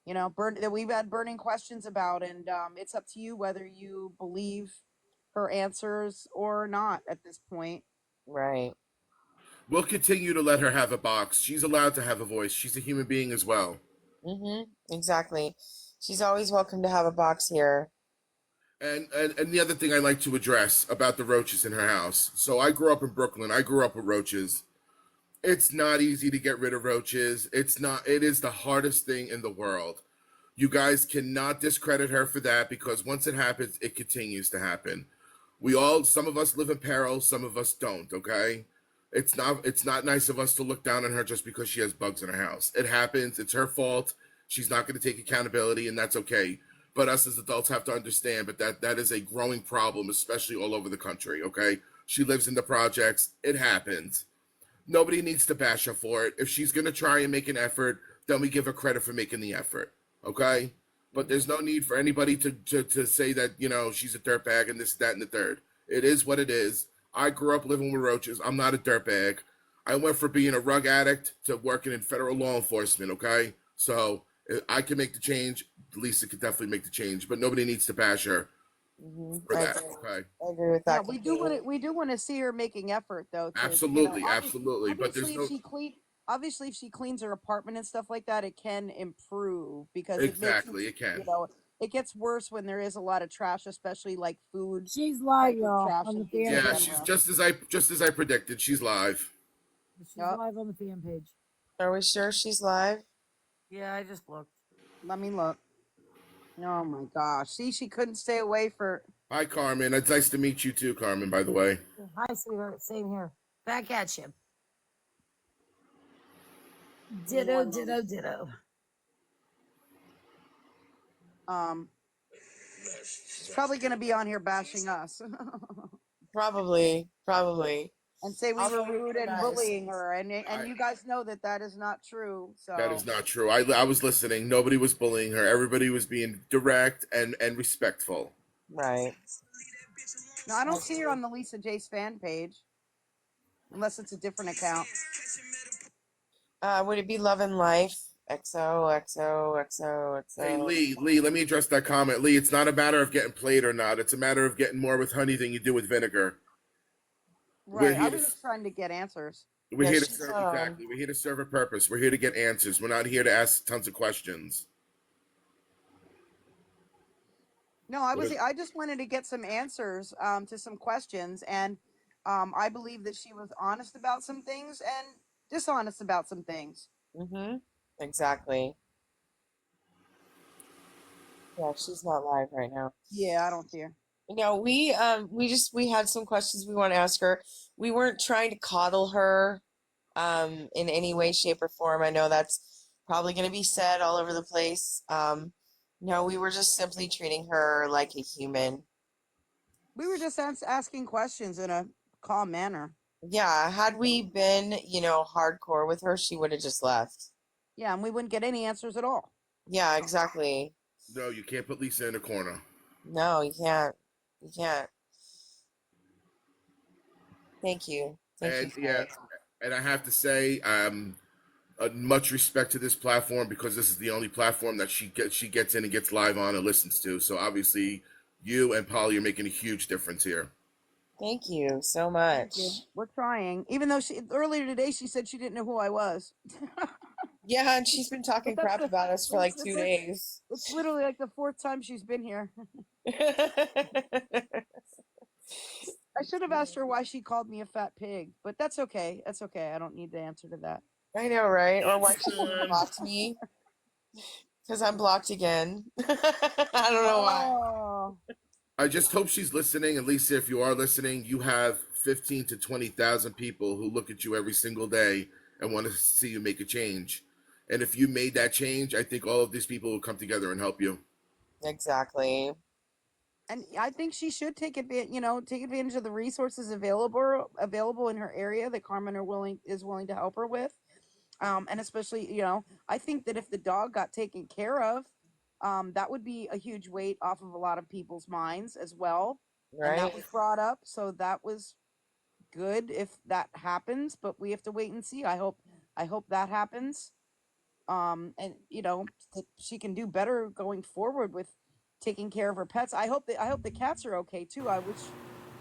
that we've had burning questions about, and it's up to you whether you believe her answers or not at this point. Right. We'll continue to let her have a box. She's allowed to have a voice. She's a human being as well. Exactly. She's always welcome to have a box here. And the other thing I like to address about the roaches in her house. So I grew up in Brooklyn. I grew up with roaches. It's not easy to get rid of roaches. It is the hardest thing in the world. You guys cannot discredit her for that, because once it happens, it continues to happen. Some of us live in peril, some of us don't, okay? It's not nice of us to look down on her just because she has bugs in her house. It happens. It's her fault. She's not going to take accountability, and that's okay. But us as adults have to understand, but that is a growing problem, especially all over the country, okay? She lives in the projects. It happens. Nobody needs to bash her for it. If she's going to try and make an effort, then we give her credit for making the effort, okay? But there's no need for anybody to say that, she's a dirtbag and this, that, and the third. It is what it is. I grew up living with roaches. I'm not a dirtbag. I went from being a rug addict to working in federal law enforcement, okay? So if I can make the change, Lisa could definitely make the change, but nobody needs to bash her for that, okay? I agree with Yeah, that. we do want to see her making effort though. Absolutely, absolutely. But there's no obviously if she cleans her apartment and stuff like that, it can improve, because exactly it can. It gets worse when there is a lot of trash, especially like food. She's live, type of y'all, trash on the and things fan Yeah, like page. she's that. just as I predicted. She's live. She's Yep. live on the fan page. Are we sure she's live? Yeah, I just looked. Let me look. Oh my gosh! See, she couldn't stay away for. Hi, Carmen. It's nice to meet you too, Carmen, by the way. Hi, sweetheart. Same here. Back at you. Ditto, ditto, ditto. She's probably going to be on here bashing us Probably. and say we Also, were rude and guys, bullying her, and you guys know that is not true. So That is not true. I was listening. Nobody was bullying her. Everybody was being direct and respectful. Right. No, I don't see her on the Lisa Jace fan page, unless it's a different account. Would it be Love and Life? XO. Hey, Lee, let me address that comment. Lee, it's not a matter of getting played or not. It's a matter of getting more with honey than you do with vinegar. Right. I was just trying to get answers. We're Yeah, here to she's, serve exactly. We're here to serve a purpose. We're here to get answers. We're not here to ask tons of questions. No, I just wanted to get some answers to some questions, and I believe that she was honest about some things and dishonest about some things. Exactly. Yeah, she's not live right now. Yeah, I don't see her. We had some questions we want to ask her. We weren't trying to coddle her in any way, shape, or form. I know that's probably going to be said all over the place. No, we were just simply treating her like a human. We were just asking questions in a calm manner. Yeah, had we been, hardcore with her, she would have just left. Yeah, and we wouldn't get any answers at all. Yeah, exactly. No, you can't put Lisa in a corner. No, you can't. You can't. Thank you. Thank you And for yeah, it. and I have to say, much respect to this platform because this is the only platform that she gets in and gets live on and listens to. So obviously, you and Polly are making a huge difference here. Thank you so Thank you. much. We're trying. Even though she earlier today she said she didn't know who I was. Yeah, and she's been But talking that's crap the about us for like 2 days. it's literally like the fourth time she's been here. I should have asked her why she called me a fat pig, but that's okay. That's okay. I don't need the answer to that. I know, right? Or why she Um, blocked me. Because I'm blocked again. I don't know why. Oh, I just hope she's listening. And Lisa, if you are listening, you have 15 to 20,000 people who look at you every single day and want to see you make a change. And if you made that change, I think all of these people will come together and help you. Exactly. and I think she should take advantage. Take advantage of the resources available in her area that Carmen is willing to help her with. And especially, I think that if the dog got taken care of, that would be a huge weight off of a lot of people's minds as well. And that Right? was brought up, so that was good if that happens. But we have to wait and see. I hope that happens. And that she can do better going forward with taking care of her pets. I hope the cats are okay too. I wish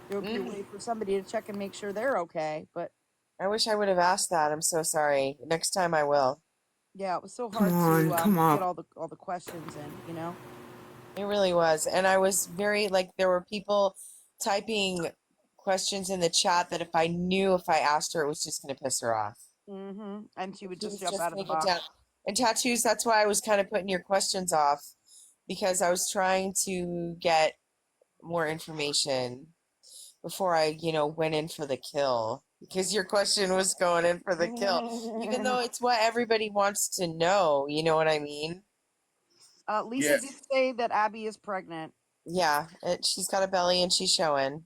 there would be a Mm. way for somebody to check and make sure they're okay. But I wish I would have asked that. I'm so sorry. Next time I will. yeah, it was so Come hard on, to come get up. all the questions in. It really was. And I was very, like, there were people typing questions in the chat that if I asked her, it was just going to piss her off. And she would She just was jump just out of the going to get down. box. And tattoos, that's why I was kind of putting your questions off because I was trying to get more information before I, went in for the kill. Because your question was going in for the kill. Even though it's what everybody wants to know, you know what I mean? Lisa Yeah, did say that Abby is pregnant. Yeah, she's got a belly and she's showing.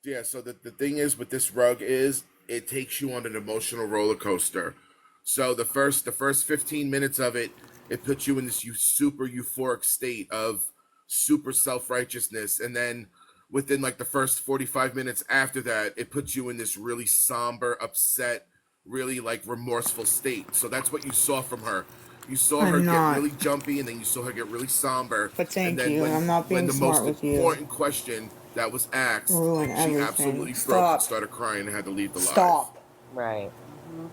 yeah. So the thing is with this rug is it takes you on an emotional roller coaster. So the first 15 minutes of it, it puts you in this super euphoric state of super self righteousness, and then within like the first 45 minutes after that, it puts you in this really somber, upset, really like remorseful state. So that's what you saw from her. You saw her I'm get not. really jumpy, and then you saw her get really somber. But And thank then you. I'm not when being the smart most with you. important question that was asked, Ruin she everything. absolutely broke and Stop. started crying and had to leave the live. Stop. Right. hmm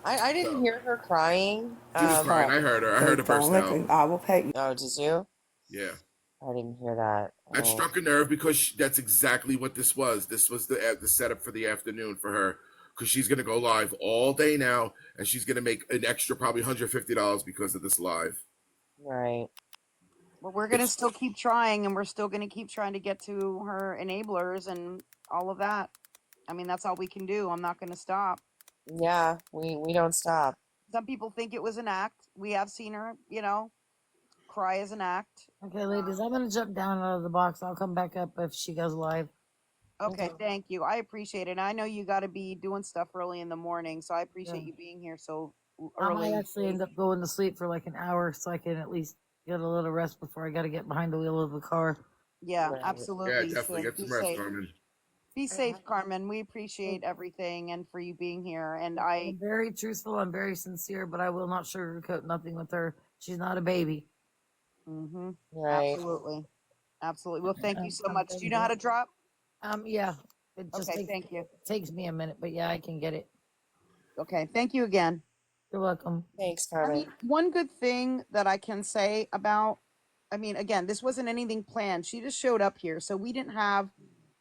I didn't So hear her crying. she was Just crying. talk. I heard her. I Okay, heard her don't burst lick out. it. I will pet you. Oh, did you? Yeah. I didn't hear that. That Oh, struck a nerve because that's exactly what this was. This was the setup for the afternoon for her because she's going to go live all day now and she's going to make an extra probably $150 because of this live. right. But we're gonna It's still keep trying, and we're still gonna keep trying to get to her enablers and all of that. I mean, that's all we can do. I'm not gonna stop. Yeah, we don't stop. Some people think it was an act. We have seen her, cry as an act. Okay, ladies, I'm gonna jump down out of the box. I'll come back up if she goes live. Okay, Okay. thank you. I appreciate it. I know you got to be doing stuff early in the morning, so I Yeah. appreciate you being here so I might early. actually end up going to sleep for like an hour so I can at least get a little rest before I got to get behind the wheel of the car. Yeah, Right. yeah, absolutely. You definitely should get be some rest, safe. Carmen. Be safe, Carmen. We appreciate everything and for you being here. And I, I'm very truthful. I'm very sincere, but I will not sugarcoat nothing with her. She's not a baby. Right. absolutely. Well, thank you so I'm much. Do you know how to drop? Yeah. It just Okay, thank you. takes me a minute, but yeah, I can get it. Okay, thank you again. You're welcome. Thanks, I Carmen. mean, one good thing that I can say about, again, this wasn't anything planned. She just showed up here, so we didn't have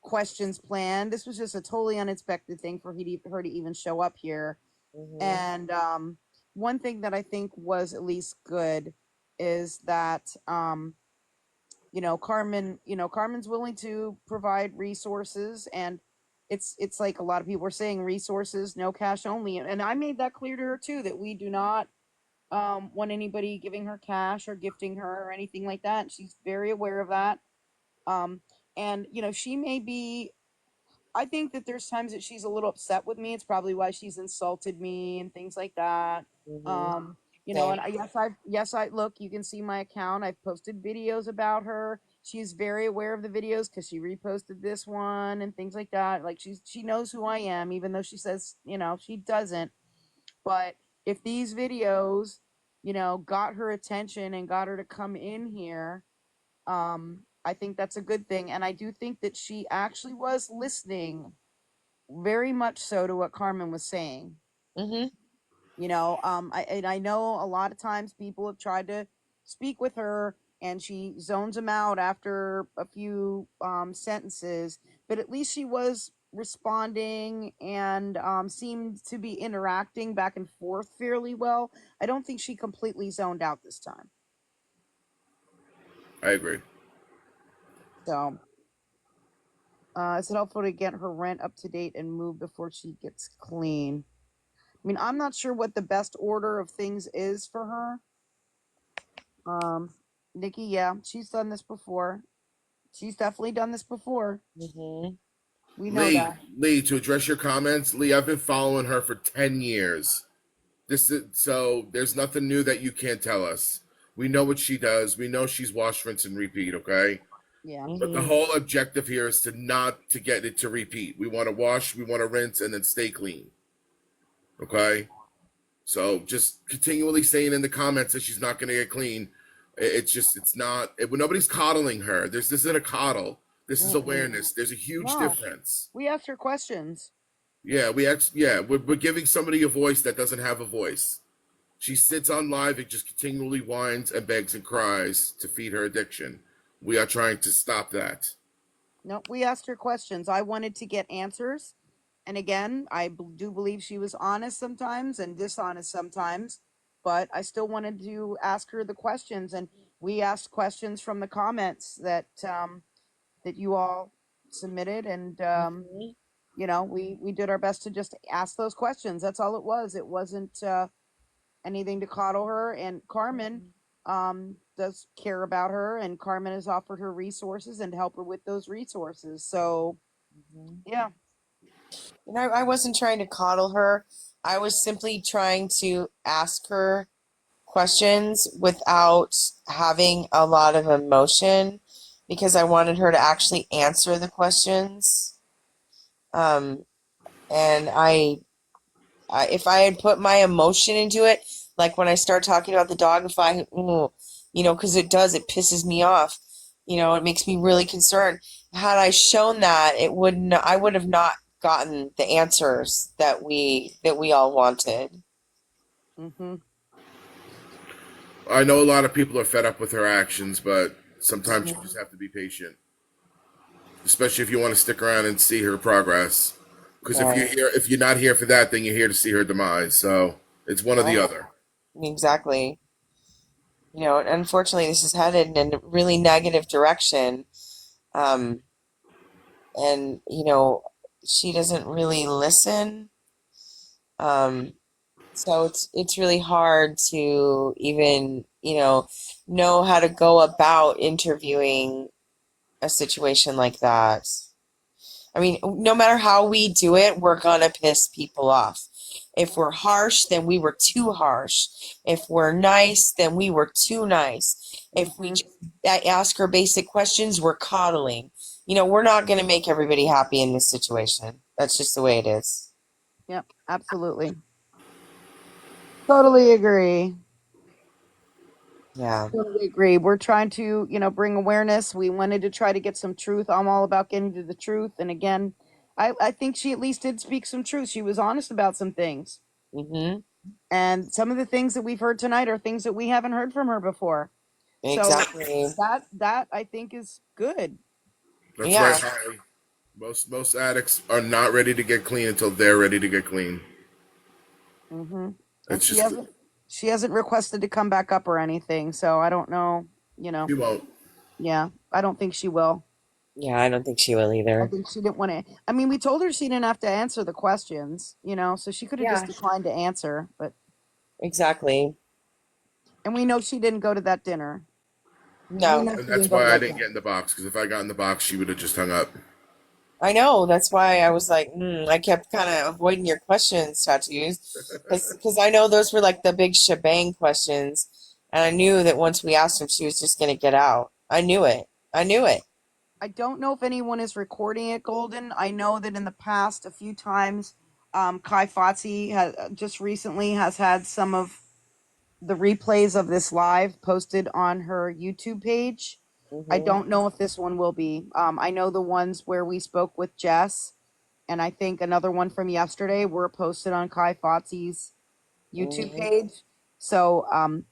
questions planned. This was just a totally unexpected thing for her to even show up here. Hmm. And one thing that I think was at least good is that Carmen's willing to provide resources, and it's like a lot of people are saying resources, no cash only. And I made that clear to her too, that we do not want anybody giving her cash or gifting her or anything like that. And she's very aware of that. Um, and she may be. I think that there's times that she's a little upset with me. It's probably why she's insulted me and things like that. Hmm. Um, You know, Okay. and I look, you can see my account. I've posted videos about her. She's very aware of the videos because she reposted this one and things like that. Like she knows who I am, even though she says, you know, she doesn't. But if these videos, you know, got her attention and got her to come in here, I think that's a good thing. And I do think that she actually was listening very much so to what Carmen was saying. Mm-hmm. You know, I know a lot of times people have tried to speak with her and she zones them out after a few sentences, but at least she was responding and seemed to be interacting back and forth fairly well. I don't think she completely zoned out this time. I agree. So, is it helpful to get her rent up to date and move before she gets clean? I mean, I'm not sure what the best order of things is for her. Nikki, yeah, she's done this before. She's definitely done this before. Mm-hmm. We know Lee, that. Lee, to address your comments, Lee, I've been following her for 10 years. This is so there's nothing new that you can't tell us. We know what she does. We know she's wash, rinse, and repeat, okay? Yeah. But the Mm-hmm. whole objective here is to not to get it to repeat. We want to wash, we want to rinse, and then stay clean. Okay? So just continually saying in the comments that she's not going to get clean. It's not. Nobody's coddling her. This isn't a coddle. This is Mm-mm. awareness. There's a huge No, difference. we asked her questions. Yeah, we're giving somebody a voice that doesn't have a voice. She sits on live and just continually whines and begs and cries to feed her addiction. We are trying to stop that. No, we asked her questions. I wanted to get answers. And again, do believe she was honest sometimes and dishonest sometimes, but I still wanted to ask her the questions. And we asked questions from the comments that you all submitted. And, Mm-hmm. you know, we did our best to just ask those questions. That's all it was. It wasn't anything to coddle her. And Carmen does care about her, and Carmen has offered her resources and help her with those resources. So Mm-hmm. yeah. And I wasn't trying to coddle her. I was simply trying to ask her questions without having a lot of emotion because I wanted her to actually answer the questions. Um, and if I had put my emotion into it, like when I start talking about the dog, if I, ooh, because it pisses me off. It makes me really concerned. Had I shown that, I would have not gotten the answers that we all wanted. Mm-hmm. I know a lot of people are fed up with her actions, but sometimes you Mhm. just have to be patient, especially if you want to stick around and see her progress. Because Right. if you're not here for that, then you're here to see her demise. So it's one or the Right. other. Exactly. Unfortunately, this is headed in a really negative direction. Um, and she doesn't really listen. Um, so it's really hard to even, know how to go about interviewing a situation like that. I mean, no matter how we do it, we're gonna piss people off. If we're harsh, then we were too harsh. If we're nice, then we were too nice. If we Mm-hmm. just ask her basic questions, we're coddling. We're not gonna make everybody happy in this situation. That's just the way it is. Yep, absolutely. Totally agree. Yeah. Totally agree. We're trying to, bring awareness. We wanted to try to get some truth. I'm all about getting to the truth. And again, I think she at least did speak some truth. She was honest about some things. Mm-hmm. And some of the things that we've heard tonight are things that we haven't heard from her before. So Exactly. that I think is good. That's right, Yeah. Holly. Most addicts are not ready to get clean until they're ready to get clean. Mm-hmm. And It's just she hasn't requested to come back up or anything. So I don't know, you won't. yeah, I don't think she will. Yeah, I don't think she will I either. think she didn't want to. I mean, we told her she didn't have to answer the questions, so she could have just Yeah, declined to answer. But exactly. and we know she didn't go to that dinner. We No. know And she didn't that's go to why I that didn't dinner. get in the box. Because if I got in the box, she would have just hung up. I know. That's why I was like, I kept kind of avoiding your questions, tattoos, because I know those were like the big shebang questions, and I knew that once we asked him, she was just gonna get out. I knew it. I knew it. I don't know if anyone is recording it, Golden. I know that in the past, a few times, Kai Fotze has just recently has had some of the replays of this live posted on her YouTube page. I Hmm. don't know if this one will be. I know the ones where we spoke with Jess, and I think another one from yesterday were posted on Kai Fotze's YouTube Hmm. page. So,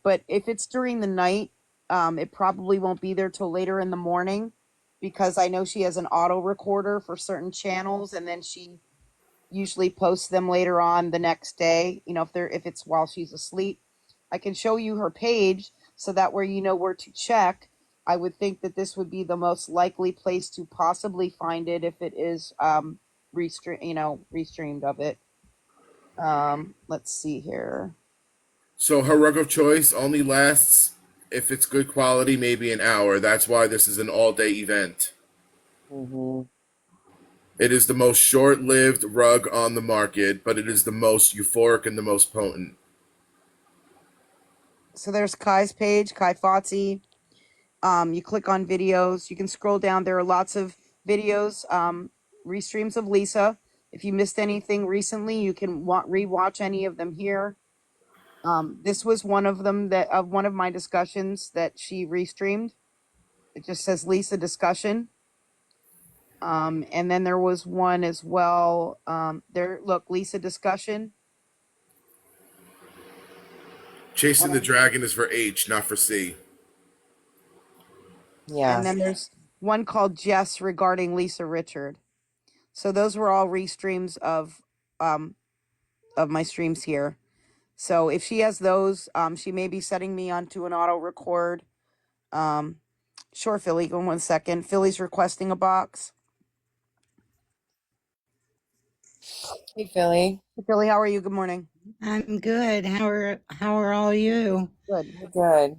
but if it's during the night, it probably won't be there till later in the morning because I know she has an auto recorder for certain channels and then she usually posts them later on the next day, if it's while she's asleep. I can show you her page so that way you know where to check. I would think that this would be the most likely place to possibly find it if it is restreamed of it. Let's see here. So her rug of choice only lasts, if it's good quality, maybe an hour. That's why this is an all-day event. Hmm. It is the most short-lived rug on the market, but it is the most euphoric and the most potent. So there's Kai's page, Kai Fotze. You click on videos. You can scroll down. There are lots of videos, restreams of Lisa. If you missed anything recently, you can rewatch any of them here. This was one of them that of one of my discussions that she restreamed. It just says Lisa discussion. And then there was one as well. Look, Lisa discussion. Chasing the And, Dragon is for H, not for C. Yeah. and then there's one called Jess regarding Lisa Richard. So those were all restreams um of my streams here. So if she has those, she may be setting me onto an auto record. Um, sure, Philly. Go 1 second. Philly's requesting a box. Hey, Philly. Philly, how are you? Good morning. I'm good. How are all you? Good. You're good.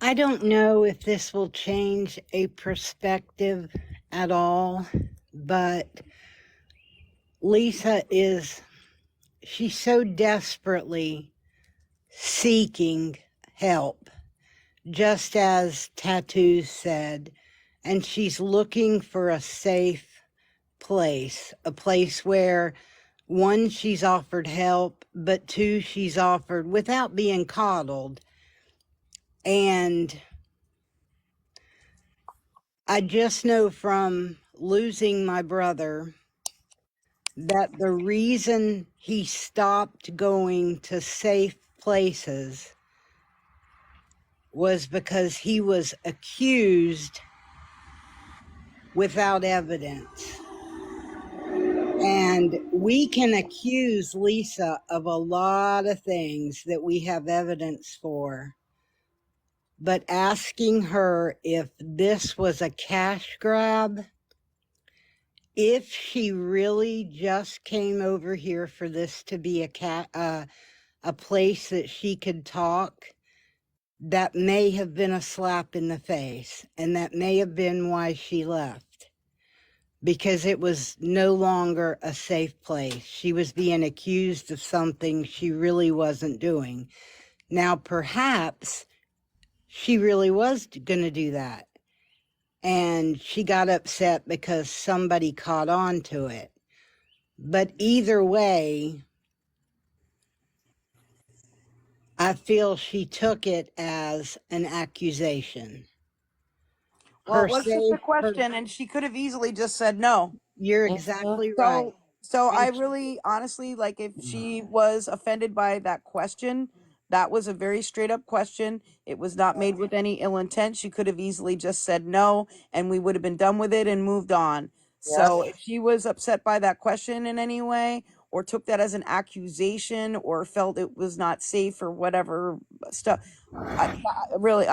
I don't know if this will change a perspective at all, but Lisa she's so desperately seeking help, just as Tattoos said, and she's looking for a safe place, a place where one, she's offered help, but two, she's offered without being coddled. And I just know from losing my brother that the reason he stopped going to safe places was because he was accused without evidence. And we can accuse Lisa of a lot of things that we have evidence for. But asking her if this was a cash grab, if she really just came over here for this to be a place that she could talk, that may have been a slap in the face, and that may have been why she left, because it was no longer a safe place. She was being accused of something she really wasn't doing. Now, perhaps she really was going to do that, and she got upset because somebody caught on to it. But either way, I feel she took it as an accusation. Well, Her it was just a safe, question, and she could have easily just said no. you're Hmm. exactly right. So I And really honestly like if she was offended by that question, that was a very straight up question. It was not made with any ill intent. She could have easily just said no and we would have been done with it and moved on. Yep. So if she was upset by that question in any way or took that as an accusation or felt it was not safe or whatever stuff, really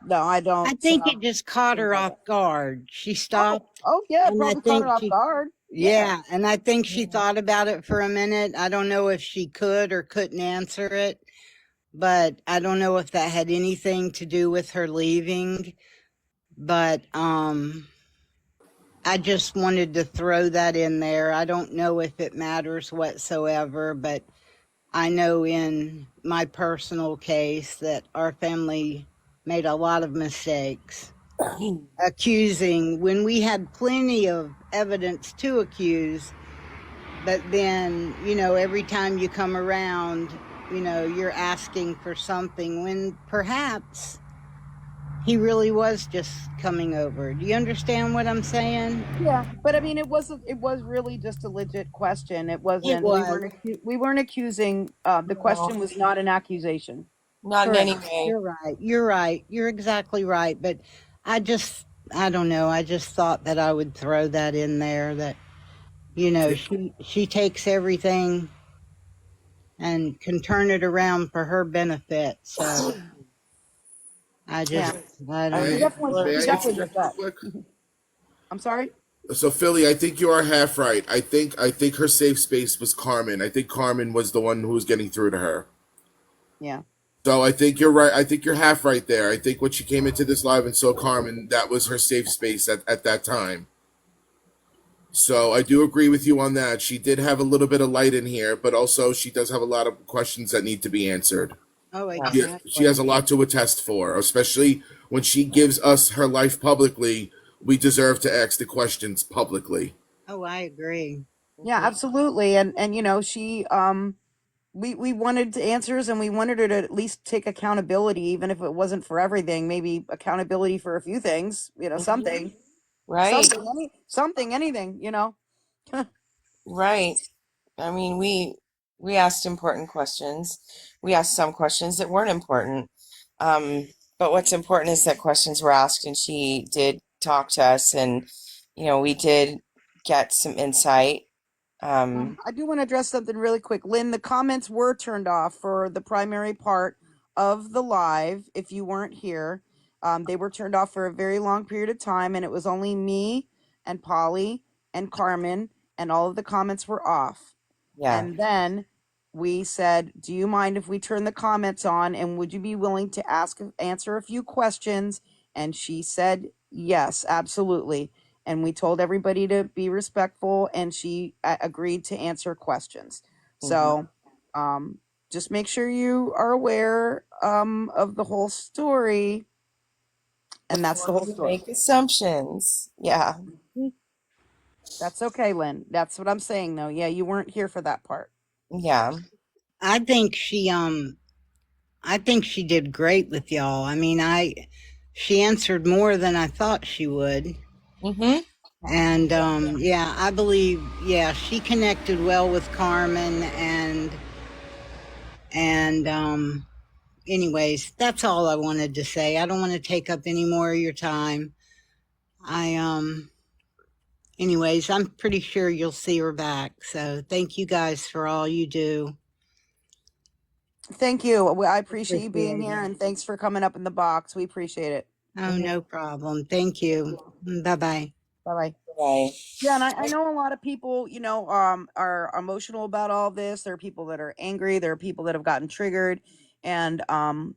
no, I I don't think it just caught her off guard. She Oh, stopped, oh yeah, it and I probably caught her think off she, guard. Yeah. yeah, and I think she Mhm. thought about it for a minute. I don't know if she could or couldn't answer it, but I don't know if that had anything to do with her leaving. But I just wanted to throw that in there. I don't know if it matters whatsoever, but I know in my personal case that our family made a lot of mistakes accusing when we had plenty of evidence to accuse. But then, every time you come around, you're asking for something when perhaps he really was just coming over. Do you understand what I'm saying? Yeah, but I mean, it was really just a legit question. It It wasn't. was. We weren't accusing. The No, question was not an accusation. not in Correct. any way. You're right. You're right. You're exactly right. But I just, I don't know. I just thought that I would throw that in there that, she takes everything and can turn it around for her benefit. So I Yeah, just, I I don't he know. definitely May he I definitely interject does real that. quick? I'm sorry. So Philly, I think you are half right. I think her safe space was Carmen. I think Carmen was the one who was getting through to her. Yeah. So I think you're right. I think you're half right there. I think when she came into this live and saw Carmen, that was her safe space at that time. So I do agree with you on that. She did have a little bit of light in here, but also she does have a lot of questions that need to be answered. Oh, Yes. She has exactly. a lot to attest for, especially when she gives us her life publicly. We deserve to ask the questions publicly. Oh, I agree. Yeah, Mhm. absolutely. And she we wanted answers, and we wanted her to at least take accountability, even if it wasn't for everything. Maybe accountability for a few things. Mhm. Something, Right, something, anything. right. I mean, we asked important questions. We asked some questions that weren't important. But what's important is that questions were asked, and she did talk to us, and we did get some insight. I do want to address something really quick. Lynn, the comments were turned off for the primary part of the live. If you weren't here, they were turned off for a very long period of time, and it was only me and Polly and Carmen, and all of the comments were off. Yeah. And then we said, "Do you mind if we turn the comments on? And would you be willing to answer a few questions?" And she said, "Yes, absolutely." And we told everybody to be respectful, and she agreed to answer questions. Hmm. So just make sure you are aware of the whole story, and that's the Before whole you story. make assumptions. Yeah. That's okay, Lynn. That's what I'm saying, though. Yeah, you weren't here for that part. Yeah. I think she did great with y'all. I mean, she answered more than I thought she would. Hmm. And yeah, I believe, yeah, she connected well with Carmen. And anyways, that's all I wanted to say. I don't want to take up any more of your time. I anyways, I'm pretty sure you'll see her back. So thank you guys for all you do. Thank you. I appreciate you being Appreciate here, it. and thanks for coming up in the box. We appreciate it. Oh, no problem. Thank you. Bye bye. Bye bye. Right. Yeah, and I know a lot of people, are emotional about all this. There are people that are angry. There are people that have gotten triggered, and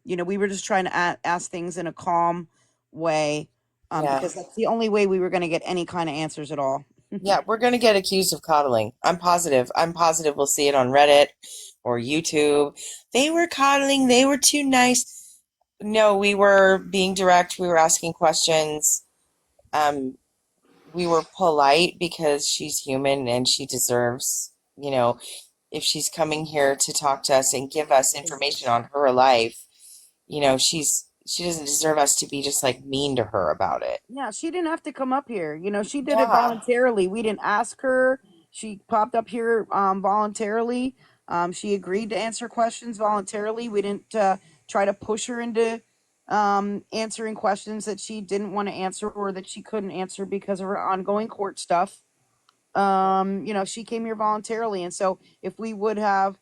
we were just trying to ask things in a calm way, Yeah. because that's the only way we were going to get any kind of answers at all. Yeah, we're gonna get accused of coddling. I'm positive. I'm positive we'll see it on Reddit or YouTube. They were coddling. They were too nice. No, we were being direct. We were asking questions. Um, we were polite because she's human and she deserves, if she's coming here to talk to us and give us information on her life, she doesn't deserve us to be just like mean to her about it. Yeah, she didn't have to come up here. She did it Yeah. voluntarily. We didn't ask her. She popped up here voluntarily. She agreed to answer questions voluntarily. We didn't try to push her into answering questions that she didn't want to answer or that she couldn't answer because of her ongoing court stuff. She came here voluntarily, and so if we would have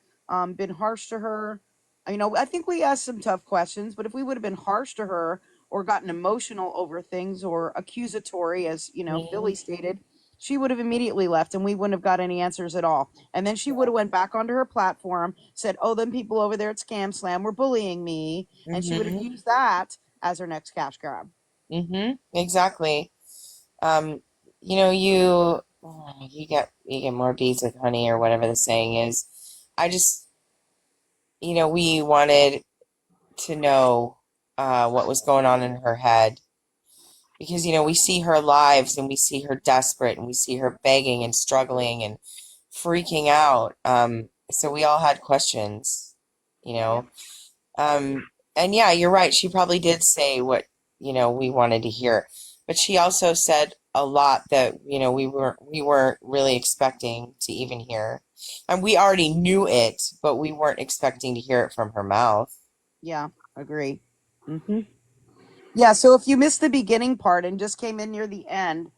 been harsh to her, I think we asked some tough questions, but if we would have been harsh to her or gotten emotional over things or accusatory, as Mean. Philly stated, she would have immediately left, and we wouldn't have got any answers at all. And then she would have went back onto her platform, said, "Oh, them people over there at ScamSlam were bullying me," and she would have Mm-hmm. used that as her next cash grab. Mm-hmm. Exactly. Um, you get more bees with honey or whatever the saying is. I just, we wanted to know what was going on in her head because we see her lives and we see her desperate and we see her begging and struggling and freaking out. So we all had questions, you Yep. know. And yeah, you're right. She probably did say what, we wanted to hear. But she also said a lot that, we weren't really expecting to even hear. And we already knew it, but we weren't expecting to hear it from her mouth. Yeah, agree. Mm-hmm. Yeah, so if you missed the beginning part and just came in near the end,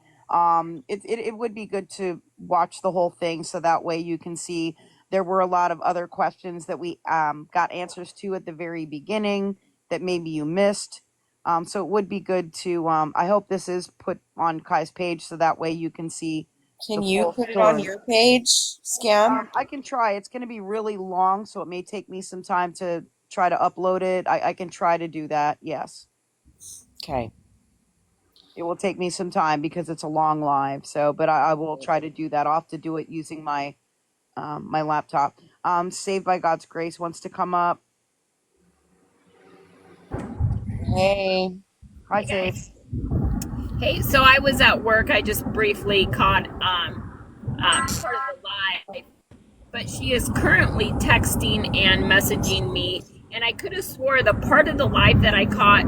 it would be good to watch the whole thing so that way you can see there were a lot of other questions that we got answers to at the very beginning that maybe you missed. So it would be good to, I hope this is put on Kai's page so that way you can see the Can you full put it on story. your page, Scam? I can try. It's going to be really long, so it may take me some time to try to upload it. I can try to do that, yes. Okay. It will take me some time because it's a long live. So, but I will try to do that. I'll have to do it using my my laptop. Saved by God's Grace wants to come up. Hey. Hi, Hey Save. guys. Hey, so I was at work. I just briefly caught part of the live, but she is currently texting and messaging me. And I could have swore the part of the live that I caught,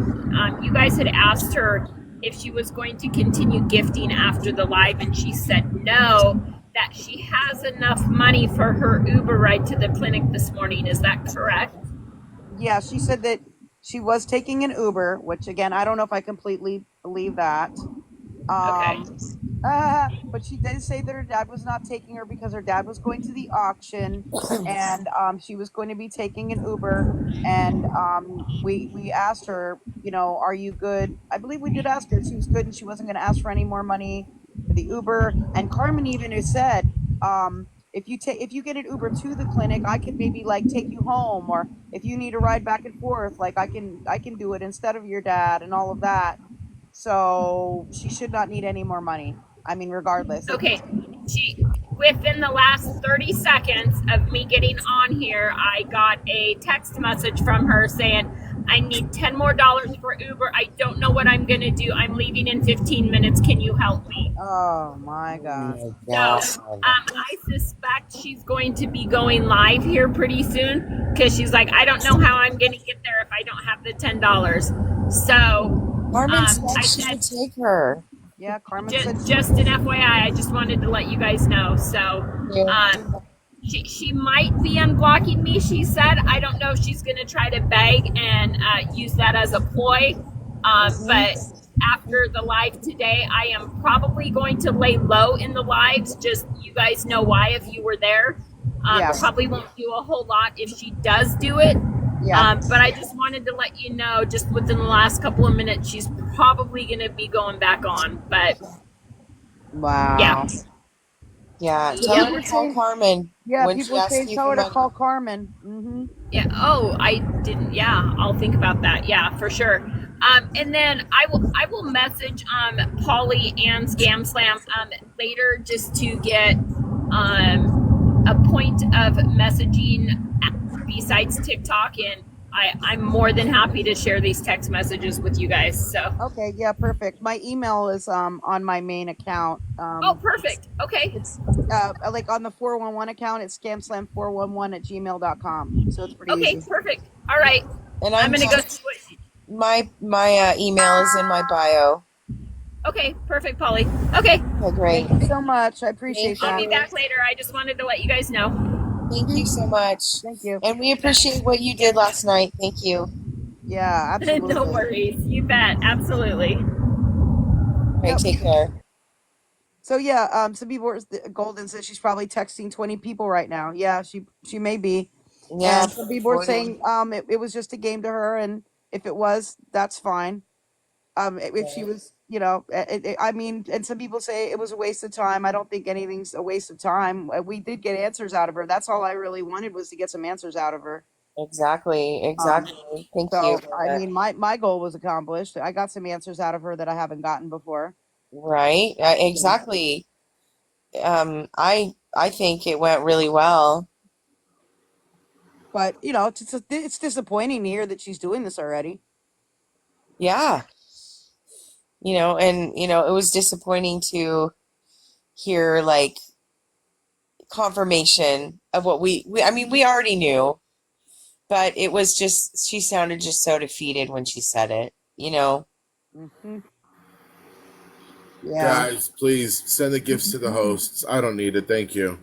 you guys had asked her if she was going to continue gifting after the live, and she said no, that she has enough money for her Uber ride to the clinic this morning. Is that correct? Yeah, she said that she was taking an Uber, which again, I don't know if I completely believe that. Okay. But she did say that her dad was not taking her because her dad was going to the auction, and she was going to be taking an Uber. And we asked her, are you good? I believe we did ask her if she was good and she wasn't going to ask for any more money for the Uber. And Carmen even has said, if you get an Uber to the clinic, I could maybe like take you home, or if you need a ride back and forth, like I can do it instead of your dad and all of that. So she should not need any more money. I mean, regardless. Okay. She Within the last 30 seconds of me getting on here, I got a text message from her saying, I need $10 more for Uber. I don't know what I'm gonna do. I'm leaving in 15 minutes. Can you help me? Oh my Oh God. my So God. I suspect she's going to be going live here pretty soon because she's like, I don't know how I'm gonna get there if I don't have the $10. So Carmen said I she said, would take her. Yeah, Carmen said just an FYI, I just wanted to let you guys know. So Yeah. she might be unblocking me, she said. I don't know if she's going to try to beg and use that as a ploy. But after the live today, I am probably going to lay low in the lives. Just you guys know why if you were there. yeah. Probably won't do a whole lot if she does do it. Yeah. But I just wanted to let you know, just within the last couple of minutes, she's probably going to be going back on. But Wow. yeah. Yeah. So Tell her people to are call saying, Carmen yeah, when people she are asks saying you tell for her to money. call Carmen. Mm-hmm. Yeah. Oh, I didn't. Yeah, I'll think about that. Yeah, for sure. And then I will message Polly and ScamSlam later just to get a point of messaging besides TikTok, and I'm more than happy to share these text messages with you guys. So. Okay, yeah, perfect. My email is on my main account. Oh, perfect. Okay. It's like on the 411 account, it's scamslam411@gmail.com. So it's pretty Okay, easy. perfect. All right. And I'm gonna go see what she. my email is in my bio. Okay, perfect, Polly. Okay, Okay, great. Thank you so much. I appreciate Thank I'll that. be you. back later. I just wanted to let you guys know. Thank you so much. Thank you. And we appreciate what you did last night. Thank you. Yeah, No absolutely. worries. You bet. Absolutely. All right, Yep. take care. So yeah, some people were, Golden says she's probably texting 20 people right now. Yeah, she may be. Yeah, And some people were 40. saying it was just a game to her, and if it was, that's fine. If she was, I mean, and some people say it was a waste of time. I don't think anything's a waste of time. We did get answers out of her. That's all I really wanted, was to get some answers out of her. Exactly. Thank you So for I that. mean, my goal was accomplished. I got some answers out of her that I haven't gotten before. Right? Exactly. I think it went really well. But it's disappointing to hear that she's doing this already. Yeah. And it was disappointing to hear like confirmation of what I mean, we already knew, but it was just she sounded just so defeated when she said it. Hmm. Yeah. Guys, please send the gifts to the hosts. I don't need it. Thank you.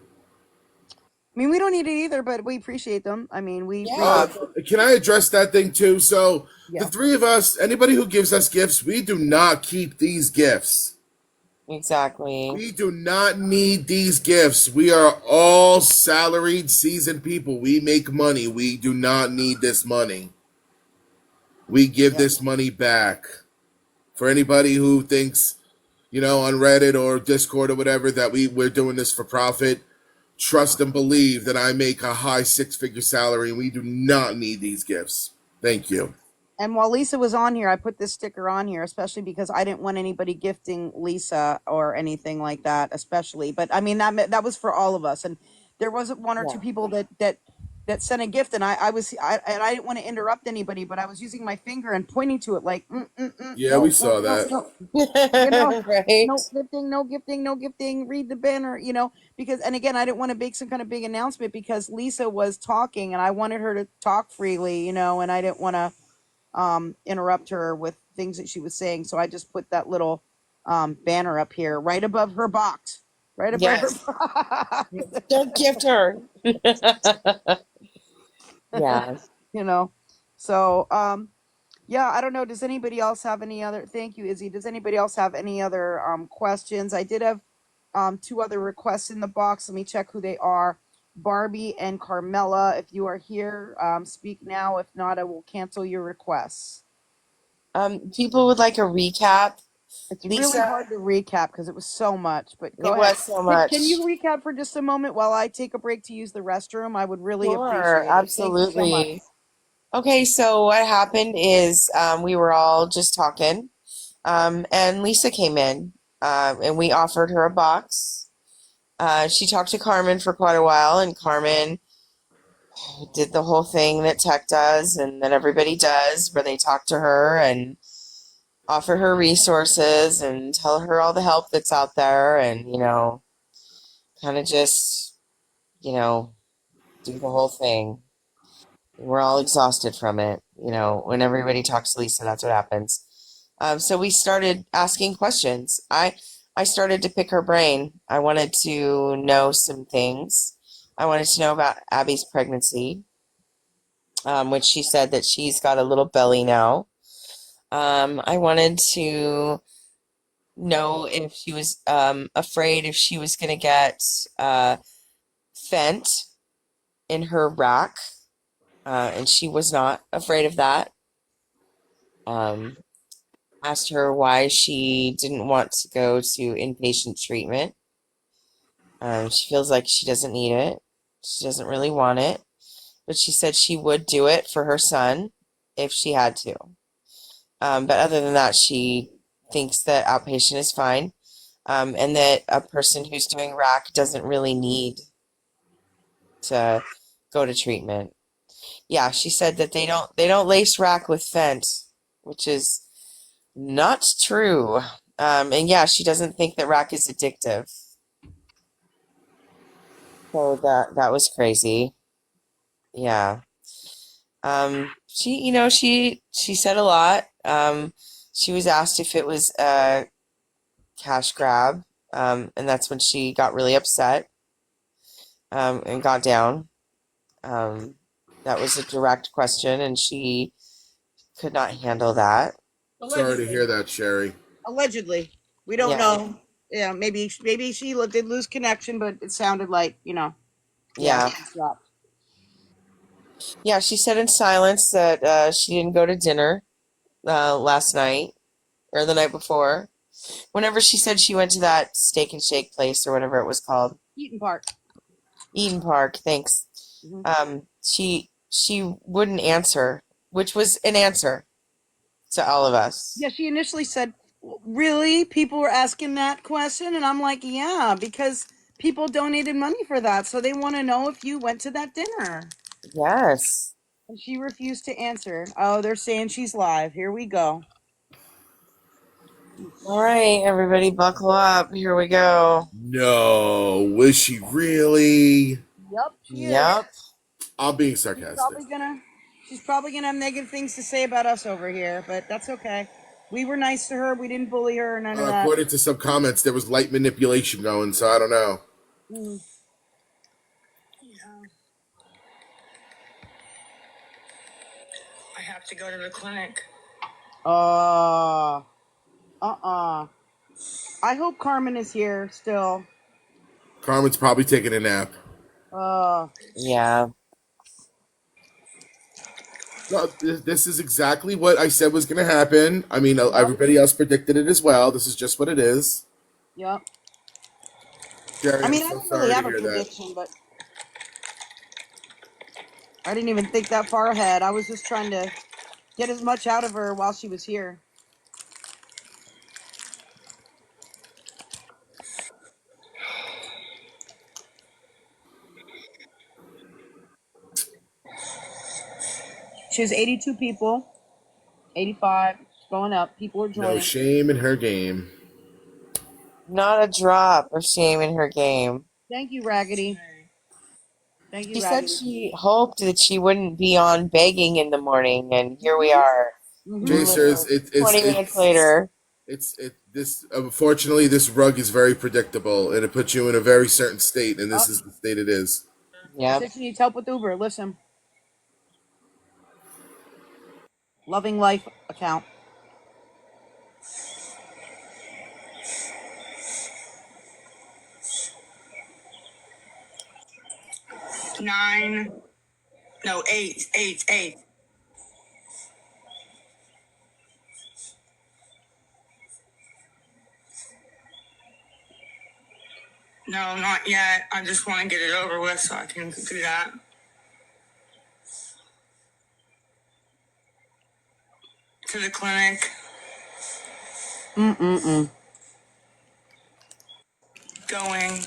I mean, we don't need it either, but we appreciate them. I mean, we read Yeah, the Can I address that thing too? So, the yeah. three of us, anybody who gives us gifts, we do not keep these gifts. exactly. We do not need these gifts. We are all salaried, seasoned people. We make money. We do not need this money. We give Yeah. this money back. For anybody who thinks, on Reddit or Discord or whatever, that we're doing this for profit, trust and believe that I make a high six-figure salary and we do not need these gifts. Thank you. And while Lisa was on here, I put this sticker on here, especially because I didn't want anybody gifting Lisa or anything like that, especially. But I mean, that was for all of us. And there wasn't one or Yeah. two people that sent a gift, and I didn't want to interrupt anybody, but I was using my finger and pointing to it like, Yeah, we no, saw no, that. no, Right. no gifting, no gifting, no gifting. Read the banner, because, and again, I didn't want to make some kind of big announcement because Lisa was talking, and I wanted her to talk freely, and I didn't want to interrupt her with things that she was saying. So I just put that little banner up here right above her box. Right above her Yes. box. Don't gift her. Yeah. you know. So yeah, I don't know. Does anybody else have any other thank you, Izzy. Does anybody else have any other questions? I did have two other requests in the box. Let me check who they are. Barbie and Carmela, if you are here, speak now. If not, I will cancel your requests. People would like a recap. It's really Lisa, hard to recap because it was so much, but go it ahead. was so Can much. you recap for just a moment while I take a break to use the restroom? I would really Sure, appreciate it. Thank you so much. absolutely. Okay, so what happened is we were all just talking, and Lisa came in, and we offered her a box. She talked to Carmen for quite a while, and Carmen did the whole thing that tech does and that everybody does, where they talk to her and offer her resources and tell her all the help that's out there, and kind of just, do the whole thing. We're all exhausted from it. When everybody talks to Lisa, that's what happens. So we started asking questions. I started to pick her brain. I wanted to know some things. I wanted to know about Abby's pregnancy, which she said that she's got a little belly now. I wanted to know if she was afraid if she was going to get Fent in her rack, and she was not afraid of that. Um, Asked her why she didn't want to go to inpatient treatment. She feels like she doesn't need it. She doesn't really want it, but she said she would do it for her son if she had to. But other than that, she thinks that outpatient is fine, and that a person who's doing rack doesn't really need to go to treatment. Yeah, she said that they don't lace rack with Fent, which is not true. And yeah, she doesn't think that rack is addictive. So that was crazy. Yeah. She said a lot. She was asked if it was a cash grab, and that's when she got really upset, and got down. Um, that was a direct question, and she could not handle that. Sorry to Allegedly. hear that, Sherry. Allegedly. We don't Yeah, know. Yeah, maybe she did lose connection, but it sounded like, yeah, yeah, she dropped. yeah. She said in silence that she didn't go to dinner last night or the night before. Whenever she said she went to that steak and shake place or whatever it was called, Eaton Park. Eden Park, thanks. Hmm. She wouldn't answer, which was an answer to all of us. Yeah, she initially said Really? People were asking that question, and I'm like, yeah, because people donated money for that, so they want to know if you went to that dinner. Yes. And she refused to answer. Oh, they're saying she's live. Here we go. All right, everybody, buckle up. Here we go. No, was she really? Yep, she is. Yep. I'm being She's sarcastic. probably gonna have negative things to say about us over here, but that's okay. We were nice to her. We didn't bully her or none of that. According to some comments, there was light manipulation going, so I don't know. Mm. I have to go to the clinic. I hope Carmen is here still. Carmen's probably taking a nap. Yeah. No, this is exactly what I said was going to happen. I mean, Yep. everybody else predicted it as well. This is just what it is. Yep. Jerry, I I'm mean, I so don't really sorry to have a hear that. prediction, but I didn't even think that far ahead. I was just trying to get as much out of her while she was here. She has 82 people, 85, going up. People are No joining. shame in her game. Not a drop of shame in her game. Thank you, Raggedy. Thank you, She said Raggedy. she hoped that she wouldn't be on begging in the morning, and here we are. Chasers, 20 minutes later. this unfortunately this rug is very predictable and it puts you in a very certain state, and Oh, this is the state it is. she Yep. said she needs help with Uber. Listen. Loving Life account. Eight. No, not yet. I just want to get it over with so I can do that. To the clinic. Going.